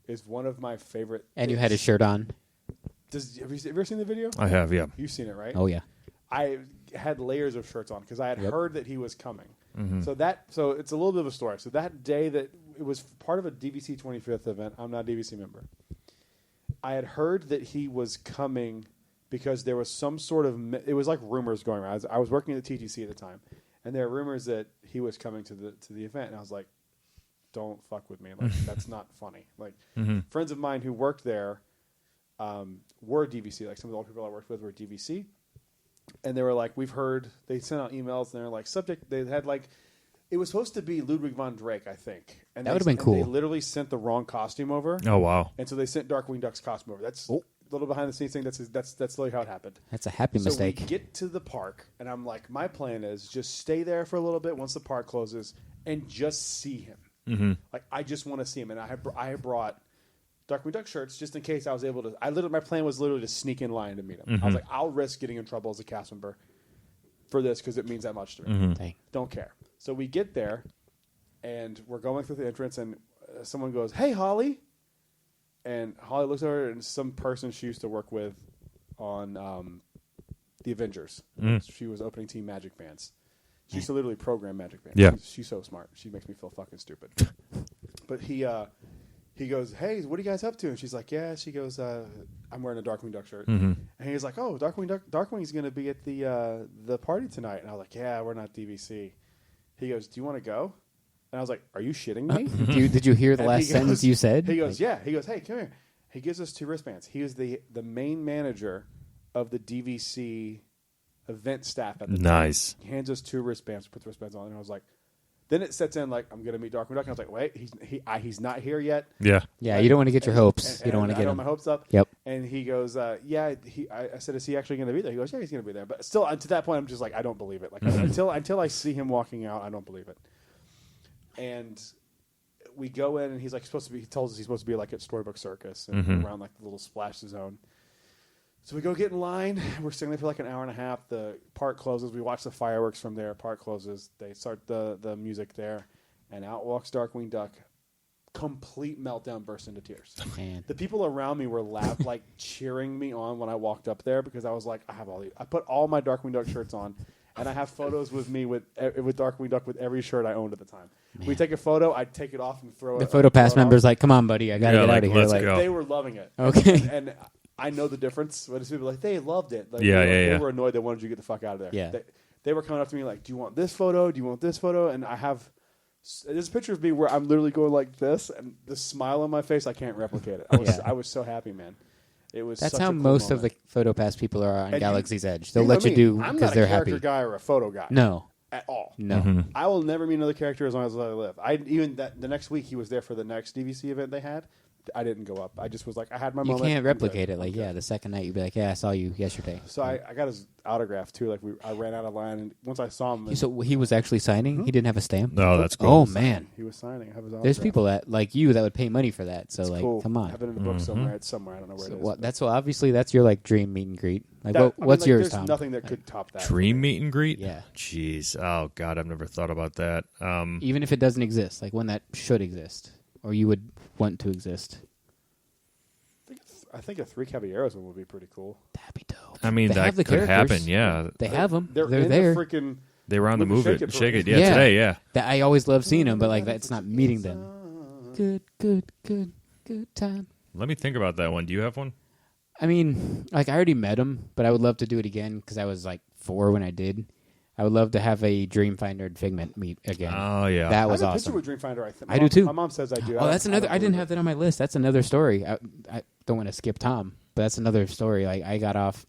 is one of my favorite.
And you had his shirt on.
Have you ever seen the video?
I have, yeah.
You've seen it, right?
Oh yeah.
I had layers of shirts on because I had
Yep.
heard that he was coming.
Mm-hmm.
So it's a little bit of a story. So that day that it was part of a DVC 25th event, I'm not a DVC member. I had heard that he was coming because there was some sort of it was like rumors going around. I was working at the TTC at the time, and there were rumors that he was coming to the event, and I was like, "Don't fuck with me! Like that's not funny." Like friends of mine who worked there were DVC. Like some of the old people I worked with were DVC, and they were like, "We've heard." They sent out emails, and they're like, "Subject." They had like. It was supposed to be Ludwig von Drake, I think. And
That would've been cool.
They literally sent the wrong costume over.
Oh, wow.
And so they sent Darkwing Duck's costume over. That's a little behind the scenes thing. That's literally how it happened.
That's a happy
So
mistake.
we get to the park, and I'm like, my plan is just stay there for a little bit once the park closes and just see him.
Mm-hmm.
Like, I just want to see him. And I had brought Darkwing Duck shirts just in case I was able to. My plan was literally to sneak in line to meet him. I was like, I'll risk getting in trouble as a cast member for this because it means that much to me.
Dang.
Don't care. So we get there, and we're going through the entrance, and someone goes, "Hey, Holly." And Holly looks over, and some person she used to work with on the Avengers. She was opening team Magic Bands. She used to literally program Magic Bands.
Yeah.
She's so smart. She makes me feel fucking stupid. But he goes, "Hey, what are you guys up to?" And she's like, "Yeah." She goes, "I'm wearing a Darkwing Duck shirt." And he's like, "Oh, Darkwing's going to be at the party tonight." And I was like, "Yeah, we're not DVC." He goes, "Do you want to go?" And I was like, "Are you shitting me?"
Did you hear the
And
last
he
sentence
goes-
you said?
He goes, "Yeah." He goes, "Hey, come here." He gives us 2 wristbands. He is the main manager of the DVC event staff at the time.
Nice.
He hands us 2 wristbands, put the wristbands on, and I was like, then it sets in like I'm going to meet Darkwing Duck, and I was like, wait, he's not here yet.
Yeah.
Yeah, you don't want to get your hopes.
And
You don't want to
I
get
got
them.
my hopes up.
Yep.
And he goes, yeah. I said, is he actually going to be there? He goes, yeah, he's going to be there. But still, to that point, I'm just like, I don't believe it. Like until I see him walking out, I don't believe it. And we go in, and he's like he tells us he's supposed to be like at Storybook Circus and around like the little splash zone. So we go get in line. We're sitting there for like an hour and a half. The park closes. We watch the fireworks from there. Park closes. They start the music there, and out walks Darkwing Duck. Complete meltdown, burst into tears.
Man.
The people around me were like cheering me on when I walked up there because I was like, I put all my Darkwing Duck shirts on, and I have photos with me with Darkwing Duck with every shirt I owned at the time. We take a photo, I'd take it off and throw it.
The photo pass
throw it
member's
off.
like, "Come on, buddy, I gotta
Yeah,
get
like,
out of here."
let's
Like,
go.
They were loving it.
Okay.
And I know the difference. But it's people like they loved it. Like,
Yeah,
they were annoyed they wanted you to get the fuck out of there.
Yeah.
They were coming up to me like, "Do you want this photo? Do you want this photo?" And I have there's a picture of me where I'm literally going like this, and the smile on my face, I can't replicate it. I was so happy, man. It was.
that's
such
how
a cool
most of
moment.
the photo pass people are on
And
Galaxy's Edge. They'll
know
let you
me.
do
I'm
because
not
they're
a character
happy.
guy or a photo guy.
No,
At all.
no.
I will never meet another character as long as I live. The next week he was there for the next DVC event they had. I didn't go up. I just was like, I had my
You
moment.
can't
I'm good.
replicate it.
I'm
Like,
good.
yeah, the second night you'd be like, "Yeah, I saw you yesterday."
So I got his autograph too. Like I ran out of line, and once I saw him,
So he was actually signing. He didn't have a stamp.
Oh, that's cool.
Oh man,
he was signing. I have his autograph.
there's people that like you that would pay money for that. So
It's
like,
cool.
come
I
on.
have it in a book somewhere. It's somewhere. I don't know where
So
it is.
what,
but
that's obviously that's your like dream meet and greet. Like,
that- I mean,
what's
like,
yours,
there's
Tom?
nothing that could top that.
Dream meet and greet?
Yeah.
Jeez. Oh, God, I've never thought about that.
Even if it doesn't exist, like one that should exist, or you would want to exist.
I think a 3 Caballeros one would be pretty cool.
That'd be dope.
I mean,
They
that
have the
could
characters.
happen, yeah.
They have them.
They're
They're
in
there.
the freaking.
They were on the
With the
Move
Shake
It.
It
Shake It,
program.
yeah, today, yeah.
That I always love seeing them, but like that's not meeting them. Good time.
Let me think about that one. Do you have one?
I mean, like I already met him, but I would love to do it again because I was like 4 when I did. I would love to have a Dreamfinder and Figment meet again.
Oh, yeah.
That
I
was
have a
awesome.
picture with Dreamfinder. I think
I do too.
My mom says I do.
Oh, that's another.
don't
I didn't
believe
have that on my list. That's another story. I don't want to skip Tom, but that's another story. Like I got off.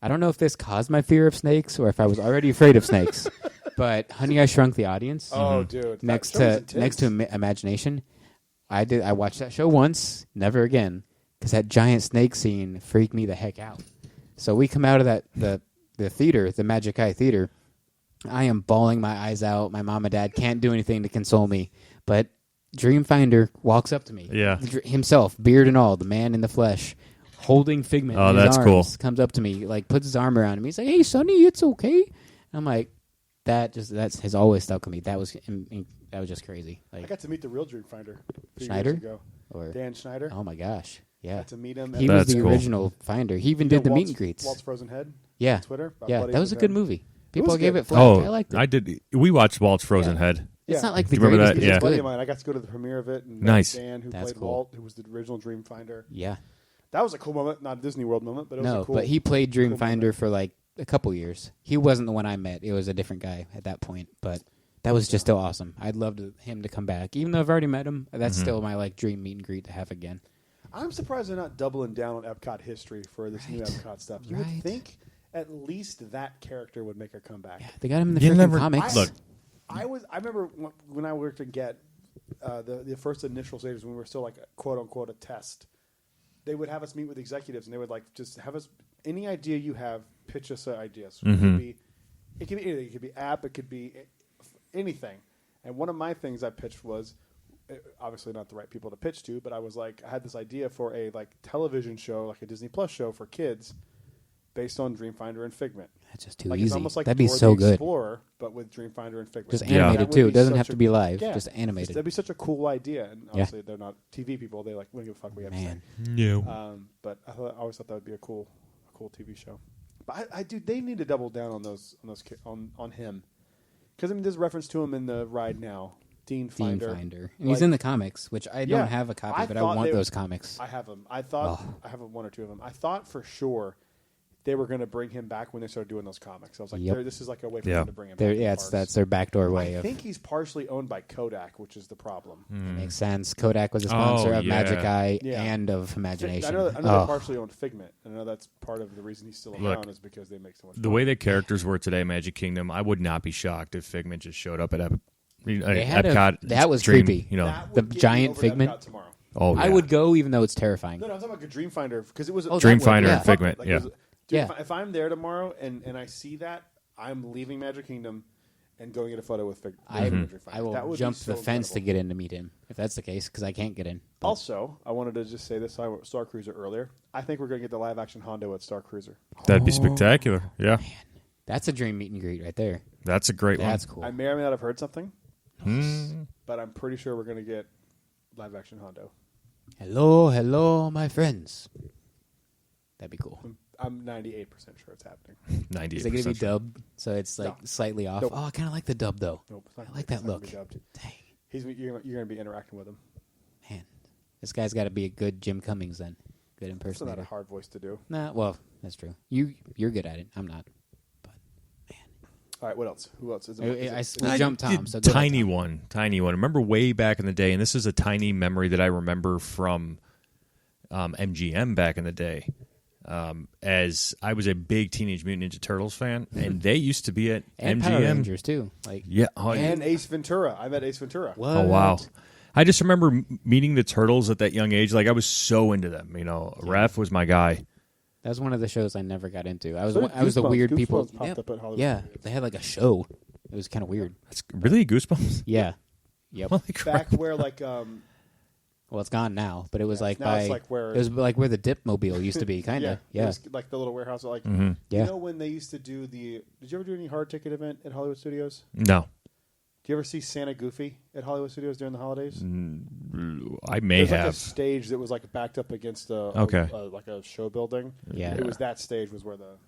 I don't know if this caused my fear of snakes or if I was already afraid of snakes. But Honey, I Shrunk the Audience.
Oh, dude. that
next
show was
to
intense.
next to Imagination, I watched that show once, never again, because that giant snake scene freaked me the heck out. So we come out of the theater, the Magic Eye Theater. I am bawling my eyes out. My mom and dad can't do anything to console me. But Dreamfinder walks up to me.
Yeah.
Himself, beard and all, the man in the flesh, holding Figment in his
that's
arms,
cool.
comes up to me, like puts his arm around me. He's like, "Hey, Sonny, it's okay." And I'm like, that has always stuck with me. That was just crazy.
I
Like
got to meet the real Dreamfinder a few
Schneider?
years ago.
or
Dan Schneider.
oh my gosh, yeah.
Got to meet him.
He
at
was
That's
the
cool.
original Finder. He even
you know
did the meet
Walt's-
and greets.
Walt's Frozen Head.
Yeah,
On Twitter. My
yeah,
buddy
that was a
with
good
him.
movie. People
was
gave
good.
it flack.
Oh,
I liked it.
I did. We watched Walt's Frozen
Yeah.
Head.
Yeah.
It's not like the
You remember
greatest,
that?
but
Yeah.
it's
Buddy of
good.
mine. I got to go to the premiere of it. And
Nice.
Dan, who
That's
played
cool.
Walt, who was the original Dreamfinder.
Yeah,
That was a cool moment. Not a Disney World moment, but it was
no,
a cool.
but he played
cool
Dreamfinder
moment.
for like a couple years. He wasn't the one I met. It was a different guy at that point, but that was just still awesome. I'd love him to come back, even though I've already met him. That's still my like dream meet and greet to have again.
I'm surprised they're not doubling down on Epcot history for this new
Right.
Epcot stuff. You
Right.
would think at least that character would make a comeback.
Yeah, they got him in the
You
freaking
never-
comics.
Look.
I remember when I worked at Get, the first initial stages when we were still like quote unquote a test. They would have us meet with executives, and they would like just have us any idea you have, pitch us ideas. It could be anything. It could be app. It could be anything. And one of my things I pitched was obviously not the right people to pitch to, but I was like, I had this idea for a like television show, like a Disney Plus show for kids, based on Dreamfinder and Figment.
That's just too
Like
easy.
it's almost like
That'd be
Dora
so
the
good.
Explorer, but with Dreamfinder and Figment.
Just
Yeah.
animated
That would
too.
be
It doesn't
such
have to be live. Just animated.
That'd be such a cool idea. And obviously, they're not TV people. They like, we don't give a fuck. We have to say.
Man,
No.
But I always thought that would be a cool TV show. But I do. They need to double down on him, because I mean, there's reference to him in the ride now. Dean
Dean
Finder.
Finder. And he's
Like-
in the comics, which I
Yeah.
don't have a copy,
I
but I
thought
want
they-
those comics.
I have them. I thought I have one or two of them. I thought for sure they were going to bring him back when they started doing those comics. I was like,
Yep.
this is like a way for
Yeah.
them to bring him
They're,
back.
yeah,
to the
that's
parks.
their backdoor way
I
of.
think he's partially owned by Kodak, which is the problem.
It makes sense. Kodak was a sponsor
Oh,
of Magic
yeah.
Eye
Yeah.
and of Imagination.
I know they
Oh,
partially owned Figment. And I know that's part of the reason he's still
Look,
around is because they make so much
The way the characters were today, Magic Kingdom, I would not be shocked if Figment just showed up at
They had
Epcot.
that was
Dream,
creepy.
You know.
That
the
would get me
giant
over to
Figment?
Epcot tomorrow.
Oh, yeah.
I would go even though it's terrifying.
No, I'm talking about Dreamfinder because it was
Oh, that would,
Dreamfinder
yeah.
and Figment.
Like,
Yeah.
dude,
Yeah.
if I'm there tomorrow and I see that, I'm leaving Magic Kingdom and going to get a photo with Figment.
I
That
will
would be
jump
so
the fence to
incredible.
get in to meet him, if that's the case, because I can't get in. But
Also, I wanted to just say this. I went Star Cruiser earlier. I think we're going to get the live action Hondo at Star Cruiser.
That'd be spectacular. Yeah.
that's a dream meet and greet right there.
That's a great
That's
one.
cool.
I may or may not have heard something,
Hmm.
but I'm pretty sure we're going to get live action Hondo.
Hello, my friends. That'd be cool.
I'm 98% sure it's happening.
98%.
Is it going to be dubbed? So it's like
No.
slightly off.
Nope.
Oh, I kind of like the dub though.
Nope, it's not,
I like
it's
that
not gonna
look.
be dubbed.
Dang,
You're going to be interacting with him.
man, this guy's got to be a good Jim Cummings then. Good
It's not a
impersonator.
hard voice to do.
Nah, well, that's true. You're good at it. I'm not. But
All right, what else? Who else? Is it,
we'll jump Tom. So go ahead,
tiny
Tom.
one. Remember way back in the day, and this is a tiny memory that I remember from MGM back in the day. As I was a big Teenage Mutant Ninja Turtles fan, and they used to be at
And
MGM.
Power Rangers too. Like
Yeah. Oh,
and Ace Ventura. I met Ace Ventura.
what?
oh, wow. I just remember meeting the Turtles at that young age. Like, I was so into them. You know, Raph was my guy.
That was one of the shows I never got into. I was
So did
I was the
Goosebumps.
weird people.
Goosebumps popped up at Hollywood
Yeah,
Studios.
they had like a show. It was kind of weird.
That's really Goosebumps.
Yeah. Yep.
Holy crap.
Back where like
Well, it's gone now, but it was like
now
by
it's like where-
it was like where the Dipmobile used to be, kind of.
it
Yeah.
was like the little warehouse. Like
Mm-hmm.
Yeah.
you know when they used to do the. Did you ever do any hard ticket event at Hollywood Studios?
No.
Do you ever see Santa Goofy at Hollywood Studios during the holidays?
I may
There's like a
have.
stage that was like backed up against
Okay.
like a show building.
Yeah.
It was that stage was where that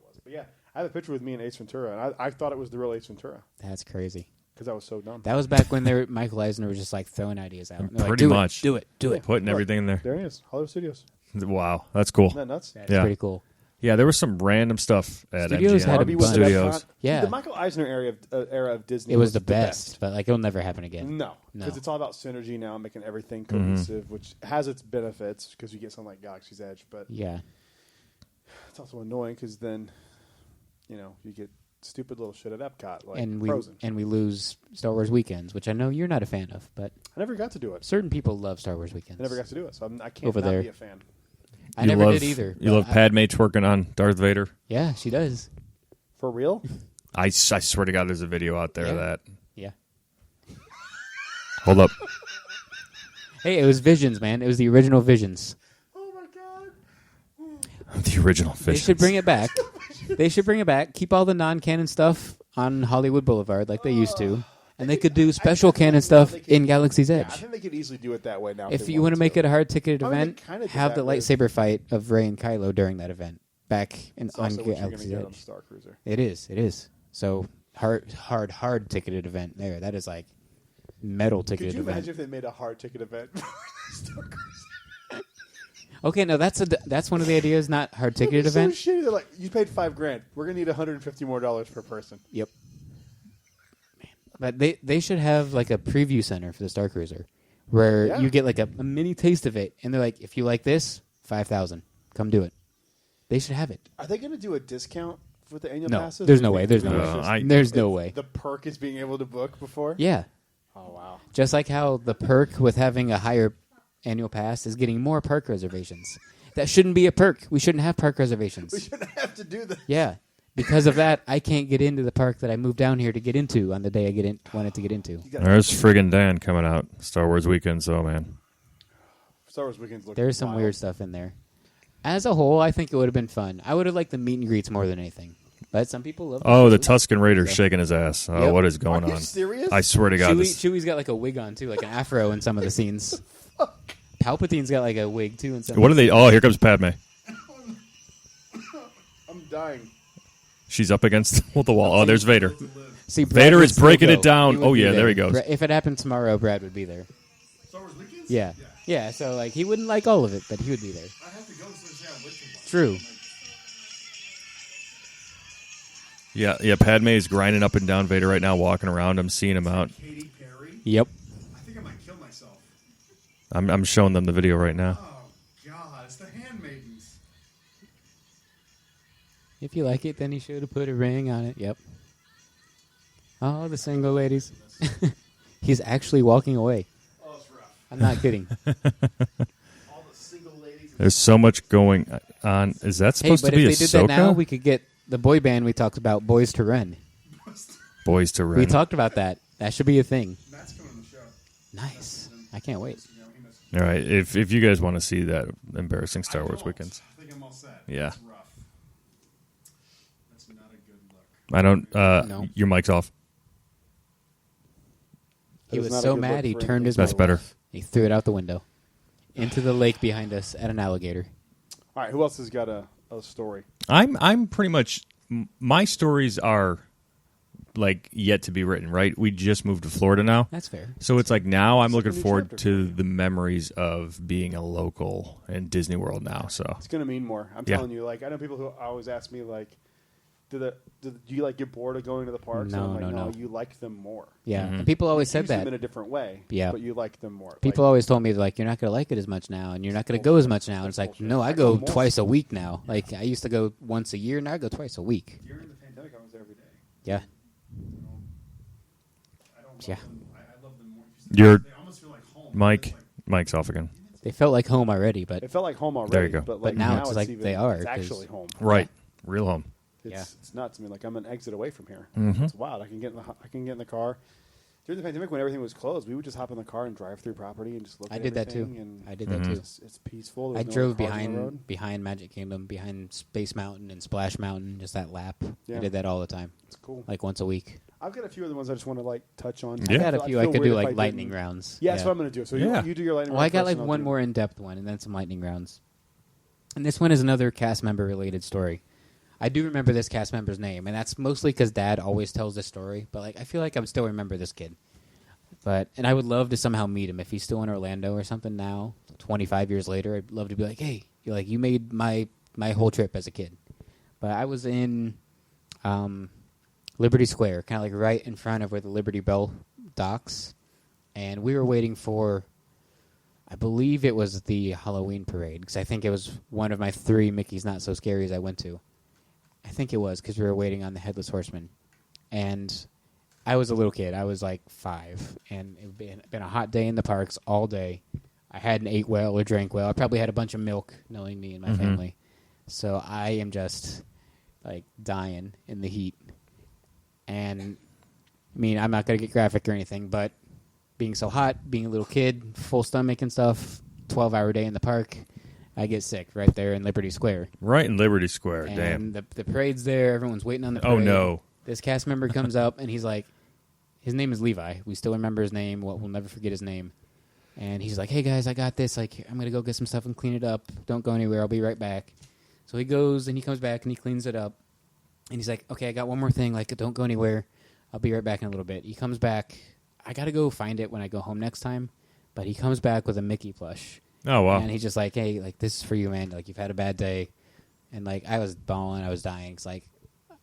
was. But yeah, I have a picture with me and Ace Ventura, and I thought it was the real Ace Ventura
That's crazy.
because I was so dumb.
That was back when Michael Eisner was just like throwing ideas out. And they're like,
Pretty
"Do it,
much.
do it.
Putting everything in there.
There he is, Hollywood Studios.
Wow. That's cool.
Isn't that nuts?
That's
Yeah.
pretty cool.
Yeah, there was some random stuff at
Studios
MGM.
had a
Barbie was
bunch.
at
Studios.
Epcot.
Yeah.
The Michael Eisner era of Disney.
It was the best, but like it'll never happen again.
No,
No.
because it's all about synergy now, making everything
Mm-hmm.
cohesive, which has its benefits because you get something like Galaxy's Edge, but
Yeah.
it's also annoying because then, you get stupid little shit at Epcot like
and
Frozen.
we lose Star Wars weekends, which I know you're not a fan of, but
I never got to do it.
certain people love Star Wars weekends.
I never got to do it, so I can't
Over
not
there.
be a fan.
I never did either.
You love Padme twerking on Darth Vader?
Yeah, she does.
For real?
I swear to God, there's a video out there of that.
Yeah.
Hold up.
Hey, it was Visions, man. It was the original Visions.
Oh my god.
The original fish.
They should bring it back. They should bring it back. Keep all the non-canon stuff on Hollywood Boulevard like they used to. And they could do special canon stuff in Galaxy's Edge.
I think they could easily do it that way now.
If you want to make it a hard-ticketed
I mean, they
event,
kinda did
have the
that with-
lightsaber fight of Rey and Kylo during that event back on
also what you're going to
Galaxy's
get on
Edge.
Star Cruiser.
It is. So hard ticketed event there. That is like metal
Could
ticketed
you
event.
imagine if they made a hard ticket event for Star Cruiser?
Okay, no, that's one of the ideas. Not hard ticketed
It's so
event.
shitty. They're like, you paid $5,000. We're going to need $150 more per person.
Yep. But they should have like a preview center for the Star Cruiser, where
Yeah.
you get like a mini taste of it, and they're like, if you like this, 5,000, come do it. They should have it.
Are they going to do a discount with the annual
No,
passes?
there's no way. There's no
No,
way. There's no way.
The perk is being able to book before?
Yeah,
Oh, wow.
just like how the perk with having a higher annual pass is getting more park reservations. That shouldn't be a perk. We shouldn't have park reservations.
We shouldn't have to do that.
Yeah. Because of that, I can't get into the park that I moved down here to get into on the day I wanted to get into.
There's friggin' Dan coming out. Star Wars weekend, so man.
Star Wars weekends look
There's some
wild.
weird stuff in there. As a whole, I think it would have been fun. I would have liked the meet and greets more than anything. But some people love
Oh, the
Chewie.
Tusken Raider's
Yeah.
shaking his ass. Oh,
Yep.
what is going
Are you
on?
serious?
I swear to God.
Chewie's got like a wig on, too, like an afro in some of the scenes. Palpatine's got like a wig, too. In some
What are
of the
they? Oh, here comes Padme.
I'm dying.
She's up against the wall. Oh, there's Vader.
See, Brad
Vader
would
is
still
breaking
go.
it down.
He would
Oh,
be
yeah, there he
there.
goes.
If it happened tomorrow, Brad would be there.
Star Wars weekends?
Yeah. Yeah, so like he wouldn't like all of it, but he would be there.
I have to go so see how Witcher was.
True.
Yeah. Padme is grinding up and down Vader right now, walking around. I'm seeing him out.
Katy Perry?
Yep.
I think I might kill myself.
I'm showing them the video right now.
Oh, God. It's the Handmaidens.
If you like it, then you should have put a ring on it. Yep. Oh, the single ladies. He's actually walking away.
Oh, it's rough.
I'm not kidding.
All the single ladies.
There's so much going on. Is that
Hey,
supposed
but
to be
if they did that now,
Ahsoka?
we could get the boy band we talked about, Boys to Run.
Boys to Ren.
We talked about that. That should be a thing.
Matt's coming on the show.
Nice. I can't wait.
You know, he must,
All right, if you guys want to see that embarrassing Star Wars weekends,
I think I'm all set.
Yeah.
It's rough. That's not a good look.
I don't.
No.
Your mic's off.
He
That is
was
not a
so
good
mad
look
he
for
turned
anything.
his
That's
mic
better.
off. He threw it out the window into the lake behind us at an alligator.
All right, who else has got a story?
I'm pretty much. My stories are like yet to be written. Right, we just moved to Florida now,
That's fair.
so it's like now I'm
It's like
looking
a new
forward
chapter
to
for you.
the memories of being a local in Disney World now. So
It's going to mean more. I'm
Yeah.
telling you. Like, I know people who always ask me, like, do you like get bored of going to the parks?
No,
and I'm like,
no.
you like them more.
Yeah.
Mhm.
And people always
You
said
use them
that.
in a different way.
Yeah.
but you like them more.
People always told me, like, you're not going to like it as much now, and you're not going to go as much now. And it's like,
bullshit.
no, I
I
go
go more.
twice a week now. Like, I used to go once a year, now I go twice a week.
During the pandemic, I was there every day.
Yeah.
I don't
Yeah.
love them. I love them more.
You're-
They almost feel like home.
Mike,
It's like,
Mike's off again.
They felt like home already, but
It felt like home already.
There you go.
But, like,
now it's like
even,
they are,
It's
'cause-
actually home.
Right, real home.
It's nuts. I mean, like I'm an exit away from here.
Mhm.
It's wild. I can get in the car. During the pandemic, when everything was closed, we would just hop in the car and drive through property and just look.
I
at
did that too.
everything, And
I did that too.
It's peaceful.
I
There's no
drove
other cars on the road.
behind Magic Kingdom, behind Space Mountain and Splash Mountain, just that lap.
Yeah.
I did that all the time,
It's cool.
like once a week.
I've got a few other ones I just want to like touch on.
Yeah.
I got a few I
feel
could
weird
do
if
like
I
lightning
didn't.
rounds.
Yeah, that's what I'm going to do. So
Yeah.
you do your lightning
Well, I
round
got
first
like
and I'll
one
do-
more in-depth one, and then some lightning rounds. And this one is another cast member related story. I do remember this cast member's name, and that's mostly because Dad always tells this story. But like, I feel like I would still remember this kid. And I would love to somehow meet him if he's still in Orlando or something now. 25 years later, I'd love to be like, hey, you made my whole trip as a kid. But I was in Liberty Square, kind of like right in front of where the Liberty Bell docks, and we were waiting for, I believe it was the Halloween parade, because I think it was one of my 3 Mickey's Not So Scaries I went to. I think it was, because we were waiting on the Headless Horseman. And I was a little kid. I was like 5, and it had been a hot day in the parks all day. I hadn't ate well or drank well. I probably had a bunch of milk, knowing me and my family. So I am just like dying in the heat. And I mean, I'm not going to get graphic or anything, but being so hot, being a little kid, full stomach and stuff, 12-hour day in the park, I get sick right there in Liberty Square.
Right in Liberty Square.
And
Damn.
the parade's there. Everyone's waiting on the parade.
Oh, no.
This cast member comes up, and he's like, his name is Levi. We still remember his name. We'll never forget his name. And he's like, hey, guys, I got this. Like, I'm going to go get some stuff and clean it up. Don't go anywhere. I'll be right back. So he goes, and he comes back, and he cleans it up. And he's like, okay, I got one more thing. Like, don't go anywhere. I'll be right back in a little bit. He comes back. I got to go find it when I go home next time. But he comes back with a Mickey plush.
Oh, wow.
And he's just like, hey, like, this is for you, man. Like, you've had a bad day. And, like, I was bawling. I was dying. It's like,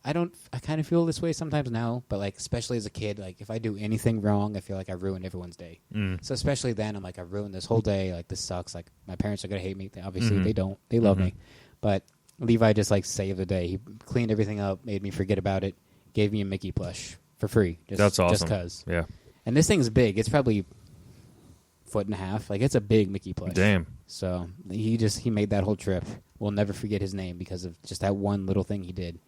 I kind of feel this way sometimes now. But, like, especially as a kid, like, if I do anything wrong, I feel like I ruined everyone's day. So especially then, I'm like, I ruined this whole day. Like, this sucks. Like, my parents are going to hate me. Obviously, they don't. They love me. But Levi just, like, saved the day. He cleaned everything up, made me forget about it, gave me a Mickey plush for free.
That's awesome.
Just because.
Yeah.
And this thing's big. It's probably 1.5 feet. Like, it's a big Mickey plush.
Damn.
So he made that whole trip. We'll never forget his name because of just that one little thing he did.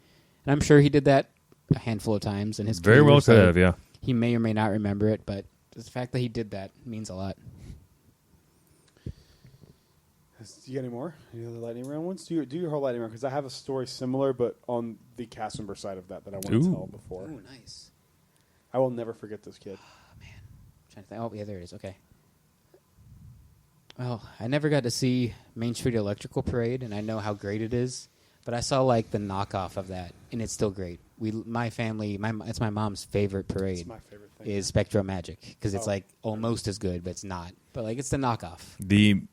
And I'm sure he did that a handful of times in his
Very
career,
well
so
could have, yeah.
He may or may not remember it, but the fact that he did that means a lot.
Do you got any more? Any other lightning round ones? Do your whole lightning round, because I have a story similar, but on the cast member side of that I want to tell before.
Oh, nice.
I will never forget this kid.
Oh, man. I'm trying to think. Oh, yeah, there it is. Okay. Well, I never got to see Main Street Electrical Parade, and I know how great it is. But I saw, like, the knockoff of that, and it's still great. My family, it's my mom's favorite parade.
It's my favorite thing.
Is Spectro Magic, because it's, like, almost as good, but it's not. But, like, it's the knockoff.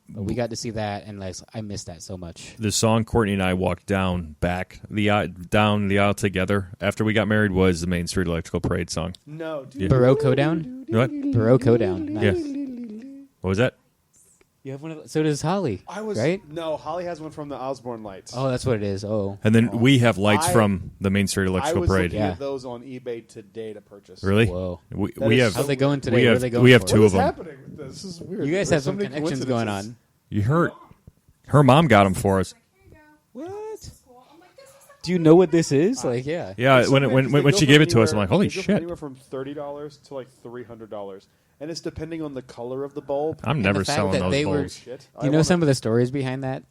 But we got to see that, and like, I missed that so much.
The song Courtney and I walked down the aisle together after we got married was the Main Street Electrical Parade song.
No.
Yeah.
Baroque Down?
What?
Baroque Down. Nice.
Yeah. What was that?
You have one of those? So does Holly, right?
No, Holly has one from the Osborne Lights.
Oh, that's what it is. Oh.
And then we have lights from the Main Street Electrical
I was
Parade.
looking at those on eBay today to purchase.
Really?
Whoa.
We have.
How's they going today?
We
Where
have,
are they going
we have
for?
two
What
of
is
them.
happening with this? This is weird.
You guys
There's
have some
many
connections going on.
coincidences.
You heard. Her mom got them for us.
Here you go.
What?
This is cool. I'm like, this is the
Do you know what this is? Like, yeah.
Yeah,
It's so weird, 'cause they
when
go
she
from
gave it to us, I'm
anywhere-
like, holy
they go from
shit.
Anywhere from $30 to like $300, and it's depending on the color of the bulb.
I'm never
the fact
selling
that
those
they were-
bulbs.
Shit.
Do you know some of the stories behind that?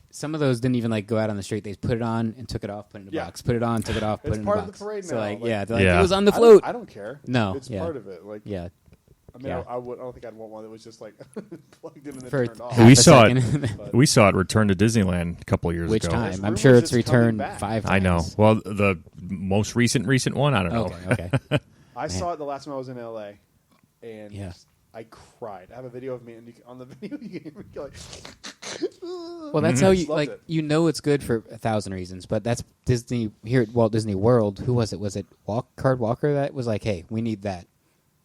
Some of those didn't even like go out on the street. They put it on and took it off, put it in a
Yeah.
box. Put it on, took it off, put
It's
it in a
part
box.
of the parade
so
now,
like,
like-
yeah, they're like,
Yeah.
it was on the float.
I don't care.
No,
it's
yeah.
part of it. Like,
Yeah.
I mean,
Yeah.
I don't think I'd want one that was just like plugged in and then
For
turned off.
half
We
a
saw it.
second.
We saw it return to Disneyland a couple of years
Which
ago.
time?
There's
I'm
rumors
sure it's
it's coming
returned
back.
5 times.
I know. Well, the most recent one, I don't know.
Okay, okay.
I saw it the last time I was in LA, and
Yeah.
I cried. I have a video of me, and on the video you can go like.
Well, that's how you
Loved
like.
it.
You know it's good for 1,000 reasons, but that's Disney here at Walt Disney World. Who was it? Was it Card Walker that was like, "Hey, we need that,"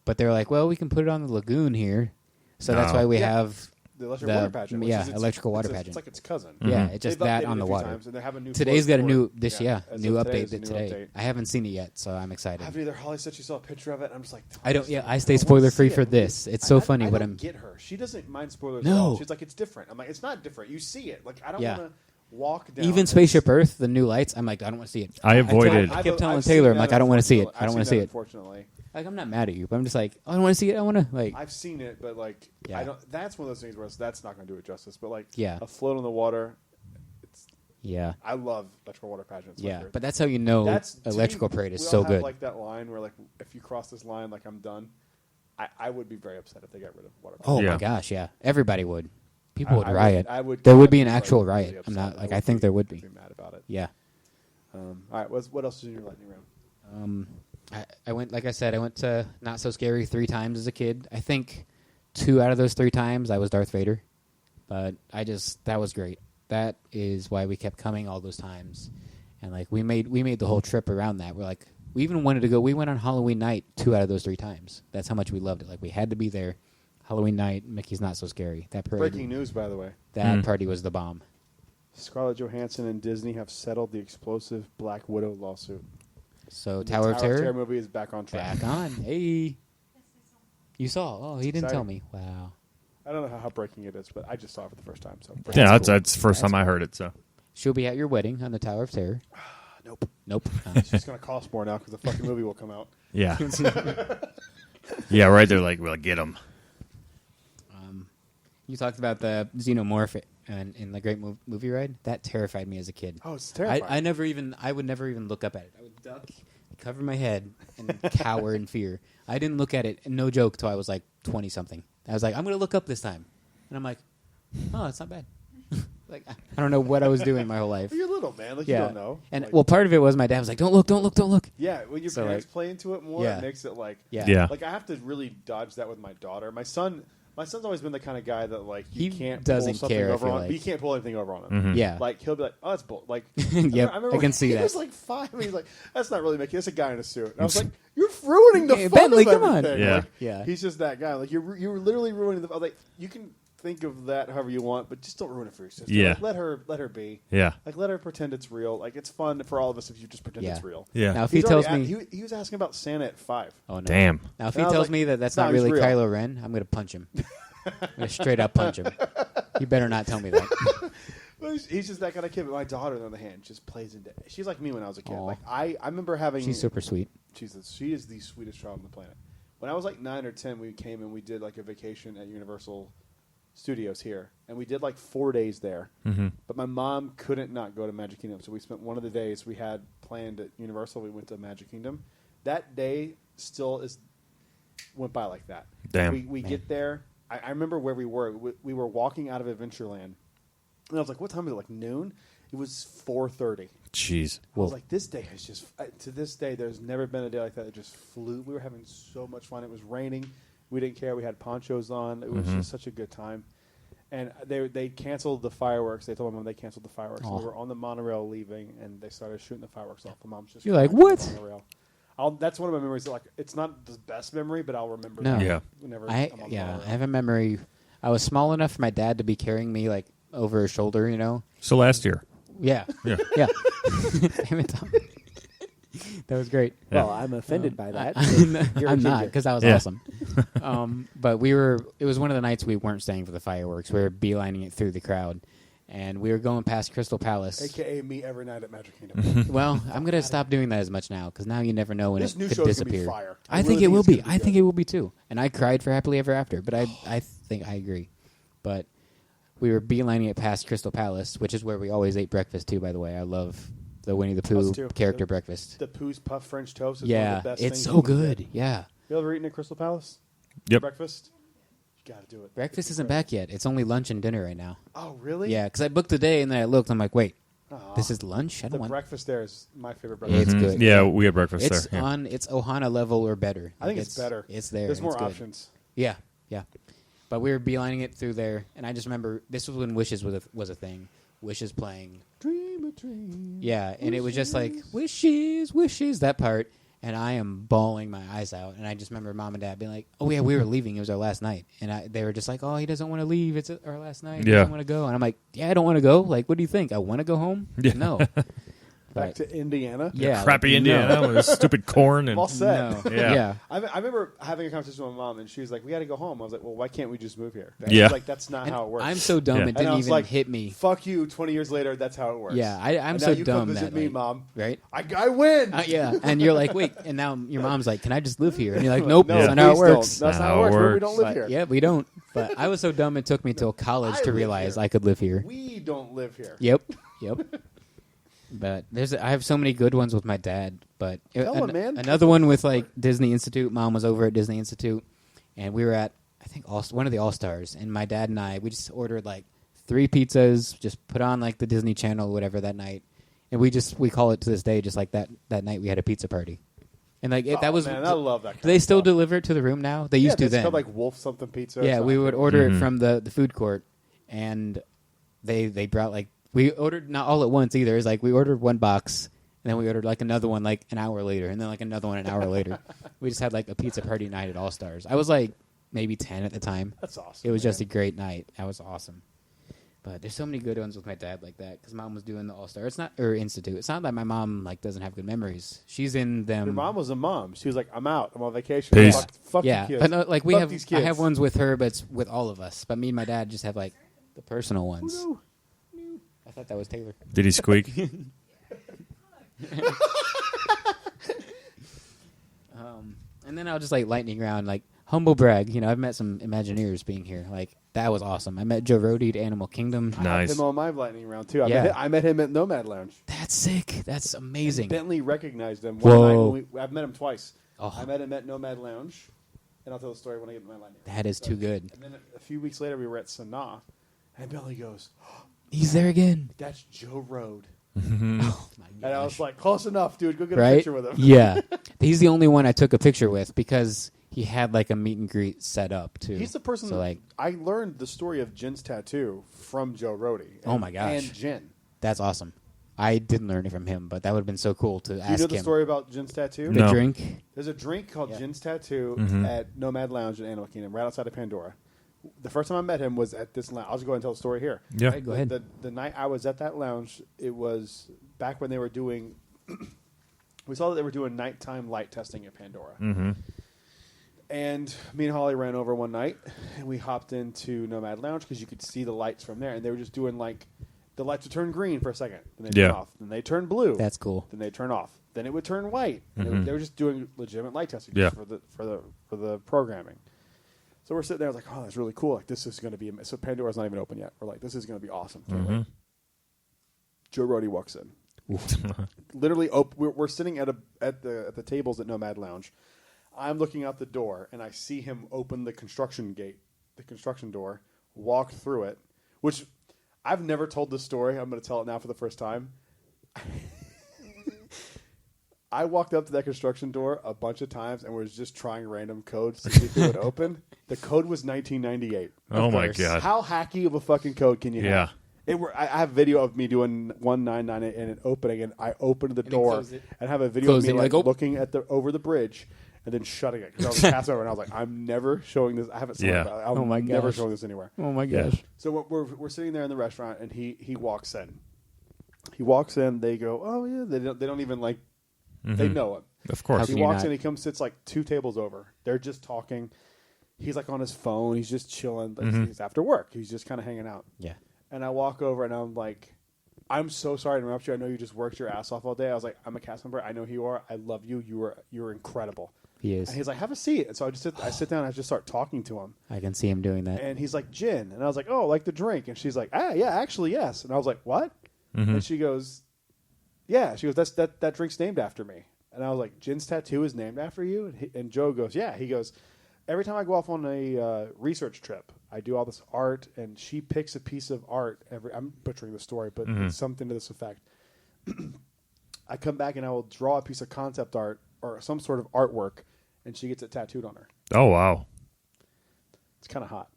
but they're like, "Well, we can put it on the lagoon here," so that's
No.
why we
Yeah.
have
The electrical water pageant. which
yeah,
is
electrical water
it's
pageant.
It's like its cousin.
Yeah, it's just
They've
that
updated
on
it
the
a few
water.
times, and they have a new
Today's
float
got a
for
new
it.
this
As
new
of
update
it's a new
today.
update.
I haven't seen it yet, so I'm
I
excited.
haven't either. Holly said she saw a picture of it, and I'm just like,
I don't. Yeah, I
wanna
stay spoiler free
see
for
it.
this. It's so funny
I
what
don't
I'm.
get her. She doesn't mind spoilers.
No.
At all. She's like, it's different. I'm like, it's not different. You see it. Like, I don't
Yeah.
want to walk down.
Even
and-
Spaceship Earth, the new lights. I'm like, I don't want to see it.
I avoided-
I kept telling
I've
Taylor,
seen
I'm like,
that,
I don't want to see it.
unfortunately.
I don't
I've
want to
seen
see
that,
it.
Unfortunately,
Like, I'm not mad at you, but I'm just like, I don't want to see it. I want to like.
I've seen it, but like,
Yeah.
I don't. That's one of those things where that's not going to do it justice. But like,
Yeah.
a float on the water.
Yeah.
I love electrical water pageants.
Yeah, but that's how you know
That's to
electrical
me,
parade is
we
so
all have,
good.
Like that line where like if you cross this line, like I'm done. I would be very upset if they got rid of water.
Oh
Yeah.
my gosh, yeah, everybody would. People would
I
riot.
I would.
There would be an
like,
actual
really
riot. I'm
upset.
not like
would
I think there would be.
mad about it.
Yeah.
All right. What else is in your lightning round?
I went, like I said, I went to Not So Scary 3 times as a kid. I think 2 out of those 3 times I was Darth Vader, but that was great. That is why we kept coming all those times, and like we made the whole trip around that. We're like, we even wanted to go. We went on Halloween night 2 out of those 3 times. That's how much we loved it. Like we had to be there. Halloween night, Mickey's Not So Scary. That parade,
Breaking news, by the way.
that party was the bomb.
Scarlett Johansson and Disney have settled the explosive Black Widow lawsuit.
So
The
Tower of Terror
movie is back on track.
back on. Hey, you saw? Oh, he didn't tell
Exciting.
me. Wow.
I don't know how heartbreaking it is, but I just saw it for the first time. So
Yeah, that's the first time I heard it. So
She'll be at your wedding on the Tower of Terror.
nope.
Nope.
It's just gonna cost more now because the fucking movie will come out.
yeah, yeah, right. They're like, well, get them.
You talked about the xenomorph in the Great Movie Ride. That terrified me as a kid.
Oh, it's terrifying.
I would never even look up at it. I would duck, cover my head, and cower in fear. I didn't look at it, no joke, till I was like 20 something. I was like, I'm gonna look up this time, and I'm like, oh, that's not bad. Like I don't know what I was doing my whole life.
You're little, man. Like
Yeah,
you don't know.
and
Like,
well, part of it was my dad was like, don't look.
yeah, when your
So,
parents
like,
play into it more,
yeah.
it makes it like
Yeah.
Yeah.
Like I have to really dodge that with my daughter. My son's always been the kind of guy that like
He
can't
doesn't
pull something
care, I
over
feel
on.
like.
He can't pull anything over on him.
Mm-hmm.
Yeah.
Like he'll be like, "Oh, that's bull." Like,
Yep,
remember
I
when
can see
he
that.
was like 5, and he's like, "That's not really making. It's a guy in a suit." And I was like, "You're ruining the
Hey,
fun
Bentley,
of
come on.
everything."
Yeah.
Like,
Yeah.
He's just that guy. Like you're literally ruining the. I was like, you can think of that however you want, but just don't ruin it for your sister.
Yeah.
Like, let her be.
Yeah,
Like let her pretend it's real. Like it's fun for all of us if you just pretend
Yeah.
it's real.
yeah.
Now, if he
He's
tells
already
me,
he was asking about Santa at 5.
oh no,
Damn.
Now, if
And
he
I was
tells
like,
me that that's
no,
not
he's
really
real.
Kylo Ren, I'm gonna punch him. I'm gonna straight up punch him. You better not tell me that.
Well, he's just that kind of kid. But my daughter, on the other hand, just plays into. She's like me when I was a kid.
Aw.
Like I remember having.
She's super sweet.
She is the sweetest child on the planet. When I was like 9 or 10, we came and we did like a vacation at Universal Studios here, and we did like 4 days there.
Mm-hmm.
But my mom couldn't not go to Magic Kingdom, so we spent one of the days we had planned at Universal. We went to Magic Kingdom. That day still went by like that.
Damn.
We get there. I remember where we were. We were walking out of Adventureland, and I was like, "What time is it? Like noon?" It was 4:30.
Jeez.
I was like, "This day has just to this day. There's never been a day like that. It just flew. We were having so much fun. It was raining. We didn't care. We had ponchos on. It was just such a good time." And they canceled the fireworks. They told my mom they canceled the fireworks. So we were on the monorail leaving, and they started shooting the fireworks off. My mom's just
You're like,
crying on
"What?"
the monorail. That's one of my memories. That, like, it's not the best memory, but I'll remember.
No.
that
Yeah.
Whenever
I
I'm on the
I
monorail.
have a memory. I was small enough for my dad to be carrying me like over his shoulder. You know.
So last year.
Yeah.
Yeah.
Yeah. Damn it, Tom. That was great.
Yeah.
Well, I'm offended by that. You're a
I'm not
ginger.
because that was
Yeah.
awesome. But it was one of the nights we weren't staying for the fireworks. We were beelining it through the crowd, and we were going past Crystal Palace.
AKA me every night at Magic Kingdom.
Well, I'm gonna stop doing that as much now because now you never know when
This
it
new
could
show's gonna be
disappear.
fire.
I
I
think
really
it will
think
be.
it's gonna be
I think
good.
it will be too. And I cried for Happily Ever After, but I think I agree. But we were beelining it past Crystal Palace, which is where we always ate breakfast too. By the way, I love the Winnie the
Us
Pooh
too.
character breakfast.
The Pooh's Puff French Toast is one
Yeah,
of the best
it's
things
so
you can
good.
get.
Yeah,
You ever eaten at Crystal Palace?
Yep.
Breakfast? You gotta do it.
breakfast
It's
isn't back yet. It's only lunch and dinner right now.
Oh, really?
Yeah, because I booked the day and then I looked. I'm like, wait,
Aw.
this is lunch. I
The
don't want.
breakfast there is my favorite breakfast.
It's
Mhm.
good.
Yeah, we had breakfast
It's
there. Yeah.
on. It's Ohana level or better.
I think
Like,
it's better.
It's there.
There's
and
more
it's good.
options.
Yeah, yeah. But we were beelining it through there, and I just remember this was when Wishes was a thing. Wishes playing.
Dream a dream.
Yeah, and it was just like wishes, that part, and I am bawling my eyes out. And I just remember Mom and Dad being like, "Oh yeah, we were leaving. It was our last night." And they were just like, "Oh, he doesn't want to leave. It's our last night. He
Yeah.
doesn't want to go." And I'm like, "Yeah, I don't want to go. Like, what do you think? I want to go home?
Yeah.
No."
Back
But,
to Indiana.
yeah,
Crappy
like,
Indiana
no.
with stupid corn and
All set.
No.
Yeah.
Yeah.
I remember having a conversation with my mom, and she was like, "We got to go home." I was like, "Well, why can't we just move here?"
Yeah.
She's like, "That's not
And
how it works."
I'm so dumb
Yeah.
it
And I
didn't
was
even
like,
hit me.
Fuck you. 20 years later, that's how it works.
Yeah, I'm
And
so
now you
dumb
come visit
that
me,
like,
Mom.
right?
I win.
Yeah, and you're like, wait, and now your mom's like, can I just live here? And you're like, nope,
No,
that's not how it
please don't.
works.
That's not how it works. We don't live
But,
here.
yeah, we don't. But I was so dumb it took me till college
I
to
live
realize
here.
I could live here.
We don't live here.
Yep. But I have so many good ones with my dad. But
Tell him, man.
another one with like Disney Institute. Mom was over at Disney Institute, and we were at I think one of the All Stars, and my dad and we just ordered like 3 pizzas, just put on like the Disney Channel or whatever that night, and we call it to this day just like that night we had a pizza party, and like that was
Man, I love that. Kind
do they
of
still
stuff.
deliver it to the room now? They used to
it's
then.
called like Wolf something pizza. or
Yeah, we
something.
would order
Mhm.
it from the food court, and they brought like we ordered not all at once either. It's like we ordered one box, and then we ordered like another one like an hour later, and then like another one an hour later. We just had like a pizza party night at All Stars. I was like maybe 10 at the time.
That's awesome.
It was
man.
just a great night. That was awesome. But there's so many good ones with my dad like that because Mom was doing the All Star. It's not or Institute. It's not that my mom like doesn't have good memories. She's in them.
Your mom was a mom. She was like, "I'm out. I'm on vacation.
Peace.
Fuck
yeah,
you kids.
but no, like we
Fuck
have.
these
I
kids."
have ones with her, but it's with all of us. But me and my dad just have like the personal ones.
Oh,
I thought that was Taylor.
Did he squeak?
And then I'll just like lightning round, like humble brag. You know, I've met some Imagineers being here. Like that was awesome. I met Joe Rohde at Animal Kingdom.
I
Nice.
had him on my lightning round too.
Yeah.
I met him at Nomad Lounge.
That's sick. That's amazing.
Bentley recognized him.
Whoa.
One night when I've met him twice.
Oh.
I met him at Nomad Lounge, and I'll tell the story when I get to my lightning round.
That is too good.
And then a few weeks later, we were at Sanaa, and Bentley goes,
He's there again.
"That's Joe Road."
Oh my
And I
gosh.
was like, "Close enough, dude. Go get a
Right?
picture with him."
Yeah. He's the only one I took a picture with because he had like a meet and greet set up too.
He's the person.
So like,
I learned the story of Jin's tattoo from Joe Rohde.
Oh my gosh.
And Jin.
that's awesome. I didn't learn it from him, but that would have been so cool to
Do you
ask
know the
him.
story about Jin's tattoo?
The
No.
drink.
There's a drink called
Yeah.
Jin's Tattoo at Nomad Lounge in Animal Kingdom, right outside of Pandora. The first time I met him was at this lounge. I'll just go ahead and tell the story here.
Yeah.
Right, go ahead.
The night I was at that lounge, it was back when they were doing. We saw that they were doing nighttime light testing at Pandora.
Mm-hmm.
And me and Holly ran over one night, and we hopped into Nomad Lounge because you could see the lights from there, and they were just doing like the lights would turn green for a second, then they
Yeah.
turn off, then they turn blue,
That's cool.
then they turn off, then it would turn white. And
Mhm.
they were just doing legitimate light testing
Yeah.
just for the programming. So we're sitting there, I was like, "Oh, that's really cool! Like this is going to be." So Pandora's not even open yet. We're like, "This is going to be awesome." Can't wait.
Mhm.
Joe Rohde walks in. Literally, we're sitting at the tables at Nomad Lounge. I'm looking out the door, and I see him open the construction door, walk through it, which I've never told this story. I'm going to tell it now for the first time. I walked up to that construction door a bunch of times and was just trying random codes to see if it would open. The code was 1998.
Oh my
course.
god.
How hacky of a fucking code can you
Yeah.
have? I have video of me doing 1998 and it opening, and I opened the
then
door
close it.
and have a video of
Closing,
me like
like, oh.
looking at over the bridge and then shutting it because I was passed over and I was like, I'm never showing this. I haven't seen
Yeah.
it. I'm
Oh my
never
gosh.
showing this anywhere.
Oh my
Yeah.
gosh.
So we're sitting there in the restaurant and he walks in. He walks in. They go, oh yeah. They don't even like. They know him.
Of course.
How
He
can you
walks
not?
in. He comes, sits like 2 tables over. They're just talking. He's like on his phone. He's just chilling. Like, He's after work. He's just kind of hanging out.
Yeah.
And I walk over and I'm like, I'm so sorry to interrupt you. I know you just worked your ass off all day. I was like, I'm a cast member. I know who you are. I love you. You're incredible.
He is.
And he's like, have a seat. And so I sit down and I just start talking to him.
I can see him doing that.
And he's like, gin. And I was like, oh, like the drink. And she's like, yeah, actually, yes. And I was like, what? And she goes, yeah. She goes, that drink's named after me. And I was like, Jin's tattoo is named after you? And Joe goes, yeah. He goes, every time I go off on a research trip, I do all this art, and she picks a piece of art. I'm butchering the story, but it's something to this effect. I come back and I will draw a piece of concept art or some sort of artwork, and she gets it tattooed on her.
Oh wow.
It's kind of hot.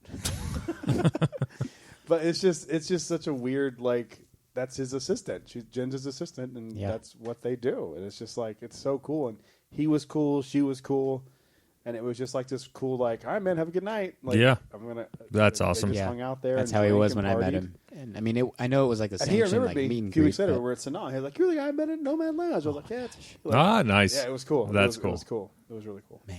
But it's just such a weird, like, that's his assistant. She's Jin's his assistant, and
Yeah.
that's what they do. And it's just like, it's so cool. And he was cool, she was cool, and it was just like this cool, like, all right, man, have a good night. Like,
Yeah.
I'm gonna.
That's
they
awesome.
Just
Yeah.
hung out there.
That's
and
how he
drank
was
and
when I met
partied.
him. And I mean, I know it was like a
And he
sanctioned
remembered
like
me
meet
a
and
few
greet.
weeks later.
but-
We're at Sanaa. He was like, "You're the guy I met at Nomad Lounge." I was like, "Yeah, it's
Ah, nice.
yeah, it was cool.
That's
It
cool.
was cool. It was really cool."
Man,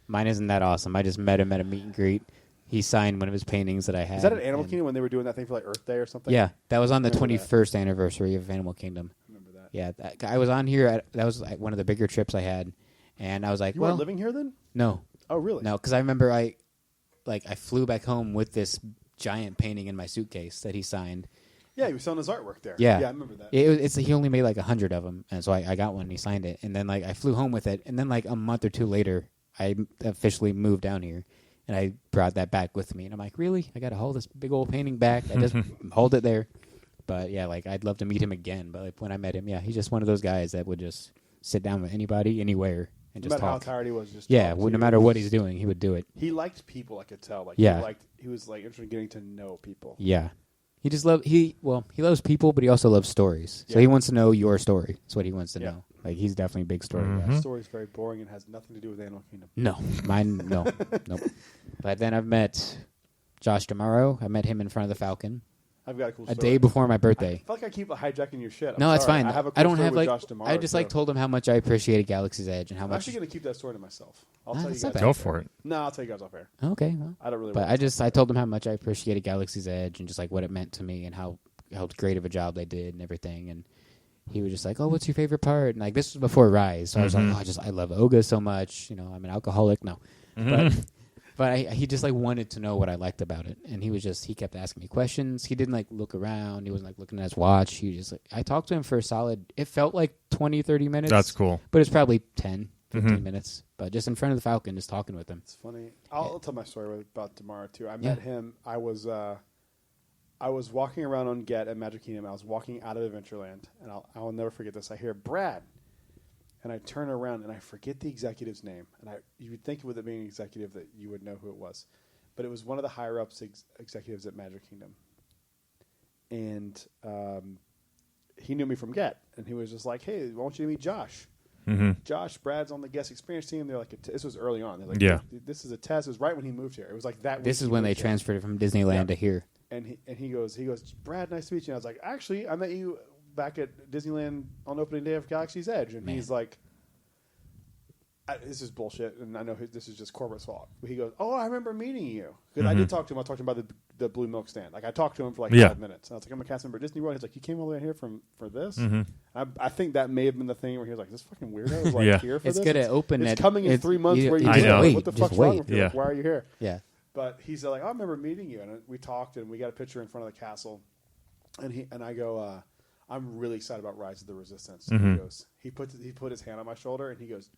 mine isn't that awesome. I just met him at a meet and greet. He signed one of his paintings that I had.
Is that at Animal
and-
Kingdom when they were doing that thing for like Earth Day or something?
Yeah, that was on the
Remember that.
21st anniversary of Animal Kingdom.
remember that.
Yeah, I was on here. That was like one of the bigger trips I had, and I was like,
You
"Well,
weren't living here then?
no,
Oh, really?
no," because I remember I flew back home with this giant painting in my suitcase that he signed.
Yeah, he was selling his artwork there.
Yeah,
I remember that.
He only made like 100 of them, and so I got one. And he signed it, and then like I flew home with it, and then like a month or two later, I officially moved down here, and I brought that back with me. And I'm like, really? I got to hold this big old painting back? I just hold it there. But yeah, like I'd love to meet him again. But like when I met him, yeah, he's just one of those guys that would just sit down with anybody, anywhere, and
No
just
matter how
talk.
tired he was, just
Yeah,
talk to
no
you.
matter what he's doing, he would do it.
He liked people. I could tell. Like
Yeah.
he was like interested in getting to know people.
Yeah. He just he loves people, but he also loves stories. So
Yeah.
he wants to know your story. That's what he wants to
Yeah.
know. Like he's definitely a big story guy.
That story's very boring and has nothing to do with Animal Kingdom.
No, mine, no, nope. But then I've met Josh Tomorrow. I met him in front of the Falcon.
I've got a cool
a
story.
day before my birthday.
I feel like I keep hijacking your shit. I'm
No, it's
sorry.
fine.
I have a cool
I don't
story
have
with
like.
Josh tomorrow,
I just like
too.
told him how much I appreciated Galaxy's Edge and how
I'm
much.
actually going to keep that story to myself. I'll
Ah,
tell you
that's
guys.
not
Go
off
for
air.
it.
No, I'll tell you guys off air.
Okay, well.
I don't really.
But
want to
I told him how much I appreciated Galaxy's Edge and just like what it meant to me and how great of a job they did and everything. And he was just like, "Oh, what's your favorite part?" And like this was before Rise, so I was like, "Oh, I love Oga so much. You know, I'm an alcoholic." No, but he just like wanted to know what I liked about it, and he kept asking me questions. He didn't like look around. He wasn't like looking at his watch. He just like I talked to him for a solid. It felt like 20, 30 minutes.
That's cool.
But it's probably 10, 15 minutes. But just in front of the Falcon, just talking with him.
It's funny. I'll tell my story about tomorrow too. I
Yeah.
met him. I was walking around on Get at Magic Kingdom. I was walking out of Adventureland, and I'll never forget this. I hear Brad, and I turn around and I forget the executive's name. And you would think with it being an executive that you would know who it was, but it was one of the higher ups executives at Magic Kingdom, and he knew me from Get, and he was just like, "Hey, why don't you meet Josh?" Josh, Brad's on the guest experience team. They're like, this was early on. They're like,
Yeah.
this is a test. It was right when he moved here. It was like that.
This
week
is
he
when they
moved here.
transferred it from Disneyland to here.
And he goes, Brad, nice to meet you. And I was like, actually, I met you back at Disneyland on opening day of Galaxy's Edge. And he's like, this is bullshit, and I know this is just corporate's fault. But he goes, oh, I remember meeting you. Because I did talk to him. I talked to him about the blue milk stand. Like, I talked to him for like 5 minutes. And I was like, I'm a cast member at Disney World. He's like, you came all the way here for this? I think that may have been the thing where he was like, this fucking weirdo is like here for
It's
this?
going to open
It's
at...
coming in 3 months where you
I
just
know.
like, what the
Just
fuck's wrong
wait.
with you?
Yeah.
Like, why are you here?
Yeah.
But he's like, oh, I remember meeting you. And we talked, and we got a picture in front of the castle. And I go, I'm really excited about Rise of the Resistance. And he goes, he put his hand on my shoulder, and he goes,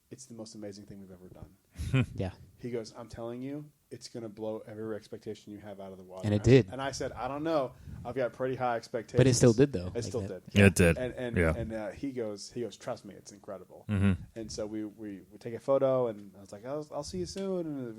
it's the most amazing thing we've ever done.
Yeah.
He goes, I'm telling you, it's going to blow every expectation you have out of the water.
And it did.
And I said, I don't know. I've got pretty high expectations.
But it still did, though.
It
Like
still
that.
did.
Yeah, it did.
And he goes, trust me, it's incredible. And so we take a photo, and I was like, I'll see you soon. And it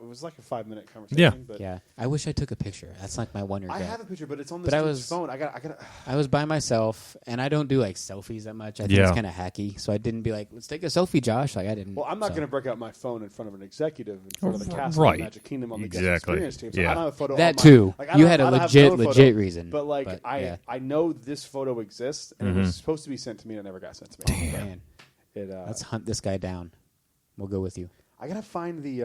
was like a 5-minute conversation.
Yeah.
But
Yeah. I wish I took a picture. That's like my one regret.
I have a picture, but it's on
But
this
I
dude's
was-
phone. I got.
I was by myself, and I don't do like selfies that much. I think
Yeah.
it's kind of hacky, so I didn't be like, "Let's take a selfie, Josh." Like I didn't.
Well, I'm not
so.
going to break out my phone in front of an executive in front of the cast
Right.
of Magic Kingdom on the guest
Exactly.
experience team. So
Yeah.
I don't have a photo.
That
on my,
too.
Like,
You had a
I don't have no
legit
photo,
reason.
But like
yeah.
I know this photo exists, and it was supposed to be sent to me, and it never got sent to me.
Man,
It,
let's hunt this guy down. We'll go with you.
I gotta find the.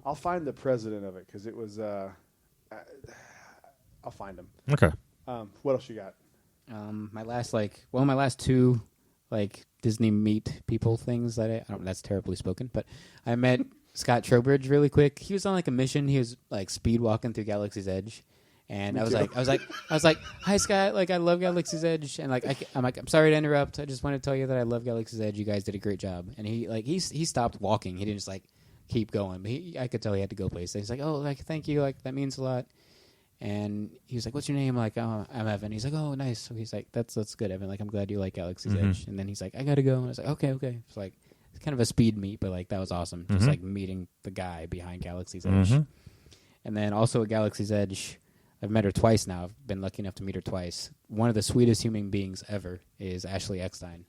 I'll find the president of it because it was. I'll find him.
Okay.
What else you got?
My last two like Disney meet people things that I don't. That's terribly spoken, but I met Scott Trowbridge really quick. He was on like a mission. He was like speed walking through Galaxy's Edge. And I was like, hi Scott, like I love Galaxy's Edge, and like I'm sorry to interrupt. I just want to tell you that I love Galaxy's Edge. You guys did a great job. And he stopped walking. He didn't just like keep going, but I could tell he had to go places. He's like, oh, like thank you, like that means a lot. And he was like, what's your name? Like, oh, I'm Evan. He's like, oh, nice. So he's like, that's good, Evan. Like I'm glad you like Galaxy's Edge. And then he's like, I gotta go. And I was like, okay. It's like it's kind of a speed meet, but like that was awesome. Just like meeting the guy behind Galaxy's Edge. And then also at Galaxy's Edge. I've met her twice now. I've been lucky enough to meet her twice. One of the sweetest human beings ever is Ashley Eckstein.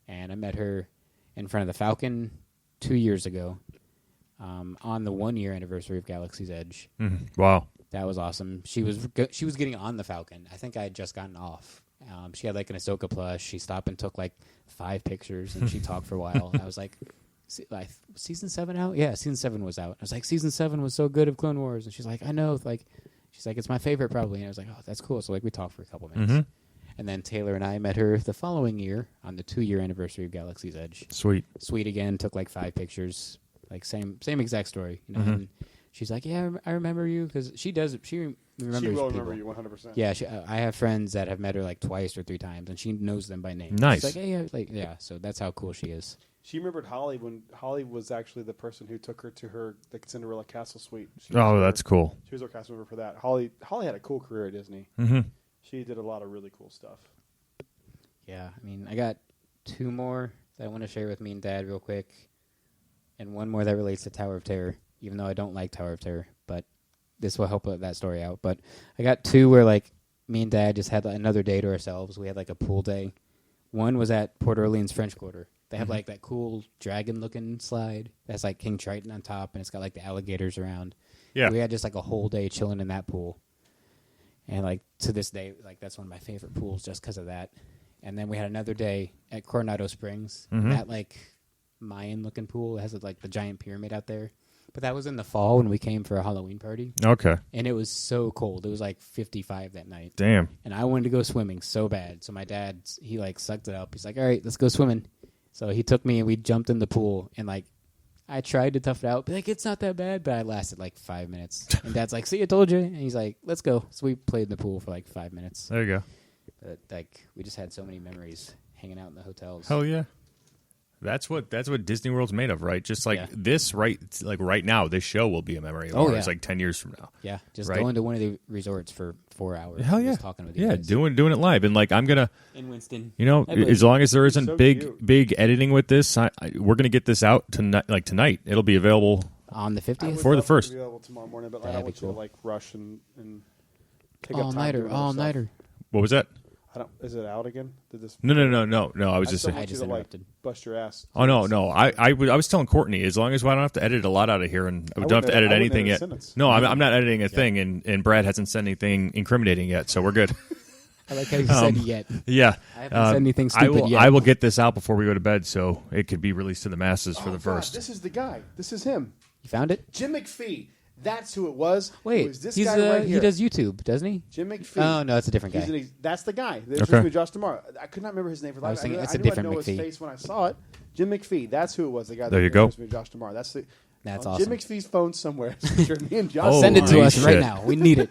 And I met her in front of the Falcon 2 years ago on the 1-year anniversary of Galaxy's Edge.
Wow.
That was awesome. She was getting on the Falcon. I think I had just gotten off. She had like an Ahsoka plush. She stopped and took like 5 pictures, and she talked for a while. I was like, season 7 out? Yeah, season 7 was out. I was like, season 7 was so good of Clone Wars. And she's like, I know, like... She's like, it's my favorite probably. And I was like, oh, that's cool. So like we talked for a couple minutes. And then Taylor and I met her the following year on the 2-year anniversary of Galaxy's Edge.
Sweet.
Sweet again. Took like 5 pictures. Like same exact story. You know. And she's like, yeah, I remember you because she does. She remembers
She will
people.
remember you 100%.
Yeah, I have friends that have met her like twice or 3 times, and she knows them by name.
Nice.
She's like, hey, yeah. So that's how cool she is.
She remembered Holly when Holly was actually the person who took her to the Cinderella Castle Suite.
That's cool.
She was our cast member for that. Holly had a cool career at Disney. She did a lot of really cool stuff.
Yeah, I mean, I got 2 more that I want to share with me and Dad real quick, and 1 more that relates to Tower of Terror, even though I don't like Tower of Terror, but this will help that story out. But I got 2 where, like, me and Dad just had like, another day to ourselves. We had, like, a pool day. One was at Port Orleans French Quarter. They have, like, that cool dragon-looking slide that's, like, King Triton on top, and it's got, like, the alligators around.
Yeah.
We had just, like, a whole day chilling in that pool. And like to this day, like that's one of my favorite pools just because of that. And then we had another day at Coronado Springs, that like Mayan looking pool. It has like the giant pyramid out there. But that was in the fall when we came for a Halloween party.
Okay.
And it was so cold. It was like 55 that night.
Damn.
And I wanted to go swimming so bad. So my dad, he like sucked it up. He's like, all right, let's go swimming. So he took me and we jumped in the pool. And like, I tried to tough it out. Be like, it's not that bad. But I lasted like 5 minutes. And Dad's like, see, I told you. And he's like, let's go. So we played in the pool for like 5 minutes.
There you go.
But like, we just had so many memories hanging out in the hotels.
Hell yeah. That's what Disney World's made of, right? Just like
Yeah.
this, right? Like right now, this show will be a memory of
Oh,
ours,
yeah.
like 10 years from now.
Yeah, just
Right.
going to one of the resorts for 4 hours.
Hell
and
yeah,
just talking with you
yeah,
guys.
doing it live, and like I'm gonna,
In Winston.
you know,
I believe
as long as there isn't
So
big
cute.
editing with this, we're gonna get this out tonight. Like tonight, it'll be available.
On the
I
50th?
would
For the
love
first.
to be available tomorrow morning, but I
That'd
don't
be
want you
cool.
to like rush and take up time
All-nighter,
doing other stuff.
all-nighter.
What was that?
I don't. Is it out again? Did this?
No. I was just
still
saying.
I
want you
just
to like
interrupted.
bust your ass.
Oh no. I was telling Courtney, as long as I don't have to edit a lot out of here, and we don't have
wouldn't
to edit
edit- I wouldn't
anything
edit a
yet.
sentence.
No, I'm not editing a thing, and Brad hasn't said anything incriminating yet, so we're good.
I like how you said yet.
Yeah,
I haven't said anything
I
stupid
will.
yet.
I will get this out before we go to bed, so it could be released to the masses for the
God,
first.
this is the guy. This is him.
You found it?
Jim McPhee. That's who it was.
Wait,
it was this
he's
guy right here.
he does YouTube, doesn't he?
Jim McPhee.
Oh, no, it's a different guy.
That's the guy. This
Okay.
was me, Josh Tomorrow. I could not remember his name for
I
life.
was thinking
knew,
it's
I
a
knew
different
I'd know
McPhee.
his face when I saw it. Jim McPhee. That's who it was. The guy.
There
that
you go.
Me, Josh Tomorrow. That's the.
That's
Jim
awesome.
McPhee's phone somewhere. Me and Josh.
Oh,
Send it to
holy
us right
shit.
now. We need it.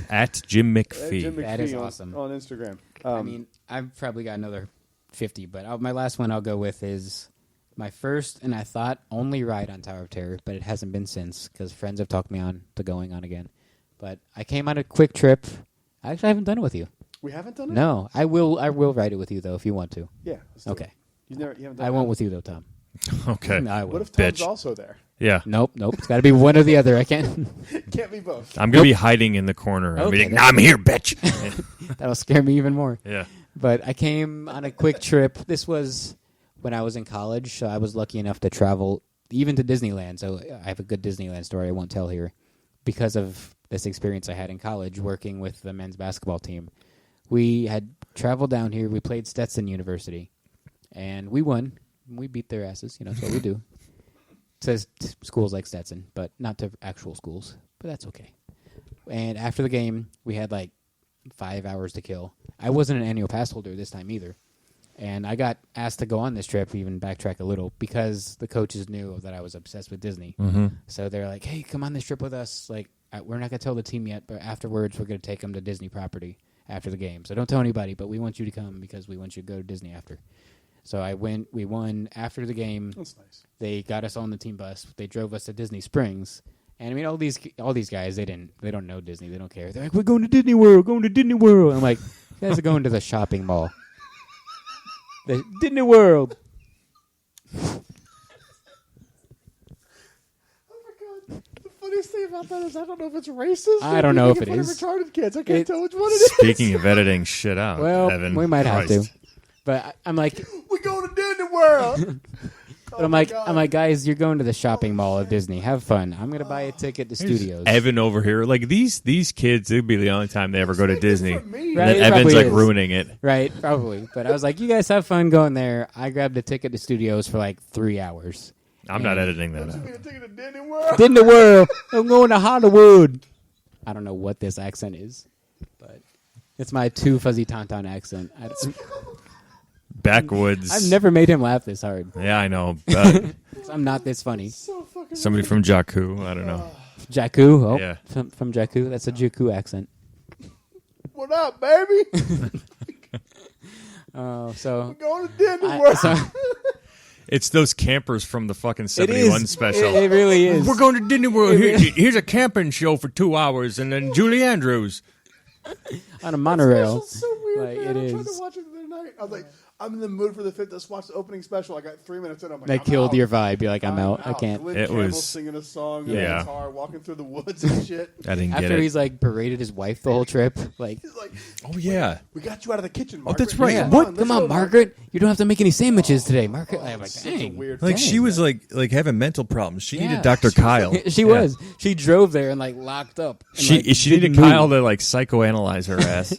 At Jim
Jim
McPhee.
McPhee
That is
on,
awesome.
on Instagram.
I mean, I've probably got another 50, but my last one I'll go with is my first and I thought only ride on Tower of Terror, but it hasn't been since because friends have talked me on to going on again. But I came on a quick trip. I actually haven't done it with you.
we haven't done it.
No, I will ride it with you though if you want to.
Yeah. let's do it.
Okay.
You haven't done
I
it.
won't with you though, Tom.
Okay.
No, I
What
will.
if Tom's
Bitch.
also there?
Yeah.
Nope. It's got to be one or the other. I can't.
Can't be both.
I'm gonna be hiding in the corner. I'm,
Okay,
being, I'm here, bitch.
That'll scare me even more.
Yeah.
But I came on a quick trip. This was when I was in college, so I was lucky enough to travel even to Disneyland. So I have a good Disneyland story I won't tell here because of this experience I had in college working with the men's basketball team. We had traveled down here. We played Stetson University, and we won. We beat their asses. That's what we do. To schools like Stetson, but not to actual schools. But that's okay. And after the game, we had like 5 hours to kill. I wasn't an annual pass holder this time either. And I got asked to go on this trip, even backtrack a little, because the coaches knew that I was obsessed with Disney.
Mm-hmm.
So they're like, hey, come on this trip with us. Like, we're not going to tell the team yet, but afterwards we're going to take them to Disney property after the game. So don't tell anybody, but we want you to come because we want you to go to Disney after. So I went. We won after the game.
That's nice.
They got us on the team bus. They drove us to Disney Springs. And I mean, all these guys, they don't know Disney. They don't care. They're like, we're going to Disney World, going to Disney World. And I'm like, you guys are going to the shopping mall. The Disney World.
Oh my god! The funniest thing about that is I don't know if it's racist.
I don't know if it
it is.
is.
Retarded kids. I can't
It-
tell which one it is.
Speaking of editing shit out,
Well,
Evan,
we might have
Christ.
to. But I'm like,
We're going to Disney World.
but I'm like, guys, you're going to the shopping mall of Disney. Have fun. I'm gonna buy a ticket to studios.
Evan over here, like these kids, it'd be the only time they ever go to Disney.
for me.
And
Right,
then
it
Evan's
probably
like
is.
ruining it.
Right, probably. But I was like, you guys have fun going there. I grabbed a ticket to studios for like 3 hours.
I'm not editing that out.
We're taking to Disney World.
Disney World. I'm going to Hollywood. I don't know what this accent is, but it's my too fuzzy tauntaun accent.
Backwoods.
I've never made him laugh this hard.
Yeah, I know.
'Cause I'm not this funny.
So fucking.
Somebody from Jakku. I don't know.
Jakku. Oh,
Yeah.
from Jakku. That's a Jakku accent.
What up, baby?
Oh, so
We're going to Disney World.
so
It's those campers from the fucking
it
71
is
special.
It really is.
We're going to Disney World. Here's a camping show for 2 hours, and then Julie Andrews.
on a monorail.
It's so weird,
Like,
man.
it
I tried to
is.
watch it the other night. I was like, I'm in the mood for the fifth. Let's watch the opening special. I got 3 minutes in. I'm like,
That
I'm
killed
out.
your vibe. You're like, I'm out. I can't.
Glenn
It
Campbell
was-
singing a song,
Yeah.
a guitar, walking through the woods and shit.
I didn't get
After
it.
he's like berated his wife the whole trip, like,
He's like,
Oh yeah.
we got you out of the kitchen,
Oh,
Margaret.
that's right.
yeah,
What?
Let's
Come
go,
on, Margaret. You don't have to make any sandwiches today, Margaret. I'm like,
Such a
dang.
weird
Like
thing.
she was like having mental problems. She
Yeah.
needed Dr. Kyle.
She
Yeah.
was. She drove there and like locked up. And,
She
like,
she
didn't
needed
move.
Kyle to like psychoanalyze her ass.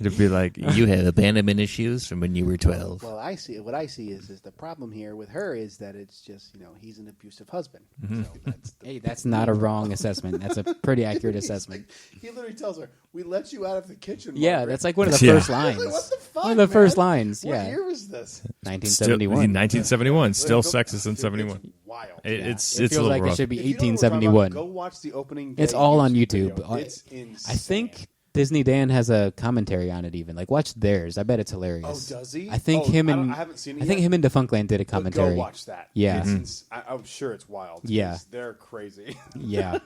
To be like, you have abandonment issues from when you were 12.
Well, what I see is the problem here with her is that it's just he's an abusive husband.
Mm-hmm.
So that's the,
Hey, that's not a wrong assessment. That's a pretty accurate assessment.
He literally tells her, "We let you out of the kitchen."
Yeah,
Margaret."
that's like one of the
Yeah.
first
I was
lines.
like, what the fuck,
One of the
man?
first lines.
What
Yeah,
year was this?
1971.
1971. Still
Go-
sexist in
Dude,
71.
It's wild.
It's
It
a
feels
little
like
rough.
it should be
If you don't know what we're talking about,
1871.
Go watch the opening.
It's
day
all on
video.
YouTube.
It's insane.
I think Disney Dan has a commentary on it. Even like watch theirs. I bet it's
Oh,
hilarious.
does he?
I think
Oh,
him
I
and
haven't seen it
I think
yet.
him and Defunctland did a
But
commentary.
Go watch that.
Yeah.
It's I'm sure it's wild.
Yeah.
They're crazy.
Yeah.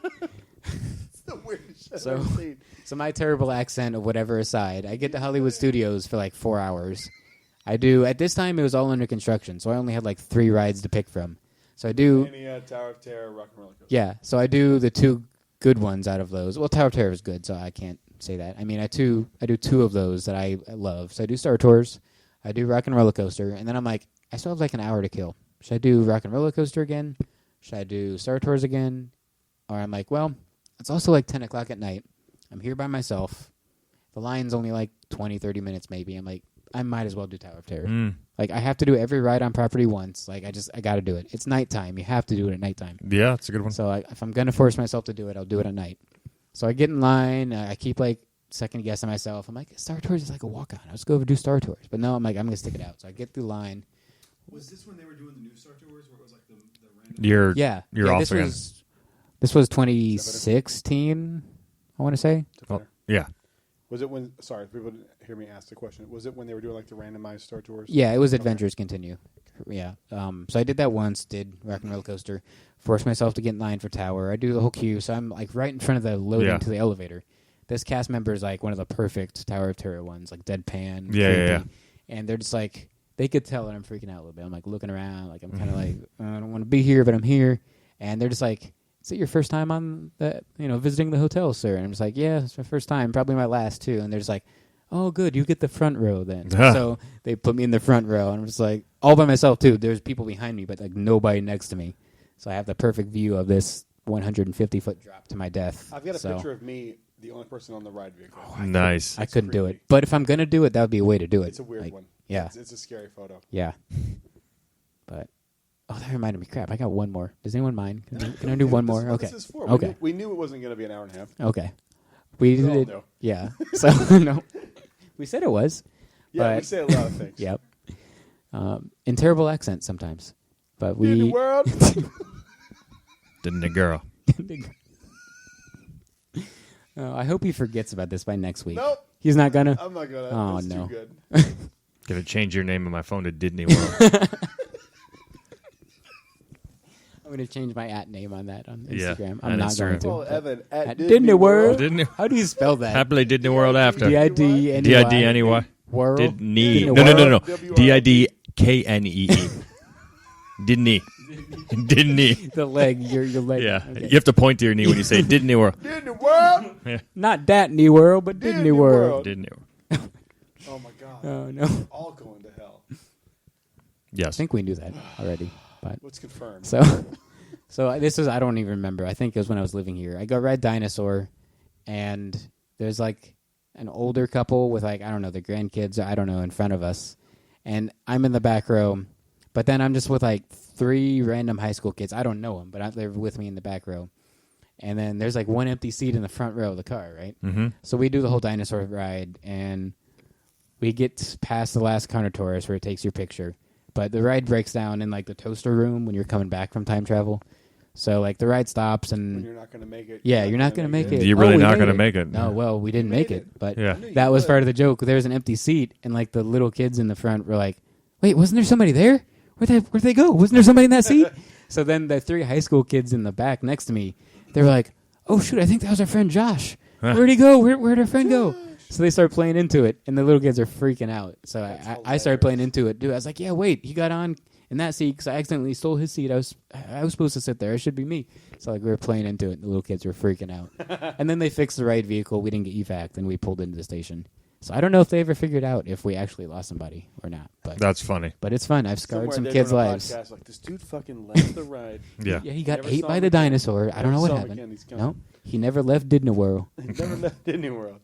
It's the weirdest shit
So-
I've ever seen.
So my terrible accent of whatever aside, I get to Hollywood Studios for like 4 hours. I do. At this time, it was all under construction, so I only had like 3 rides to pick from. So I do.
Mania, Tower of Terror, Rock and Roller Coaster.
Yeah, so I do the 2 good ones out of those. Well, Tower of Terror is good, so I can't say that. I mean, I do 2 of those that I love. So I do Star Tours, I do Rock and Roller Coaster, and then I'm like, I still have like an hour to kill. Should I do Rock and Roller Coaster again? Should I do Star Tours again? Or I'm like, well, it's also like 10 o'clock at night. I'm here by myself. The line's only like 20, 30 minutes maybe. I'm like, I might as well do Tower of Terror.
Mm.
Like, I have to do every ride on property once. Like, I got to do it. It's nighttime. You have to do it at nighttime.
Yeah, it's a good one.
So if I'm going to force myself to do it, I'll do it at night. So I get in line. I keep like second guessing myself. I'm like, Star Tours is like a walk on. Let's go over do Star Tours. But no, I'm like, I'm going to stick it out. So I get through line.
Was this when they were doing the new Star Tours, where it was like the random?
You're
Yeah.
off
this
again.
this was 2016, I want to say.
Well, yeah.
Was it when? Sorry, people didn't hear me ask the question. Was it when they were doing like the randomized Star Tours?
Yeah, it was Adventures Continue. Yeah. So I did that once, did Rock and Roller Coaster, forced myself to get in line for Tower. I do the whole queue, so I'm like right in front of the loading
Yeah.
to the elevator. This cast member is like one of the perfect Tower of Terror ones, like deadpan.
Yeah,
creepy.
yeah.
And they're just like, they could tell that I'm freaking out a little bit. I'm like looking around, like I'm kind of like, I don't want to be here, but I'm here. And they're just like, is it your first time on the, visiting the hotel, sir? And I'm just like, yeah, it's my first time, probably my last too. And they're just like, oh, good, you get the front row then. So they put me in the front row, and I'm just like, all by myself too. There's people behind me, but like nobody next to me. So I have the perfect view of this 150-foot drop to my death.
I've got a
So
picture of me, the only person on the ride vehicle.
Nice.
I couldn't do it.
creepy.
But if I'm going to do it, that would be a way to do it.
It's a weird
Like,
one.
Yeah.
It's a scary photo.
Yeah. But, that reminded me. Crap, I got one more. Does anyone mind? Can I do one more?
This is what
Okay.
This is for.
Okay.
We knew it wasn't going to be an hour and a half.
Okay. We
We all
did.
know.
Yeah. So, no. We said it was.
Yeah, we
But-
say a lot of things.
Yep. In terrible accents sometimes. But
In the
we.
world.
Didn't a girl.
I hope he forgets about this by next week.
Nope.
He's not gonna.
I'm not gonna.
Oh,
It's
no.
too good.
Gonna change your name on my phone to Disney World.
I'm gonna change my @name on that on
Yeah,
Instagram.
on
I'm not
Instagram.
going to.
Well, Evan at
At Disney World.
Disney.
How do you spell that?
Happily Disney World after.
D-I-D-N-E-Y.
D-I-D-N-E-Y.
World.
Disney.
Disney
No.
World.
D-I-D-K-N-E-E. Disney. Disney.
The leg. Your leg.
Yeah.
Okay.
You have to point to your knee when you say Disney World.
Disney World.
Not Datney World, but Disney,
Disney
World.
World.
Disney World.
Oh my God.
Oh no.
All going to hell.
I
Yes.
think we knew that already. But
Let's confirm.
so this is, I don't even remember. I think it was when I was living here. I go ride Dinosaur, and there's like an older couple with like, I don't know, the grandkids, or I don't know, in front of us. And I'm in the back row, but then I'm just with like 3 random high school kids. I don't know them, but they're with me in the back row. And then there's like one empty seat in the front row of the car, right?
Mm-hmm.
So we do the whole Dinosaur ride, and we get past the last Carnotaurus where it takes your picture. But the ride breaks down in like the toaster room when you're coming back from time travel. So like the ride stops,
When
and
you're not going to make it.
yeah, you're not going to make it.
You're really
we
not
made
gonna make it.
No, well, we didn't make
made
it, but
Yeah.
that was part of the joke. There was an empty seat, and like the little kids in the front were like, "Wait, wasn't there somebody there? Where'd they go? Wasn't there somebody in that seat?" So then the 3 high school kids in the back next to me, they were like, "Oh shoot, I think that was our friend Josh. Where'd he go? Where'd our friend go?" So they start playing into it, and the little kids are freaking out. So
That's
I started playing into it, dude. I was like, yeah, wait, he got on in that seat because I accidentally stole his seat. I was supposed to sit there. It should be me. So like we were playing into it, and the little kids were freaking out. And then they fixed the right vehicle. We didn't get evac'd, and we pulled into the station. So I don't know if they ever figured out if we actually lost somebody or not. But
That's funny.
But it's fun. I've scarred
Somewhere
some
they're
kids'
doing a
lives.
podcast, like, this dude fucking left the ride.
Yeah.
Yeah, he got
Never
ate
saw
by
him
the
again.
dinosaur. I don't know what
Never saw him
happened.
again. He's gone.
No, he never left Disney World.
He never left Disney World.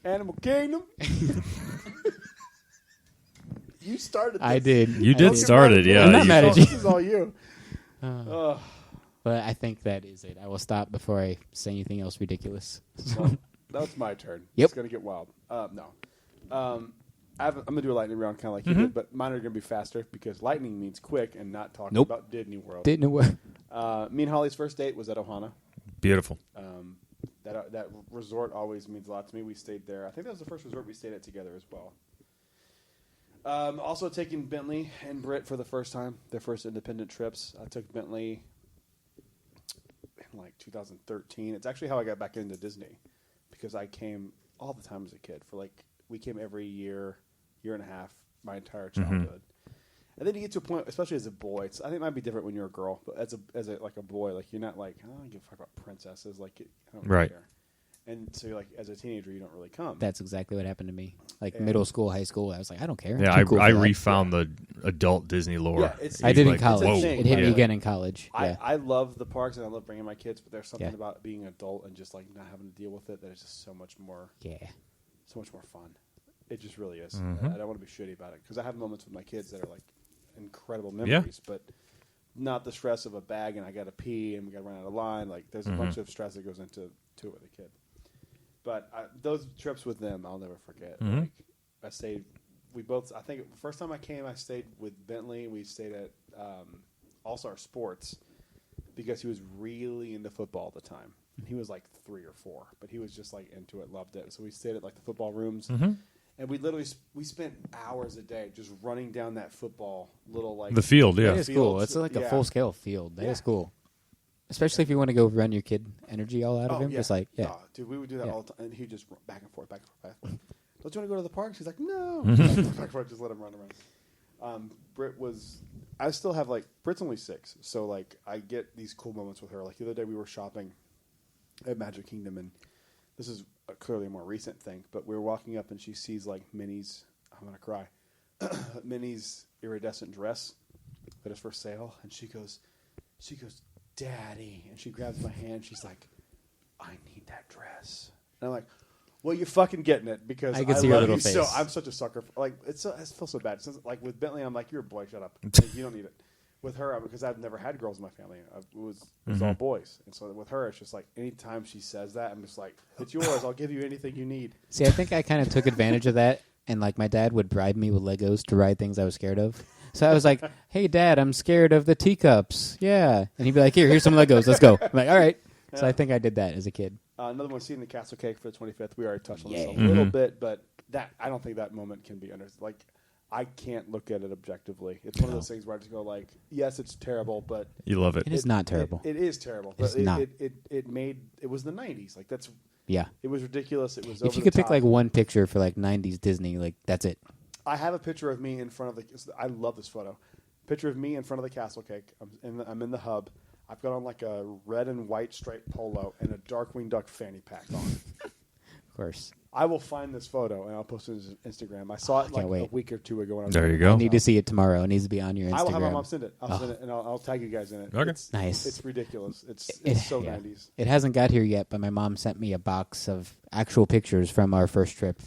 Animal Kingdom. You started this.
I did.
You
I
did start it, yeah.
I'm not
You-
mad at
This
you.
is all you.
Uh, but I think that is it. I will stop before I say anything else ridiculous.
Well, that's my turn.
Yep.
It's going to get wild. No. I'm going to do a lightning round kind of like you did, but mine are going to be faster because lightning means quick and not talking
Nope.
about Disney World.
Didn't work.
Me and Holly's first date was at Ohana.
Beautiful.
That resort always means a lot to me. We stayed there. I think that was the first resort we stayed at together as well. Also taking Bentley and Britt for the first time, their first independent trips. I took Bentley in like 2013. It's actually how I got back into Disney because I came all the time as a kid. We came every year and a half, my entire childhood. And then you get to a point, especially as a boy. I think it might be different when you're a girl, but as a boy, like you're not like, I don't give a fuck about princesses. Like, I don't really
Right.
care. And so, like, as a teenager, you don't really come.
That's exactly what happened to me. Like
And-
middle school, high school, I was like, I don't care.
Yeah,
I'm too cool
I
for that.
refound the adult Disney lore.
Yeah, it's-
I did in
Like,
college.
It's a thing.
It hit me
Yeah.
again in college.
I,
Yeah.
I love the parks and I love bringing my kids, but there's something
Yeah.
about being an adult and just like not having to deal with it that is just so much more
Yeah.
fun. It just really is.
Mhm.
I don't want to be shitty about it because I have moments with my kids that are like incredible memories, but not the stress of a bag and I got to pee and we got to run out of line. Like there's a bunch of stress that goes into it with a kid. But those trips with them, I'll never forget.
Mhm.
Like I stayed. I think the first time I came, I stayed with Bentley. We stayed at All Star Sports because he was really into football at the time. He was like 3 or 4, but he was just like into it, loved it. So we stayed at like the football rooms, and we literally we spent hours a day just running down that football little like
The field, yeah.
That is cool.
Fields,
It's like a
yeah.
full scale field. That is
Yeah.
cool. Especially if you want to go run your kid energy all out of him.
yeah.
Just like, yeah.
Oh, dude, we would do that
Yeah.
all the time, and he'd just run back and forth, back and forth, back and forth. Don't you want to go to the parks? He's like, no. Back and forth, just let him run around. Britt was. I still have like Britt's only 6, so like I get these cool moments with her. Like the other day, we were shopping at Magic Kingdom, and this is clearly a more recent thing. But we were walking up, and she sees like Minnie's. I'm gonna cry. Minnie's iridescent dress that is for sale, and she goes, Daddy, and she grabs my hand. She's like, I need that dress. And I'm like, well, you're fucking getting it because
I
I,
can see your
love
little
you so.
face.
I'm such a sucker. I feel so bad. Since, like with Bentley, I'm like, you're a boy. Shut up. Like, you don't need it. With her, because I've never had girls in my family. It was all boys. And so with her, it's just like anytime she says that, I'm just like, it's yours. I'll give you anything you need.
See, I think I kind of took advantage of that. And like my dad would bribe me with Legos to ride things I was scared of. So I was like, hey, Dad, I'm scared of the teacups. Yeah. And he'd be like, here's some Legos. Let's go. I'm like, all right. So I think I did that as a kid.
Another one, seeing the castle cake for the 25th. We already touched on this a
Yeah.
little bit, but that I don't think that moment can be understood. Like, I can't look at it objectively. It's one of those things where I just go like, yes, it's terrible, but
You love it.
It is not terrible.
It is terrible.
It's
But
not.
It was the 90s. Like that's
Yeah.
it was ridiculous. It was over
If you
the
could pick
top.
like one picture for like 90s Disney, like that's it.
I have a picture of me in front of the. I love this photo. Picture of me in front of the castle cake. I'm in the hub. I've got on like a red and white striped polo and a Darkwing Duck fanny pack on.
Of course.
I will find this photo and I'll post it on Instagram. I saw it like
can't wait.
a week or 2 ago. When I was
There
on
you
the
go.
I need to see it tomorrow. It needs to be on your Instagram.
I will have my mom send it. I'll
Oh.
send it and I'll tag you guys in it.
Okay.
It's,
Nice.
It's ridiculous. It's
It-
so
yeah.
90s.
It hasn't got here yet, but my mom sent me a box of actual pictures from our first trip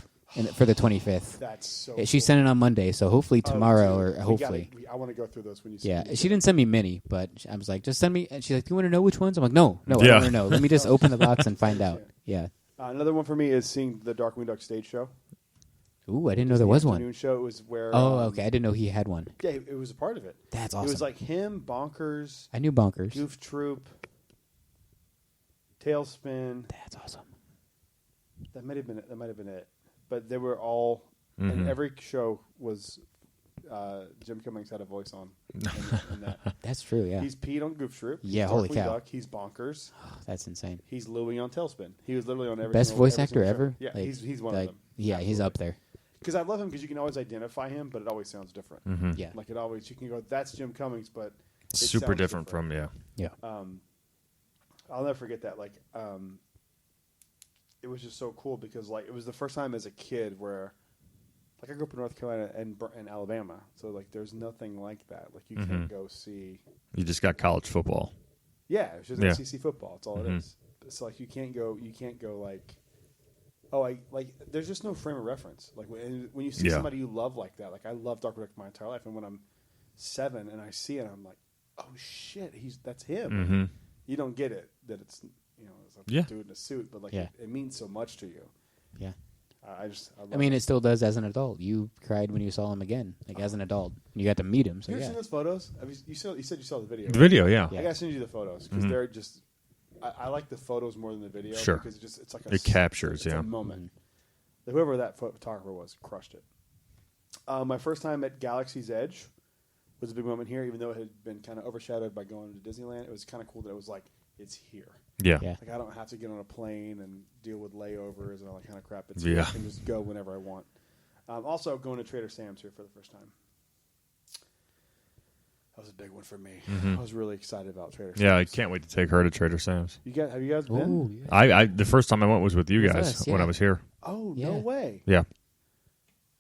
for the 25th.
That's so.
She
cool.
sent it on Monday, so hopefully
Oh,
tomorrow
dude,
or
we gotta-
hopefully.
I want to go through those when you.
Yeah,
when you
she
do
didn't send me many, but I was like, just send me. And she's like, do you want to know which ones? I'm like, no, I
Yeah.
don't want to know. Let me just open the box and find out. Yeah.
Another one for me is seeing the Darkwing Duck stage show.
Ooh, I didn't know there was
The
one.
afternoon show. It was where.
Oh, okay. I didn't know he had one.
Yeah, it was a part of it.
That's
It
awesome.
was like him, Bonkers,
I knew Bonkers.
Goof Troop, Tailspin.
That's awesome.
That might have been it. But they were all, and every show was Jim Cummings had a voice on. In that.
That's true. Yeah.
He's Pete on Goof Troop.
Yeah,
He's
holy
Darkwing
cow.
Duck. He's Bonkers.
That's insane.
He's Louie on Tailspin. He was literally on every
Best
single,
voice
every
actor
single show.
ever.
Yeah,
Like,
he's one of them.
Yeah, he's
Absolutely.
up there.
Because I love him because you can always identify him, but it always sounds different.
Mm-hmm.
Yeah.
Like it always, you can go, that's Jim Cummings, but it
Super
sounds
different from
Yeah.
I'll never forget that. Like, it was just so cool because like it was the first time as a kid where, like, I grew up in North Carolina and Alabama, so like there's nothing like that. Like you can't go see.
You just got college football.
Yeah, it's just
Yeah.
SEC football. That's all it is. It's like you can't go like, oh, there's just no frame of reference. Like when you see
Yeah.
somebody you love like that, like I love Darkwing Duck my entire life, and when I'm 7 and I see it, I'm like, oh shit, that's him.
Mm-hmm.
You don't get it that it's it's a
Yeah.
dude in a suit, but like
Yeah.
it means so much to you.
Yeah.
I love
I mean,
it.
it still does as an adult. You cried when you saw him again, like as an adult. You got to meet him. So
You ever
yeah.
seen those photos? You said you saw the video.
The
right?
video, yeah.
I gotta send you the photos because they're just. I like the photos more than the video.
Sure.
because it's like
It captures,
it's
yeah.
a moment. Whoever that photographer was crushed it. My first time at Galaxy's Edge was a big moment here, even though it had been kind of overshadowed by going to Disneyland. It was kind of cool that it was like it's here.
Yeah.
Yeah.
Like I don't have to get on a plane and deal with layovers and all that kind of crap. It's
Yeah.
I can just go whenever I want. Also, going to Trader Sam's here for the first time. That was a big one for me. I was really excited about Trader Sam's.
Yeah, I can't wait to take her to Trader Sam's.
Have you guys been?
Ooh, yeah.
I the first time I went was with you
With
guys
us,
when
yeah.
I was here.
Oh,
Yeah.
no way.
Yeah.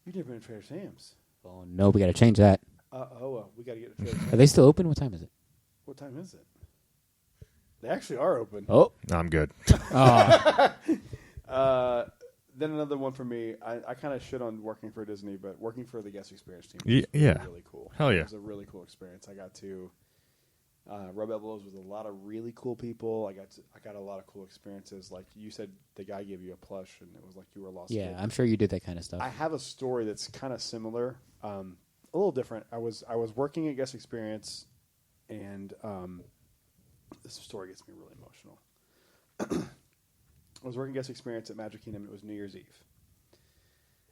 You've never been to Trader Sam's.
Oh no, we got to change that.
We got to get to Trader Sam's.
Are they still open? What time is it?
What time is it? They actually are open.
Oh.
No, I'm good.
Then another one for me. I kind of shit on working for Disney, but working for the guest experience team
Yeah,
was
yeah.
really cool.
Hell yeah.
It was a really cool experience. I got to rub elbows with a lot of really cool people. I got a lot of cool experiences. Like you said, the guy gave you a plush, and it was like you were a lost
Yeah,
kid.
I'm sure you did that kind of stuff.
I have a story that's kind of similar, a little different. I was working at guest experience, and this story gets me really emotional. I was working guest experience at Magic Kingdom. It was New Year's Eve,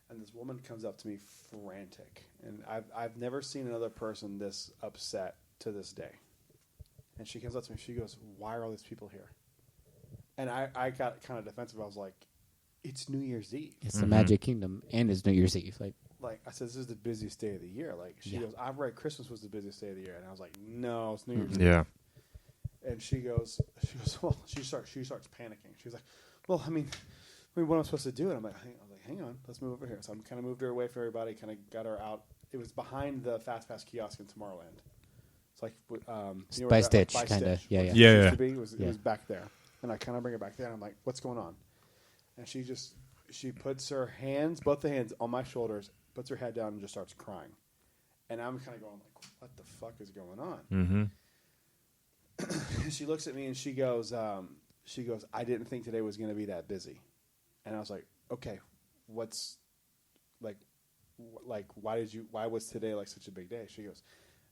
and this woman comes up to me frantic, and I've never seen another person this upset to this day. And she comes up to me. She goes, "Why are all these people here?" And I got kind of defensive. I was like, "It's New Year's Eve."
It's the Magic Kingdom, and it's New Year's Eve.
Like I said, this is the busiest day of the year. Like she
Yeah.
goes, "I've read Christmas was the busiest day of the year," and I was like, "No, it's New Year's Eve."
Yeah.
And she goes, well, she starts panicking. She's like, "Well, I mean, what am I supposed to do?" And I'm like, hang on, let's move over here. So I kind of moved her away from everybody, kind of got her out. It was behind the Fast Pass kiosk in Tomorrowland. It's like
By Stitch, kinda. Yeah, yeah.
It
Yeah,
used to be. It
Yeah.
was back there, and I kind of bring her back there, and I'm like, "What's going on?" And she puts her hands, both the hands, on my shoulders, puts her head down, and just starts crying. And I'm kind of going like, "What the fuck is going on?"
Mm-hmm.
And she looks at me and she goes, "I didn't think today was going to be that busy." And I was like, "Okay, what's like why was today like such a big day?" She goes,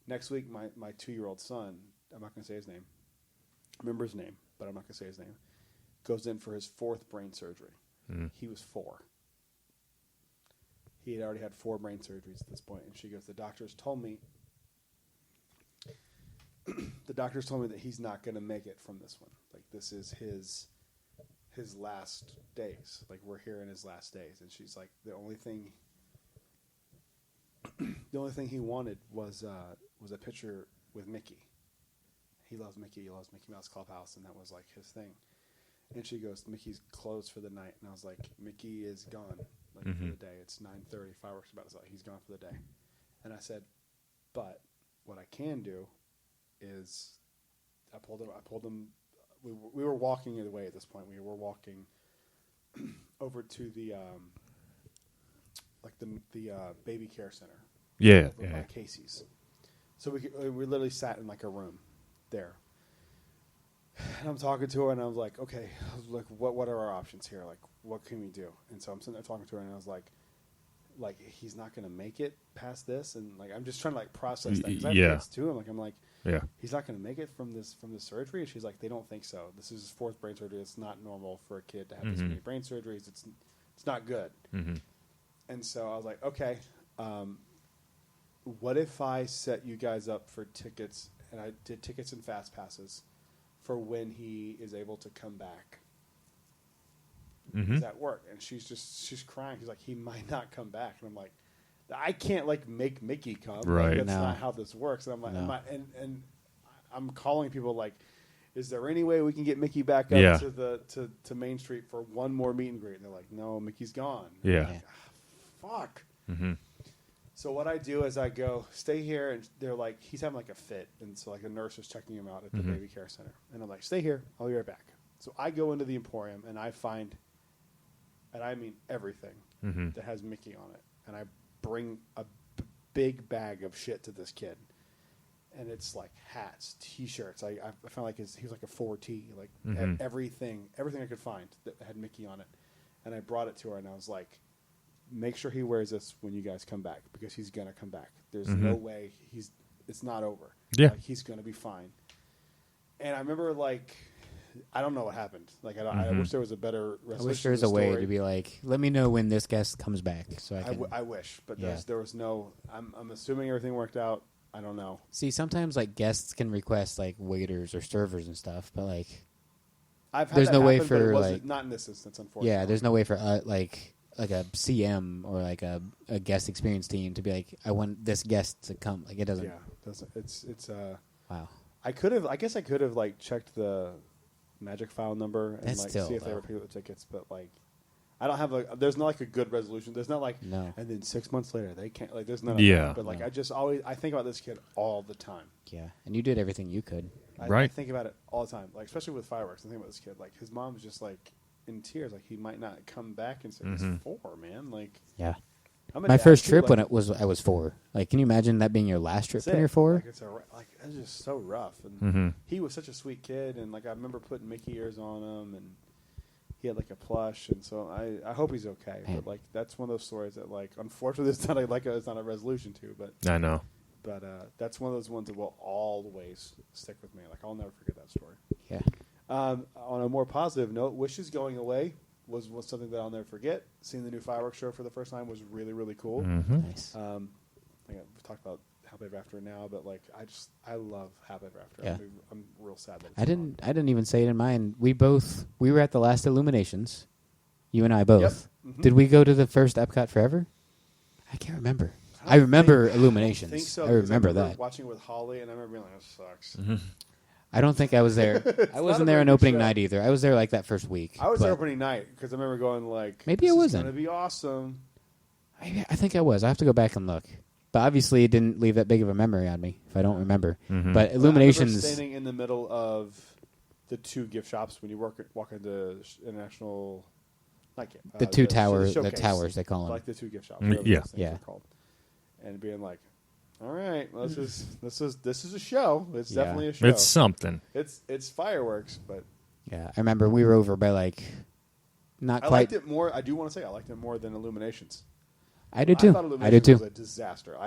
"Next week, my 2-year-old son, I'm not going to say his name, I remember his name, but I'm not going to say his name, goes in for his 4th brain surgery." He was 4. He had already had 4 brain surgeries at this point. And she goes, the doctors told me that he's not going to make it from this one. Like, this is his last days. Like, we're here in his last days. And she's like, the only thing he wanted was a picture with Mickey. He loves Mickey. He loves Mickey Mouse Clubhouse, and that was like his thing. And she goes, "Mickey's closed for the night." And I was like, "Mickey is gone for the day. It's 9:30. Fireworks about to start. He's gone for the day." And I said, "But what I can do is," I pulled him. We were walking away at this point. We were walking over to the baby care center.
Yeah.
Over by Casey's. So we literally sat in like a room there. And I'm talking to her, and I was like, "Okay, like what are our options here? Like, what can we do?" And so I'm sitting there talking to her, and I was like he's not going to make it past this, and like I'm just trying to like process that. 'Cause I have
Yeah.
kids too. I'm like,
Yeah.
he's not going to make it from this surgery. And she's like, "They don't think so. This is his 4th brain surgery. It's not normal for a kid to have this many brain surgeries. It's not good."
Mm-hmm.
And so I was like, "Okay." what if I set you guys up for tickets, and I did tickets and fast passes for when he is able to come back? Does that work? And she's crying. She's like, he might not come back. And I'm like, I can't like make Mickey come.
Right.
Like, that's
No.
not how this works. And I'm like,
No.
and I'm calling people like, is there any way we can get Mickey back up to Main Street for one more meet and greet? And they're like, no, Mickey's gone.
Yeah.
Yeah.
Fuck.
Mm-hmm.
So what I do is I go, stay here, and they're like, he's having like a fit, and so like a nurse is checking him out at the baby care center, and I'm like, stay here, I'll be right back. So I go into the Emporium and I find, and I mean everything that has Mickey on it, and I bring a big bag of shit to this kid, and it's like hats, T-shirts. I found like he was like a 4T, like everything I could find that had Mickey on it, and I brought it to her, and I was like, make sure he wears this when you guys come back, because he's gonna come back. There's no way it's not over.
Yeah.
Like, he's gonna be fine. And I remember like, I don't know what happened. Like I wish there was a better resolution.
I wish there was
to
a
the
way
story.
to be like, let me know when this guest comes back, so I can.
I wish, but
Yeah.
there was no. I'm assuming everything worked out. I don't know.
See, sometimes like guests can request like waiters or servers and stuff, but like,
I've had
There's
that
no way
happen, but it
for,
wasn't-
like-
not in this instance, unfortunately.
yeah, there's no way for like a CM or like a guest experience team to be like, I want this guest to come. Like it doesn't.
Yeah, doesn't. It's
Wow.
I guess I could have like checked the magic file number and
That's
like
still,
see if they
though.
were picking up the tickets, but like I don't have there's not like a good resolution. There's not like
No.
and then 6 months later they can't like there's none of
Yeah.
that. But like
No.
I think about this kid all the time.
Yeah, and you did everything you could.
I
Right.
think about it all the time. Like especially with fireworks. I think about this kid. Like his mom's just like in tears. Like he might not come back and say he's 4, man. Like
Yeah.
I'm a
My
dad,
first
too,
trip
like,
when I was 4. Like, can you imagine that being your last trip
that's
when
it.
you're 4?
Like it's just so rough. And he was such a sweet kid, and like I remember putting Mickey ears on him, and he had like a plush, and so I hope he's okay.
Man.
But like that's one of those stories that like unfortunately it's not it's not a resolution to, but
I know.
that's one of those ones that will always stick with me. Like I'll never forget that story.
Yeah.
On a more positive note, Wishes going away was something that I'll never forget. Seeing the new fireworks show for the first time was really, really cool.
Nice.
Like we've talked about Happily Ever After now, but like I love Happily Ever After.
Yeah.
I'm real sad that it's
I didn't even say it in mine. We were at the last Illuminations. You and I both.
Yep. Mhm.
Did we go to the first Epcot Forever? I can't remember. I remember Illuminations.
I think so.
I
'cause
remember that.
Watching it with Holly, and I remember being like, "This sucks."
I don't think I was there. I
not a
wasn't there
very
on
good
opening
show.
night either. I was there like that first week.
I was
but
there opening night because I remember going like,
Maybe
this
I
is
wasn't.
going to be awesome.
I think I was. I have to go back and look. But obviously, it didn't leave that big of a memory on me if I don't remember. But
I remember
Illuminations.
standing in the middle of the 2 gift shops when you walk into International. Not gift,
The two
the
towers, the
showcase.
towers they call them.
Like the 2 gift shops.
Mm,
whatever
yeah.
those things
Yeah.
are called. And being like, all right, well, this is a show. It's
Yeah.
definitely a show.
It's something.
It's fireworks, but
Yeah, I remember we were over by like, not
I
quite.
liked it more. I do want to say I liked it more than Illuminations.
I did
I
too.
thought
I
Illuminations
did too.
was a disaster.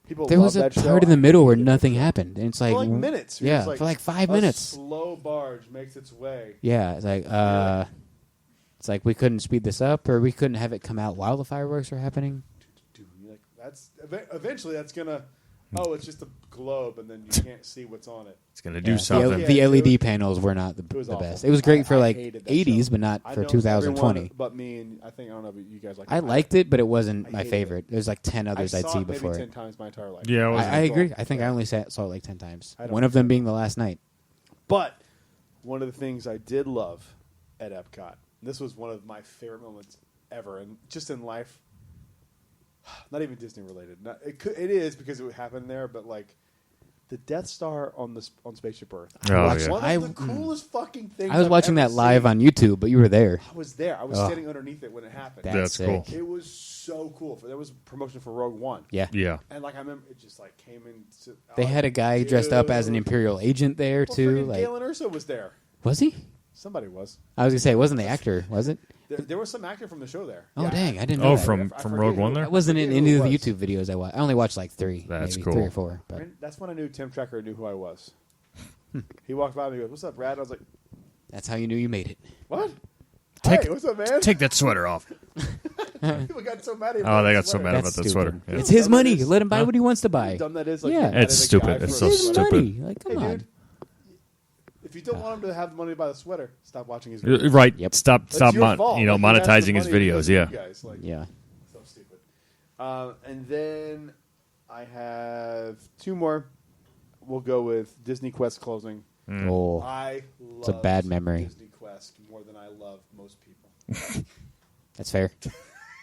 People
There
love
was a
that show.
part in the
I
middle where
hated it.
nothing happened, and it's like,
For like minutes. You're
Yeah,
just like,
for like 5
a
minutes.
slow barge makes its way.
Yeah, it's like we couldn't speed this up, or we couldn't have it come out while the fireworks are happening.
Dude, you're like that's eventually that's gonna. Oh, it's just a globe, and then you can't see what's on it.
It's going to do
Yeah,
something.
Yeah,
the
it
LED
was-
panels were not the
was
best.
awful.
It was great for
I
like
hated that
80s,
show.
but not
I
for
know
2020.
everyone but me, and I think I don't know, but you guys like.
I
it.
liked it, but it wasn't
I
my
hated
favorite.
it.
There's like 10 others I'd
saw
see
it maybe
before
10
it.
times my entire life.
Yeah, it was-
I agree.
Well,
I think I
yeah.
only saw it like 10 times.
I don't
One of them being the last night.
But one of the things I did love at Epcot, this was one of my favorite moments ever, and just in life, not even Disney related. It is because it happened there, but like the Death Star on Spaceship Earth.
Oh,
watched-
yeah.
One
I-
of the coolest fucking things.
I was
I've
watching
ever
that live
seen.
on YouTube, but you were there.
I was there. I was
Oh.
sitting underneath it when it happened.
That's
sick.
cool.
It was so cool. There was promotion for Rogue One.
Yeah.
Yeah.
And like I remember, it just like came in.
They had a guy dressed up as an Imperial agent there,
Well,
too.
friggin'
Like,
Galen Urso was there.
was he?
Somebody was.
I was going to say, it wasn't the actor, was it?
There was some actor from the show there.
Oh,
Yeah.
dang. I didn't know
Oh,
that.
from
I forget
Rogue
who-
One there?
I wasn't in
forget
any
who
of the
it was.
YouTube videos I watched. I only watched like 3.
That's
maybe
cool.
3 or 4. But
That's when I knew Tim Trecker knew who I was. He walked by me and goes, "What's up, Brad?" I was like,
that's how you knew you made it.
"What?
Take-
Hey, what's up, man?"
Take that sweater off.
People got so mad.
Oh, they got so mad
That's
about the sweater.
stupid.
Yeah.
It's his
Dumb that
money.
is.
Let him buy
Huh?
what he wants to buy.
Dumb that is. Like,
Yeah.
you mad
It's
at a
stupid.
guy
It's
for
so
a
His
sweater.
stupid.
money. Like, come
Hey,
on.
dude. If you don't want him to have the money to buy the sweater, stop watching his videos.
Right.
Yep.
Stop.
That's
Stop.
your fault. Like, he has the
Monetizing his
money
videos.
because of
Yeah.
you guys. Like,
Yeah.
so stupid. And then I have two more. We'll go with Disney Quest closing.
Oh,
I
It's a
love
bad memory.
Disney Quest more than I love most people.
that's fair.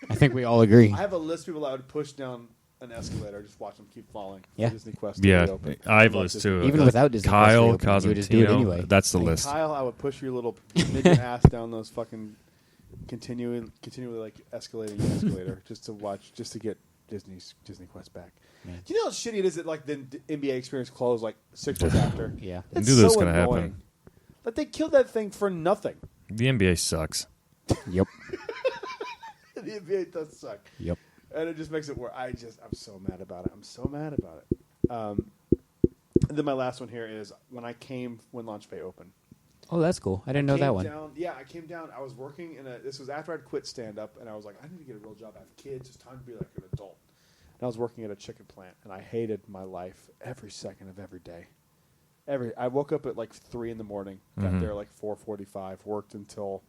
I think we all agree.
I have a list of people that would push down an escalator, just watch them keep falling. for
Yeah.
Disney Quest. To
Yeah.
reopen.
I have a
love
list
Disney
too.
Quest.
Even without Disney Quest
Kyle,
reopening, you would just do it
Cosentino.
anyway.
That's the
And
list.
Kyle, I would push your little midget ass down those fucking continually like escalating escalator just to watch, just to get Disney Quest back.
Man.
Do you know how shitty it is that like the NBA experience closed like 6 months after?
Yeah.
I
It's
knew this was
so
gonna happen.
annoying. Like they killed that thing for nothing.
The NBA sucks.
Yep.
The NBA does suck.
Yep.
And it just makes it where I'm so mad about it. I'm so mad about it. And then my last one here is when Launch Bay opened.
Oh, that's cool. I didn't know
Came
that one.
down- yeah, I came down. I was working this was after I'd quit stand up, and I was like, I need to get a real job. I have kids. It's time to be like an adult. And I was working at a chicken plant, and I hated my life every second of every day. I woke up at like 3 in the morning, got there like 4:45, worked until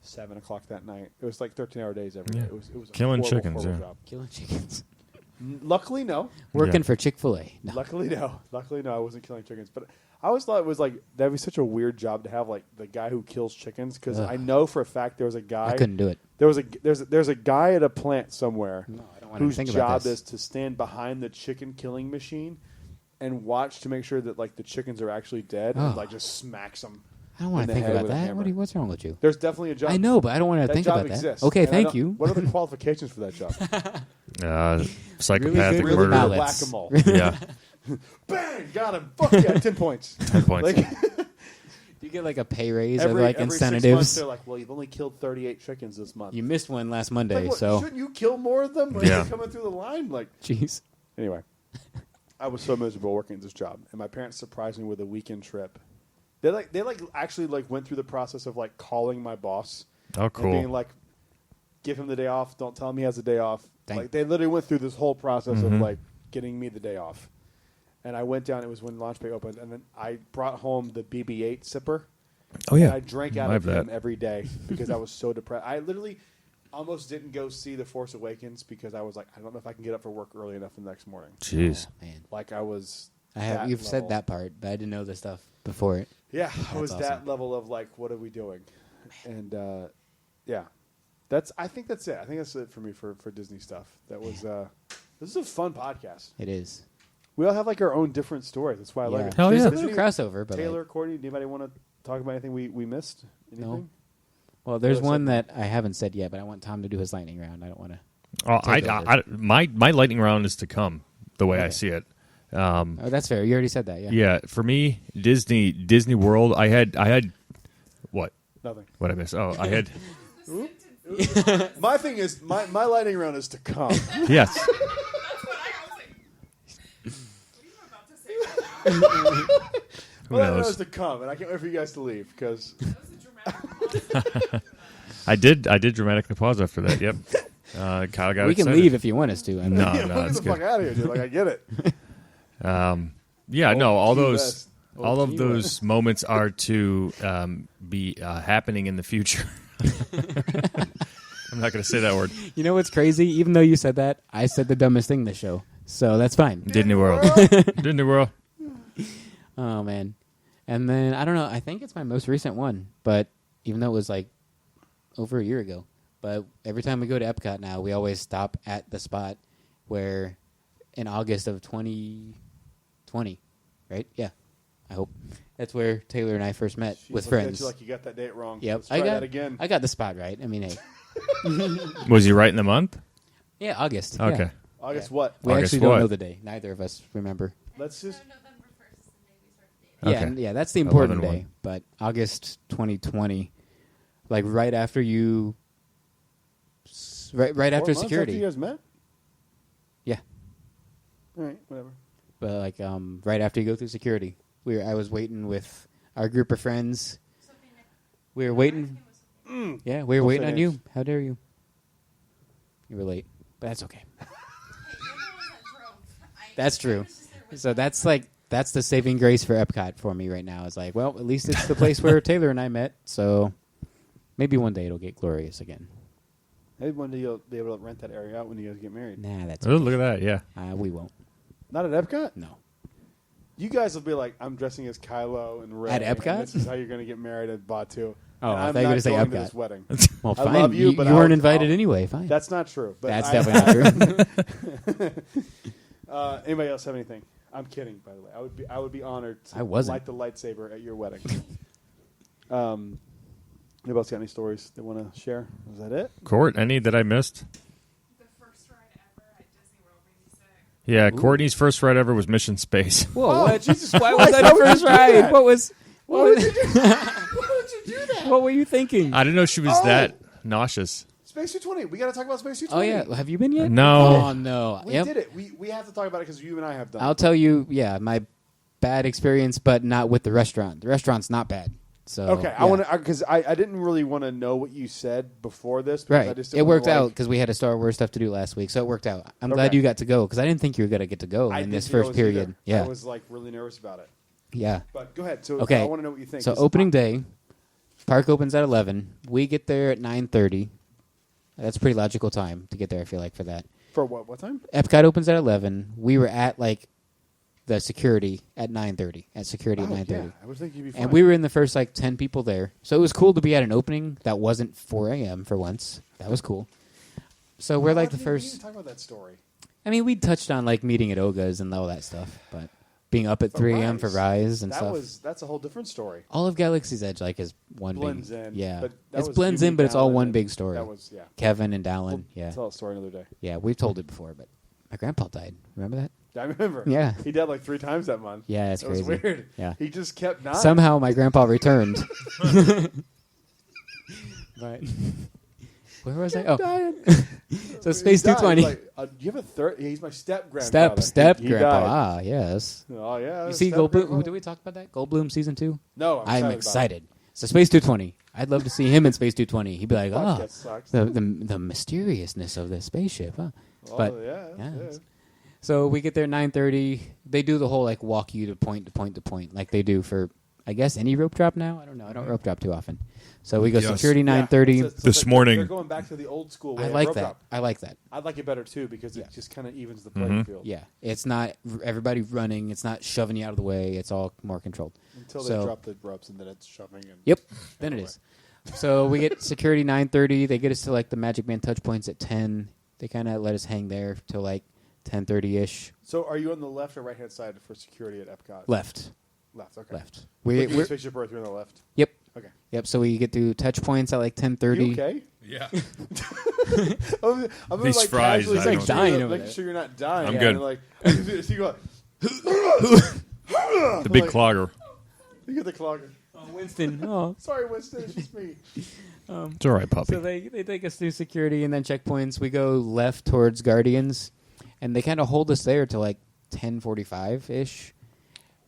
7 o'clock that night. It was like 13-hour days every day.
Yeah.
It was a
Killing
horrible,
chickens,
horrible
yeah.
job.
Killing chickens.
Luckily, no.
Working
Yeah.
for Chick-fil-A. No.
Luckily, no. I wasn't killing chickens, but I always thought it was like that'd be such a weird job to have, like the guy who kills chickens. Because
Ugh.
I know for a fact there was a guy.
I couldn't do it.
There's a guy at a plant somewhere
No, I don't want to
whose
think
job
about this.
is to stand behind the chicken killing machine and watch to make sure that like the chickens are actually dead and
Oh.
like just smacks them.
I don't want
in
to
the
think
head
about
with a
that.
hammer.
What's wrong with you?
There's definitely a job.
I know, but I don't want to
that
think
job
about
exists.
that. Okay,
And I
thank
don't-
you.
What are the qualifications for that job?
Psychopathic
Really
murder.
balance.
Whack-a-mole.
Yeah.
Bang! Got him. Fuck yeah! 10 points.
10 points.
Like,
Do you get like a pay raise or
every
like
6 months,
incentives?
they're like, well, you've only killed 38 chickens this month.
You missed one last Monday,
Like, what,
so
shouldn't you kill more of them when
Yeah.
you're coming through the line? Like,
jeez.
anyway, I was so miserable working at this job, and my parents surprised me with a weekend trip. They actually went through the process of like calling my boss
Oh,
and being
cool.
like, give him the day off. Don't tell him he has a day off.
Dang.
Like they literally went through this whole process of
Mhm.
like getting me the day off. And I went down. It was when Launch Bay opened, and then I brought home the BB-8 sipper.
Oh,
And
yeah.
I drank out
I
of
have
him
that.
every day because I was so depressed. I literally almost didn't go see The Force Awakens because I was like, I don't know if I can get up for work early enough the next morning.
Jeez.
Oh, man.
Like I was.
You've
level.
said that part, but I didn't know the stuff before it.
Yeah, I was
That's
that
awesome.
level of like, what are we doing? And yeah, I think that's it. I think that's it for me for Disney stuff. That was this is a fun podcast.
It is.
We all have like our own different stories. That's why I like it.
Hell
There's
yeah.
a little crossover, but
Taylor,
like,
Courtney, anybody want to talk about anything we missed? Anything?
No. well, there's
What's
one that I haven't said yet, but I want Tom to do his lightning round. I don't want to.
Oh,
Take over.
my lightning round is to come, the way I
Okay.
see it.
Oh, that's fair. You already said that. Yeah.
Yeah, for me, Disney World. I had what?
Nothing.
What I miss? Oh, I had
My thing is my lightning round is to come.
yes.
That's what I was like. What are you about to say right now?
Who
My lightning round
knows?
is to come, and I can't wait for you guys to leave because
That was a dramatic pause.
I did dramatically pause after that. Yep. Kyle got
We can
excited.
leave if you want us to. I mean,
No,
get
that's
the fuck
good.
out of here, dude. Like I get it.
Yeah, no, all
Key
those,
West.
all of
Key
those
West.
moments are to be happening in the future. I'm not going to say that word.
You know what's crazy? Even though you said that, I said the dumbest thing this show, so that's fine.
Disney World. Disney World.
Oh man. And then I don't know. I think it's my most recent one, but even though it was like over a year ago, but every time we go to Epcot now, we always stop at the spot where in August of 2020, right? Yeah, I hope that's where Taylor and I first met
She's
with
looking at
friends.
you like you got that date wrong.
Yep,
Let's try that again.
I got the spot right. I mean, hey,
Was he right in the month?
yeah, August. yeah.
Okay.
August
Yeah.
what?
We
August
actually don't
what?
know the day. Neither of us remember.
Let's just.
November 1st, the day we started dating.
Yeah,
Okay.
and yeah, that's the important
11/1.
day. But August 2020, like right after you, right
4
after
months
security.
After you guys met?
Yeah,
All right, whatever.
but like right after you go through security, I was waiting with our group of friends.
Something that
We were waiting.
everything was-
Yeah, we were
Don't
waiting
say
on
names.
you. How dare you? You were late, but that's okay.
Hey, you're the ones that drove.
That's true.
I was just there with
So
them.
that's the saving grace for Epcot for me right now. Is like, well, at least it's the place where Taylor and I met. So maybe one day it'll get glorious again.
Maybe one day you'll be able to rent that area out when you guys get married.
Nah, that's
Oh, look at that. Yeah.
we won't.
Not at Epcot?
No.
You guys will be like, I'm dressing as Kylo and Rey.
At
and
Epcot?
this is how you're going to get married at Batu.
Oh,
And
I
I'm
thought you were
not
gonna say
going to
Epcot.
this wedding.
Well,
I
fine.
love you, but
you weren't
I'll-
invited
I'll-
anyway. Fine.
That's not true. But
That's
I-
definitely not true.
Anybody else have anything? I'm kidding, by the way. I would be honored to
I wasn't.
light the lightsaber at your wedding. Anybody else got any stories they want to share? Was that it?
Court, any that I missed?
The first ride ever at Disney World made me sick.
Yeah, Courtney's first ride ever was Mission Space.
Whoa!
Oh,
what?
Jesus
Why
Christ,
was that
why
the
would
first
you do
ride?
that?
What was?
Why would you do that? Why would you do that?
What were you thinking?
I didn't know she was
Oh.
that nauseous.
Space 220. We got to talk about Space
Oh
220.
yeah, have you been yet?
No.
Oh no.
We
Yep.
did it. We have to talk about it because you and I have done
I'll
it.
tell you. Yeah, my bad experience, but not with the restaurant. The restaurant's not bad. So
Okay,
yeah.
I want to because I didn't really want to know what you said before this. Because I
Right.
just
It
didn't
worked
wanna,
out
like,
because we had a Star Wars stuff to do last week, so it worked out. I'm glad
Okay.
you got to go because I didn't think you were gonna get to go
I
in this
didn't know
first
it was
period.
either.
Yeah.
I was like really nervous about it.
Yeah.
But go ahead. So
Okay.
I want to know what you think.
So
'cause
opening day, park opens at 11. We get there at 9:30. That's a pretty logical time to get there. I feel like for that.
for what time?
Epcot opens at 11. We were at like the security at 9:30. At security at 9:30.
Yeah, I was thinking you'd be fine.
And we were in the first like 10 people there. So it was cool to be at an opening that wasn't 4 a.m. for once. That was cool. So we're like the
We
first.
didn't talk about that story.
I mean, we touched on like meeting at Oga's and all that stuff, but being up at 3 a.m. for Rise and stuff.
That's a whole different story.
All of Galaxy's Edge like is one
Blends
big.
in.
Yeah,
But that
it
was
blends
Jimmy
in, but it's all
Fallon
one
and
big story.
That was
Kevin and Dallin.
We'll
Yeah,
tell a story another day.
yeah, we've told it before, but my grandpa died. Remember that?
I remember.
Yeah.
He died like 3 times that month.
Yeah, that's
That
crazy.
was weird.
Yeah.
He just kept dying.
Somehow my grandpa returned. But where was I? Oh, so Space
He died.
220.
Like, you have a third. He's my step grandfather.
Step
He
grandpa.
died.
Ah, yes.
Oh yeah.
You see
step
Goldblum?
grandfather.
Did we talk about that? Goldblum season 2?
No,
I'm
about it.
excited. So Space 220. I'd love to see him in Space 220. He'd be like,
Fuck,
oh,
that sucks.
the mysteriousness of the spaceship, huh?
Oh,
but
yeah.
yeah. So we get there 9:30. They do the whole like walk you to point to point to point, like they do for I guess any rope drop now. I don't know. I don't rope drop too often. So we go
Yes.
security 9:30.
This morning-
They're going back to the old school way.
I
of
like
rope
that.
drop.
I like that.
I like it better too because
Yeah.
it just kind of evens the playing field.
Yeah, it's not everybody running. It's not shoving you out of the way. It's all more controlled.
Until they
So-
drop the ropes and then it's shoving. And
Yep. Then it is. So we get security 9:30. They get us to like the Magic Man touch points at 10. They kind of let us hang there till like 10:30 ish.
So are you on the left or right hand side for security at Epcot?
Left.
Left. Okay.
Left.
We're
We're
Spaceship Earth. You're on the left.
yep.
Okay.
Yep. So we get to touch points at like 10:30.
You okay?
Yeah.
I'm
These
like
fries,
casually
I
making
don't-
sure
dying
you're-
over
making
there.
sure you're not dying.
I'm
Yeah,
good.
and like, so you go.
The big
Like-
clogger.
You get the clogger.
Oh, Winston. Oh.
Sorry, Winston. It's just me.
It's all right, puppy.
So they take us through security and then checkpoints. We go left towards Guardians, and they kind of hold us there till like 10:45 ish.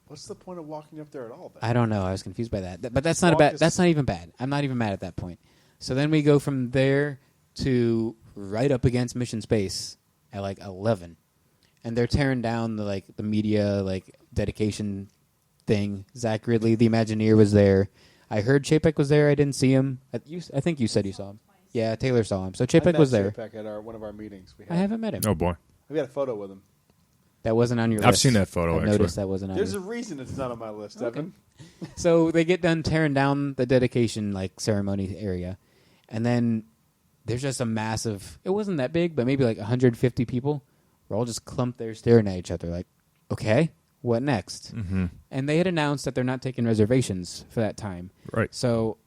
What's the point of walking up there at all? Then?
I don't know. I was confused by that. But that's not
Walk
bad.
is-
That's not even bad. I'm not even mad at that point. So then we go from there to right up against Mission Space at like 11, and they're tearing down the media dedication thing. Zach Ridley, the Imagineer, was there. I heard Chapek was there. I didn't see him. I think you said you saw him. Yeah, Taylor saw him. So
I
Chapek
met
was there.
Chapek at one of our meetings.
I haven't met him.
Oh boy,
We got a photo with him.
That wasn't on your list.
I've seen that photo,
I
actually.
noticed that wasn't on
There's a
yours.
reason it's not on my list, Evan.
So they get done tearing down the dedication ceremony area, and then there's just a massive. It wasn't that big, but maybe like 150 people. We're all just clumped there staring at each other, like, okay, what next?
Mm-hmm.
And they had announced that they're not taking reservations for that time.
Right.
So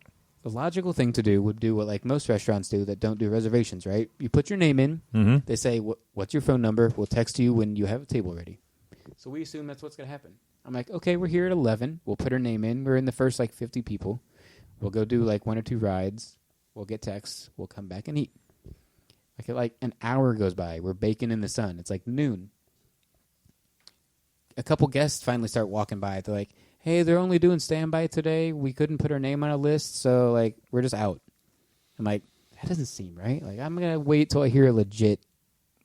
the logical thing to do would do what like most restaurants do that don't do reservations, right? You put your name in.
Mm-hmm.
They say, what's your phone number? We'll text you when you have a table ready. So we assume that's what's going to happen. I'm like, okay, we're here at 11. We'll put our name in. We're in the first 50 people. We'll go do 1 or 2 rides. We'll get texts. We'll come back and eat. An hour goes by. We're baking in the sun. It's noon. A couple guests finally start walking by. They're like, hey, they're only doing standby today. We couldn't put our name on a list, so we're just out. I'm like, that doesn't seem right. Like, I'm going to wait till I hear a legit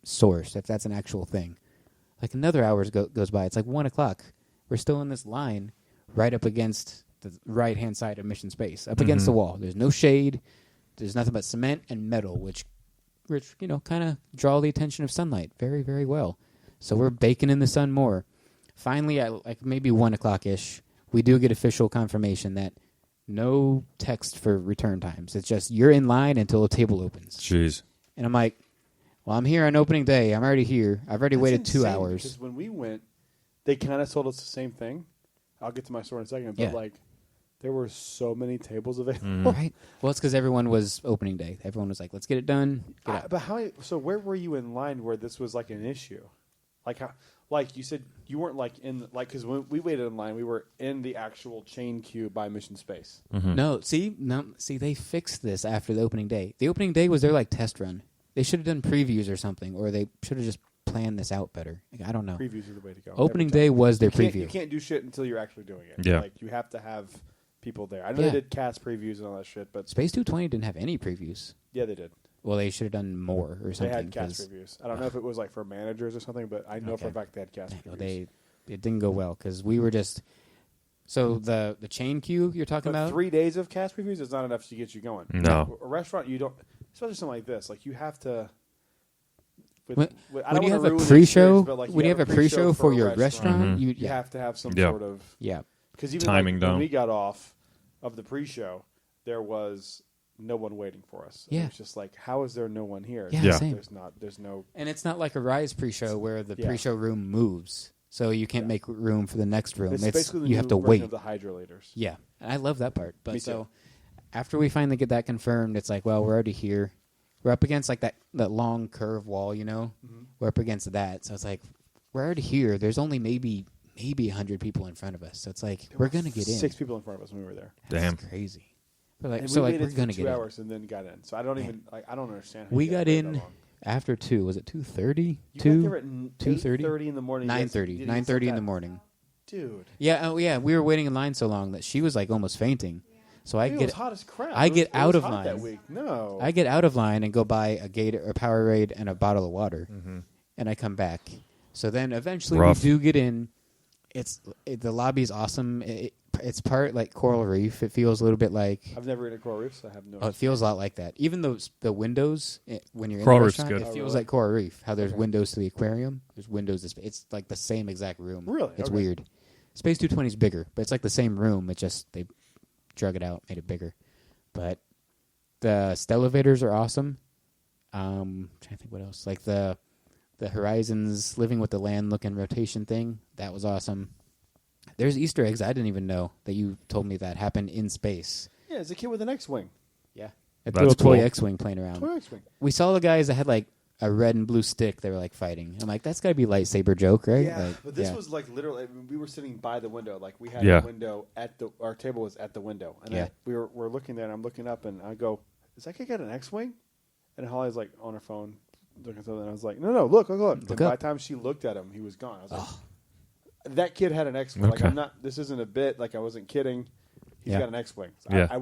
source, if that's an actual thing. Like, another hour goes by. It's like 1 o'clock. We're still in this line right up against the right-hand side of Mission Space, up against the wall. There's no shade. There's nothing but cement and metal, which kind of draw the attention of sunlight very, very well. So we're baking in the sun more. Finally, at like maybe 1 o'clock-ish, we do get official confirmation that no text for return times. It's just you're in line until a table opens.
Jeez.
And I'm like, well, I'm here on opening day. I'm already here. I've already waited 2
insane,
hours.
Because when we went, they kind of told us the same thing. I'll get to my story in a second. But,
Yeah.
there were so many tables available.
Right. Well, it's because everyone was opening day. Everyone was like, let's get it done. Get out.
But how? So where were you in line where this was like an issue? Like how? Like you said, you weren't like in because when we waited in line, we were in the actual chain queue by Mission Space.
No, see, they fixed this after the opening day. The opening day was their like test run. They should have done previews or something, or they should have just planned this out better. Like, I don't know.
Previews are the way to go.
Opening
Every time.
day was their
You
preview.
can't do shit until you're actually doing it.
Yeah.
Like you have to have people there. I know
Yeah.
they did cast previews and all that shit, but
Space 220 didn't have any previews.
yeah, they did.
Well, they should have done more or
They
something.
had cast
'cause,
reviews. I don't know if it was like for managers or something, but I know for a
Okay.
fact they had cast
well,
reviews.
it didn't go well because we were just. So the chain queue you're talking
But
about?
3 days of cast reviews is not enough to get you going.
No.
A restaurant, you don't, especially something like this. Like you have to. I
When
don't
you
wanna
have a
ruin the
pre-show,
experience, but, like,
when you have a pre-show for
a
your restaurant,
Mhm.
you
you have to have some
Yeah.
sort of
yeah.
because even
Timing
like,
down.
when we got off of the pre-show, there was no one waiting for us.
Yeah.
It was just like, how is there no one here?
Yeah,
Yeah.
same.
There's no.
And it's not like a Rise pre-show where the
Yeah.
pre-show room moves, so you can't
Yeah.
make room for the next room.
It's
It's
basically the
you
new
have to
version
wait.
of the hydrolators.
Yeah, and I love that part.
Me
But so
too.
after we finally get that confirmed, it's like, well, we're already here. We're up against like that long curve wall,
Mm-hmm.
We're up against that, so it's like we're already here. There's only maybe 100 people in front of us, so it's like we're gonna get in.
6 people in front of us when we were there.
Damn.
That's crazy. But like,
And
so
we
like
waited
we're
for
gonna
2
get
hours and then got in. So I don't even I don't understand. How
in. We
you
got
guys waited that
in
long.
after 2. Was it 2:30?
You got there at
2:30?
8:30 in the morning. You guys
9:30.
didn't even
9:30 in
set
the
that-
morning.
Dude,
Yeah. Oh yeah. We were waiting in line so long that she was like almost fainting. So I
Dude, it
get
was hot as crap.
I
It was-
get
it
out
was
of
hot that
line.
week. No,
I get out of line and go buy a Powerade and a bottle of water, and I come back. So then eventually
Rough.
we do get in. The lobby's awesome. It's part like Coral Reef. It feels a little bit like.
I've never been to Coral Reef, so I have no.
Oh, it feels a lot like that. Even though the windows when you're in
Coral
the
Reef's
restaurant,
good.
it
Oh,
feels
really?
like Coral Reef. How there's
Okay.
windows to the aquarium. There's windows. It's like the same exact room.
Really?
It's
Okay.
weird. Space 220 is bigger, but it's like the same room. It just they drug it out, made it bigger. But the Stellovators are awesome. Trying to think what else. Like the Horizons Living with the Land looking rotation thing. That was awesome. There's Easter eggs I didn't even know that you told me that happened in space.
Yeah, it's a kid with an X-wing.
Yeah. A
That's
little toy
cool.
X-Wing playing around.
Toy X-wing.
We saw the guys that had like a red and blue stick. They were like fighting. I'm like, that's got to be lightsaber joke, right?
Yeah,
Like,
but this
yeah.
was like literally. We were sitting by the window. Like we had
Yeah.
a window our table was at the window, and
Yeah.
we're looking there, and I'm looking up, and I go, "Is that kid got an X-wing?" And Holly's like on her phone looking at something. And I was like, "No, look." And
Look
by the
up.
time she looked at him, he was gone. I was like, "That kid had an X-wing." Like
Okay.
I'm not. This isn't a bit. Like I wasn't kidding. He's
Yeah.
got an X-wing. So
Yeah.
I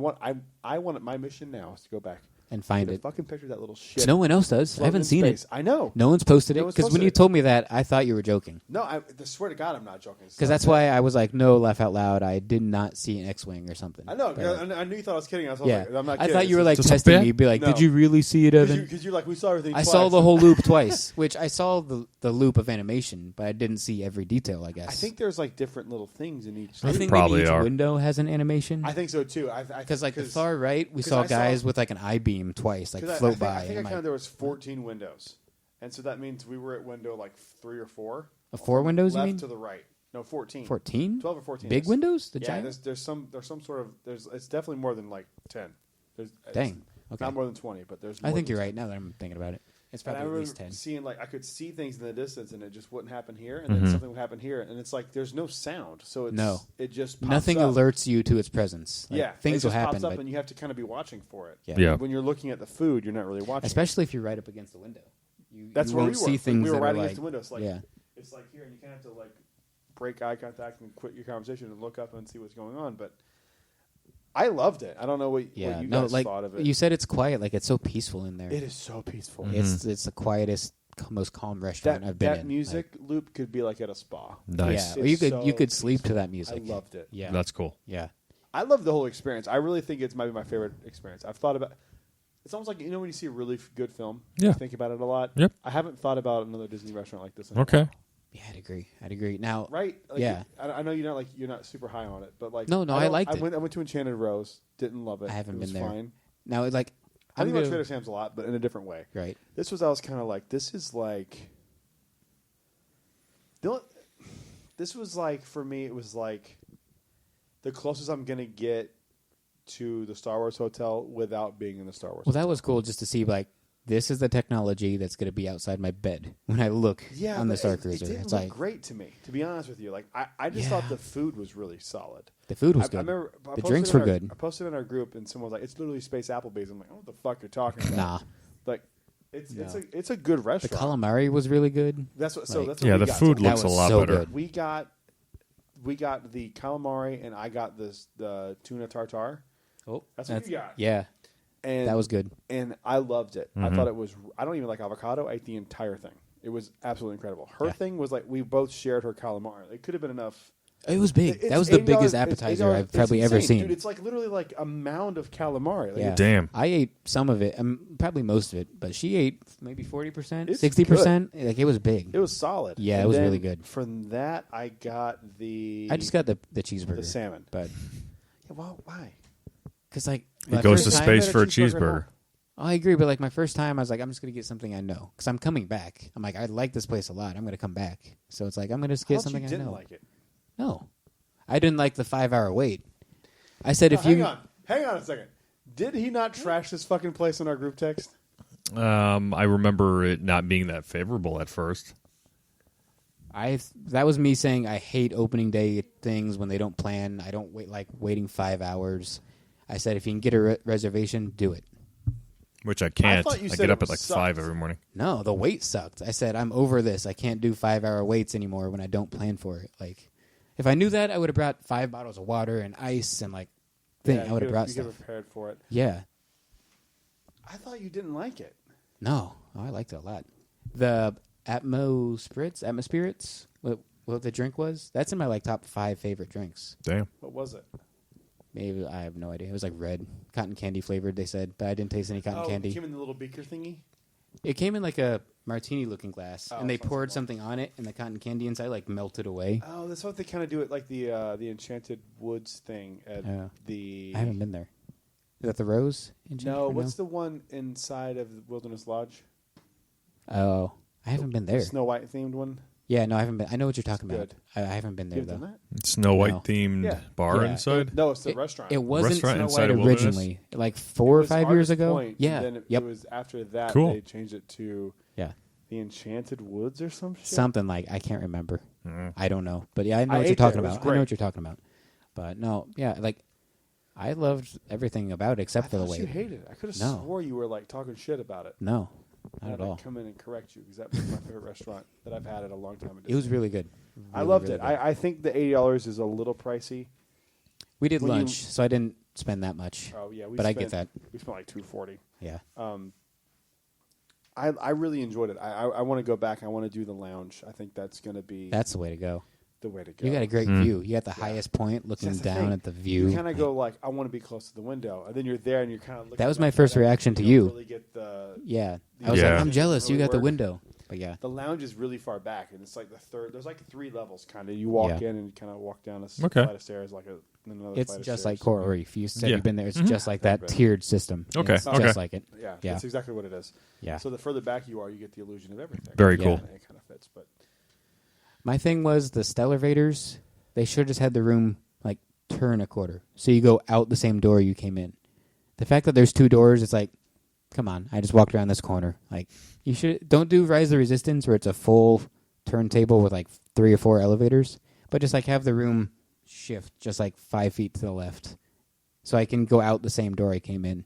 want my mission now is to go back
and find
get a
it.
fucking picture of that little shit.
No one else does. I
floating
haven't
in
seen
space.
it.
I know.
No one's posted it
No one's
because when
posted
you
it.
told me that, I thought you were joking.
No, I swear to God, I'm not joking.
Because that's why I was like, no, laugh out loud. I did not see an X-wing or something.
I know.
But,
I knew you thought I was kidding. I was
yeah,
like, I'm not
I
kidding.
thought you were like
just a
testing
bit?
me. Be like,
No.
did you really see it, Evan?
Because you're like, we saw everything
I
twice.
saw the whole loop twice, which I saw the loop of animation, but I didn't see every detail. I guess.
I think there's like different little things in each.
I think
Probably
maybe each
are.
window has an animation.
I think so too.
Because like the far right, we saw guys with like an I-beam twice, like float by.
I think I
and I'm
counted
like,
there was 14 windows, and so that means we were at window like 3 or 4.
4 windows, you
left
mean?
to the right. No, 14.
14?
12 or 14.
Big
yes.
windows? The
Yeah,
giant?
there's some sort of it's definitely more than like 10. It's
Dang. Okay.
not more than 20, but there's.
I
more
think
than
you're
10.
right now that I'm thinking about it. It's
And I
probably at
remember
least 10.
seeing like I could see things in the distance, and it just wouldn't happen here, and then something would happen here, and it's like there's no sound, so it's
No.
it just pops
Nothing
up.
alerts you to its presence. Like,
Yeah,
things
it
will
just
happen,
pops up,
but
and you have to kind of be watching for it.
yeah.
Yeah.
When you're looking at the food, you're not really watching.
Especially if you're right up against the window.
That's
you
where
won't
we were.
see things
we were
that
right
are
against
like,
the window. It's like
yeah.
it's like here, and you kind of have to like break eye contact and quit your conversation and look up and see what's going on. But I loved it. I don't know what you guys
like
thought of it.
you said, it's quiet. Like it's so peaceful in there.
It is so peaceful.
It's the quietest, most calm restaurant I've been in.
That music loop could be like at a spa.
Nice.
Yeah, or you could sleep to that music.
I loved it.
Yeah,
That's cool.
Yeah,
I love the whole experience. I really think it's might be my favorite experience. I've thought about. It's almost like when you see a really good film.
Yeah.
You think about it a lot.
Yep.
I haven't thought about another Disney restaurant like this. In a
Okay.
while.
yeah, I'd agree. Now,
Right? Like,
Yeah.
I know you're not super high on it, but like
No, I liked it.
I went to Enchanted Rose. Didn't love it.
I haven't
It was
been there.
Fine.
now it's like
I think
I'm
about Trader Sam's a lot, but in a different way.
right.
I was kind of like, this is like. This was like for me. It was like the closest I'm gonna get to the Star Wars hotel without being in the Star Wars.
Well, that was cool just to see like this is the technology that's going to be outside my bed when I look on the
but
Star
it
Cruiser.
didn't
It's
look
like
great to me, to be honest with you. Like I just thought the food was really solid.
the food was
I
good.
remember I
The
posted
drinks
in
were good.
I posted in our group, and someone was like, "It's literally Space Applebee's." I'm like, "Oh, what the fuck you're talking about?"
Nah,
Like, it's a good
the
restaurant.
calamari was really good.
That's what.
like-
That's what
Yeah,
we
the
got.
food
So
That
looks a
was
lot
so
better.
good.
we got the calamari, and I got the tuna tartare.
Oh,
That's what you got.
Yeah,
And
that was good.
and I loved it.
Mm-hmm.
I thought it was. I don't even like avocado. I ate the entire thing. It was absolutely incredible. Her
Yeah.
thing was like we both shared her calamari. It could have been enough.
It was big.
It's
That was the
$80
biggest
it's
appetizer
$80
I've probably
it's
ever
insane,
seen.
Dude, it's like literally like a mound of calamari. Like,
Yeah.
Damn.
I ate some of it, probably most of it, but she ate maybe 40%,
It's
60%. Like it was big.
it was solid.
Yeah,
And
it was
then
really good.
From that, I got the.
I just got the cheeseburger,
the salmon.
but
Yeah, well, why?
because like
He
my
goes to
first time-
space
had a
for a
cheeseburger at
cheeseburger.
home.
Oh, I agree, but like my first time, I was like, I'm just gonna get something I know because I'm coming back. I'm like, I like this place a lot. I'm gonna come back, so it's like I'm gonna just
How
get
about
something
you
I
didn't
know.
like it?
No, I didn't like the 5-hour wait. I said if
hang
you
on a second. Did he not trash this fucking place in our group text?
I remember it not being that favorable at first.
that was me saying I hate opening day things when they don't plan. I don't waiting 5 hours. I said if you can get a reservation, do it.
Which I can't.
thought you
I
said
get
it
up at like
sucked.
5 every morning.
No, the wait sucked. I said I'm over this. I can't do 5-hour waits anymore when I don't plan for it. Like, if I knew that, I would have brought 5 bottles of water and ice and like thing.
Yeah,
I would have brought
you
stuff.
get prepared for it.
Yeah.
I thought you didn't like it.
No, I liked it a lot. The Atmospirits, what the drink was, that's in my like top 5 favorite drinks.
Damn.
What was it?
Maybe I have no idea. It was like red, cotton candy flavored. They said, but I didn't taste any cotton candy.
It came in the little beaker thingy.
It came in like a martini-looking glass,
Oh,
and they
sounds
poured
similar.
something on it, and the cotton candy inside like melted away.
Oh, that's what they kind of do it like the Enchanted Woods thing at
Yeah.
the.
I haven't been there. Is that the Rose?
No, what's the one inside of the Wilderness Lodge?
Oh, I haven't been there.
Snow White themed one.
Yeah, no, I haven't been. I know what you're talking
It's
about.
good.
I haven't been there
You haven't
though.
done that?
Snow White
No.
themed
Yeah.
bar
Yeah.
inside.
No, it's the restaurant.
It wasn't
Restaurant
Snow
inside
White
of Wilderness?
originally. Like 4 or 5 years ago.
Point,
Yeah.
and then
Yep.
it was after that
Cool.
they changed it to
Yeah.
the Enchanted Woods or some shit.
Something like I can't remember.
Mm.
I don't know, but yeah, I know
I
what you're
ate there.
talking
It was
about. I know
great.
what you're talking about. But no, yeah, like I loved everything about it except
I
for the
thought you
wait.
hated it. I could have
No.
swore you were like talking shit about it.
No, not
I'd
at
like
all.
come in and correct you because that was my favorite restaurant that I've had in a long time. at
It was
Disney.
really good.
I
Really,
loved
really
it.
good.
I think the $80 is a little pricey.
We did
when you-
lunch, so I didn't spend that much.
Oh yeah,
But I get that.
We spent like $240.
Yeah.
I really enjoyed it. I want to go back. I want to do the lounge. I think that's going to be
That's the way to go.
the way to go.
You got a great
Mm.
view. You got the highest point looking
That's the
down
thing.
at the view.
You kind of go like, I want to be close to the window, and then you're there, and you're kind of looking.
That was my
back
first
at it,
reaction
and
to
don't
you.
Really get the
Yeah. I was
Yeah.
like, I'm jealous. You
Really
got the
work.
window. But yeah.
The lounge is really far back, and it's like the third. There's like 3 levels, kind of. You walk
Yeah.
in and you kind of walk down a
Okay.
flight of stairs, like another.
It's
flight of
just
stairs.
like Coral Reef. You said
Yeah.
you've been there. It's
Mhm.
just like that
Very
tiered system.
Okay,
It's
okay.
just like it.
Yeah,
Yeah.
that's exactly what it is.
Yeah.
So the further back you are, you get the illusion of everything.
Very
Yeah.
cool.
And it kind of fits, but
My thing was the Stellarvators. They should have just had the room like turn a quarter, so you go out the same door you came in. The fact that there's 2 doors, it's like, come on! I just walked around this corner. Like, you should don't do Rise of the Resistance where it's a full turntable with like 3 or 4 elevators, but just like have the room shift just like 5 feet to the left, so I can go out the same door I came in.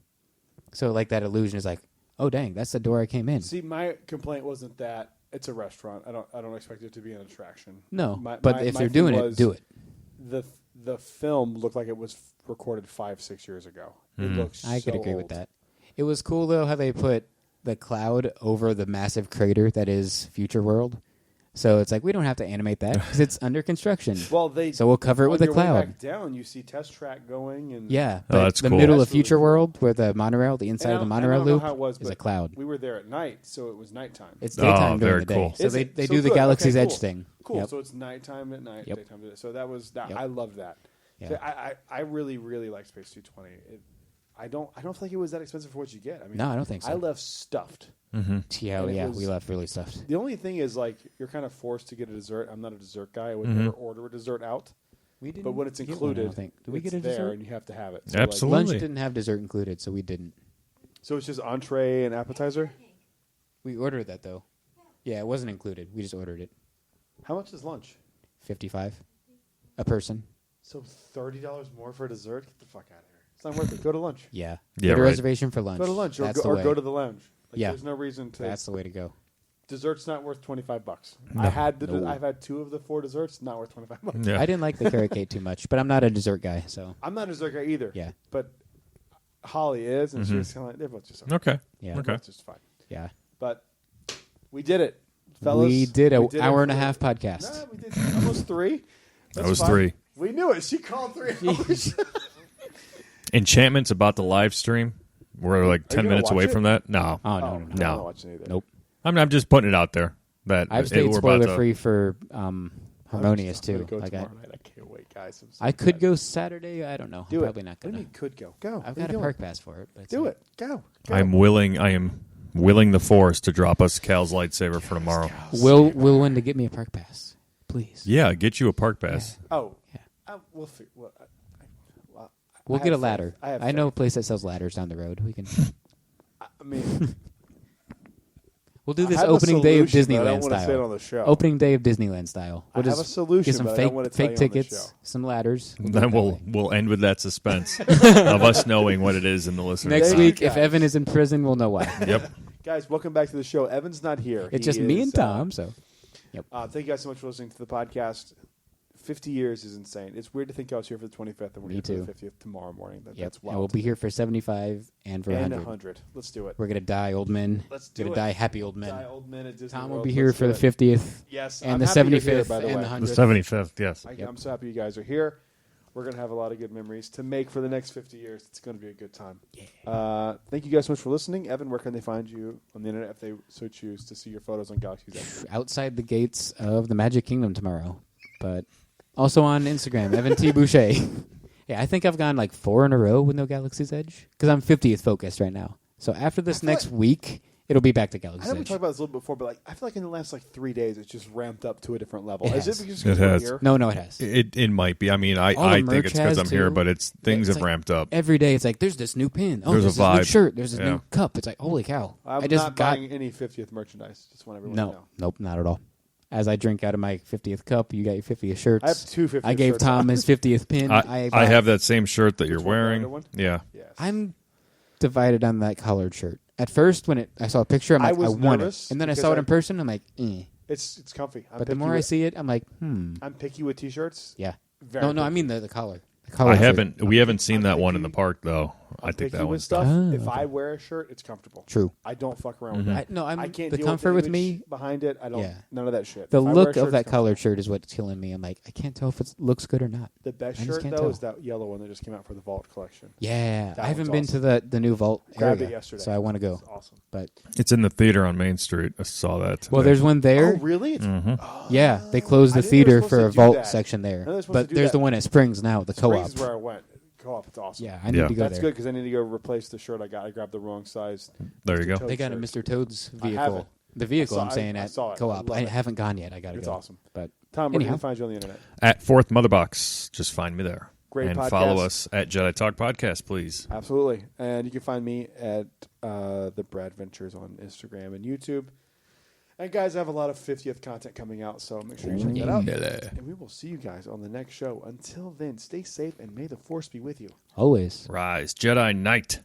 So like that illusion is like, oh dang, that's the door I came in.
see, my complaint wasn't that it's a restaurant. I don't expect it to be an attraction.
No,
My-
but
my-
if
my
they're
thing
doing
was
it, do it.
the film looked like it was recorded 5-6 years ago. It looks.
I could
so
agree
old.
with that. It was cool though how they put the cloud over the massive crater that is Future World. So it's like we don't have to animate that because it's under construction.
Well,
so we'll cover it with
on
a
your way
cloud.
back down, you see test track going, and
Yeah,
Oh,
but
that's
the
cool.
middle
That's
of Future
really cool.
World, where the monorail, the inside of the monorail
I don't know
loop,
how it was,
is a
but
cloud.
We were there at night, so it was nighttime.
It's
Oh,
daytime during
very
the day.
cool.
So
Is
they
it?
do
So
the
good.
Galaxy's
Okay,
Edge
cool.
thing.
Cool.
Yep.
So it's nighttime at night,
Yep.
daytime today. So that was that.
Yep.
I love that.
Yeah.
So I really really like Space 220. I don't feel like it was that expensive for what you get. I mean,
No, I don't think so.
I left stuffed.
Yeah,
and it
yeah,
was-
we left really stuffed.
The only thing is like you're kind of forced to get a dessert. I'm not a dessert guy. I would never order a dessert out.
We didn't.
But when it's
get one, I
included,
don't think. Did we
it's
get a
there
dessert?
and you have to have it. So
Absolutely.
Lunch didn't have dessert included, so we didn't.
so it's just entree and appetizer.
We ordered that though. Yeah, it wasn't included. We just ordered it.
How much is lunch?
55 a person.
So $30 more for dessert? Get the fuck out of here. It's not worth it. Go to lunch.
Yeah.
Yeah,
Get a
right.
reservation for lunch.
Go to lunch or,
That's
go,
the way.
go to the lounge. Like,
Yeah.
There's no reason to.
That's the way to go.
Dessert's not worth $25.
No.
I've had 2 of the 4 desserts. Not worth $25.
Yeah.
I didn't like the carrot cake too much, but I'm not a dessert guy, so
I'm not a dessert guy either.
yeah,
But Holly is, and she was kind of like, they're both just
Okay.
yeah,
They're
Okay.
both just fine.
yeah.
But we did it, fellas.
We did an
it
hour and a
for-
half podcast.
Nah, we did almost 3. That's
was
fine.
3.
We knew it. She called 3 hours.
Enchantment's about to live stream. We're like 10
gonna
minutes
watch
away
it?
from that. No.
Oh no,
Oh,
no, no.
I'm
No.
not watching either.
Nope.
I'm just putting it out there that
I've
it-
stayed
we're about
spoiler
to-
free for Harmonious
I'm gonna
too.
go
Like
tomorrow night. I can't wait, guys. I'm so
I could
excited.
go Saturday. I don't know.
Do
I'm
it.
probably not
What do you
gonna.
mean could go? Go.
I've
What
got
are
a
you
park
doing?
pass for it. But it's
Do
not-
it. Go.
I am willing the Force to drop us Cal's lightsaber for tomorrow.
Will Win to get me a park pass, please.
Yeah, get you a park pass.
Oh.
Yeah.
We'll figure. Well,
We'll
I
get a
have faith.
ladder.
I have
I know a
faith.
place that sells ladders down the road. We can.
I mean,
We'll do
I
this
have a
opening day of
solution, but I don't
Disneyland
wanna say it on
style.
the show.
Opening day of Disneyland style.
I
We'll
have
just
a solution,
get some
but I
fake
don't wanna tell
fake
you on the
tickets,
show.
some ladders. We'll do
Then
it that way.
we'll end with that suspense of us knowing what it is in the listener.
Next
Thank
week,
you,
if
guys.
Evan is in prison, we'll know why.
Yep.
Guys, welcome back to the show. Evan's not here.
It's
He
just me
is,
and Tom. So
thank you guys so much for listening to the podcast. 50 years is insane. It's weird to think I was here for the 25th and we're
Me
here for
too.
the 50th tomorrow morning.
yep.
That's
And we'll
wild.
be here for 75 and for
and
100.
100. Let's do it.
We're gonna die, old men.
Let's do
gonna
it.
die, happy old men.
Die old men at Disney
Tom will
World.
be here
Let's
for
do
the
it.
50th
Yes,
and
I'm
the
happy you're
75th
here, by the
and
way.
the
The
100th.
75th, yes.
I'm so happy you guys are here. We're going to have a lot of good memories to make for the next 50 years. It's going to be a good time.
Yeah.
Thank you guys so much for listening. Evan, where can they find you on the internet if they so choose to see your photos on Galaxy's Edge?
Outside the gates of the Magic Kingdom tomorrow, but also on Instagram, Evan T. Boucher. Yeah, I think I've gone like 4 in a row with no Galaxy's Edge because I'm 50th focused right now. So after this
feel
next
like-
week, it'll be back to
I
Galaxy's
know we
Edge.
talked about this a little bit before, but like I feel like in the last like 3 days, it's just ramped up to a different level.
It
Is
has.
it just
It
'cause we're
has.
here?
No, it has.
It might be. I mean, I
All the
think
merch
it's because
has
I'm here,
too.
but it's things
It's
have
like
ramped up.
Every day, it's like there's this new pin. Oh,
There's a
there's this new
vibe.
shirt. There's this
Yeah.
new cup. It's like holy cow!
I'm
I just
not
got
buying any 50th merchandise. Just want everyone to
no,
know.
nope, not at all. As I drink out of my 50th cup, you got your 50th shirts.
I have 2 50th
I gave
shirts
Tom
on.
his 50th pin.
I
bought-
have that same shirt that you're
Which one, the
wearing.
other one?
Yeah.
Yes.
I'm divided on that collared shirt. At first, when I saw a picture, I'm
I
like, I
was
want it.
nervous
And then I
because
saw it
I-
in person, I'm like, eh.
It's comfy. I'm
But the
picky
more I
with-
see it, I'm like,
I'm picky with T-shirts.
yeah.
Very
No, I
picky.
mean the collar. The
I
collar shirt.
haven't. We haven't seen
I'm
that one in the
picky.
park though. I
I'm
think
picky
that
with
one's
stuff.
Oh,
If
okay.
I wear a shirt, it's comfortable.
True.
I don't fuck around
Mm-hmm.
with that.
No,
I can't
the
deal
comfort
with
with
the
me.
image behind it. I don't.
Yeah.
None of that shit.
The
If I wear a
look
shirt,
of
it's
that
comfortable.
collared shirt is what's killing me. I'm like, I can't tell if it looks good or not.
The best
I just
shirt
can't
though
tell.
is that yellow one that just came out for the Vault collection.
Yeah,
That
I haven't
one's
been to the new vault
Grabbed
area,
it yesterday.
so I want to go.
It's awesome.
But
It's in the theater on Main Street. I saw that.
well,
today.
there's one there.
Oh, really? It's,
Yeah, they closed
I
the
didn't know they were
theater
supposed
for
to
a
do
vault
that.
section
I
there.
know they're supposed
But
to do
there's
that.
the one at Springs now, the co-op.
Springs is where I went. Co-op, it's awesome.
Yeah, I need to go
That's
there.
good because I need to go replace the shirt I got. I grabbed the wrong size.
There you go.
Toad
They got a
shirt.
Mr. Toad's
I
vehicle.
haven't.
The vehicle,
I
I'm
saw-
saying,
I
at
saw it. I
co-op.
love
I
it.
haven't gone yet. I got to
It's
go.
awesome.
But
Tom, where can
anyhow.
we find you on the internet?
At Fourth Motherbox. Just find me there.
Great
and
podcast.
follow us at Jedi Talk Podcast, please.
Absolutely. And you can find me at the Brad Ventures on Instagram and YouTube. And guys, I have a lot of 50th content coming out, so make sure you check that out. And we will see you guys on the next show. Until then, stay safe and may the Force be with you.
always.
Rise, Jedi Knight.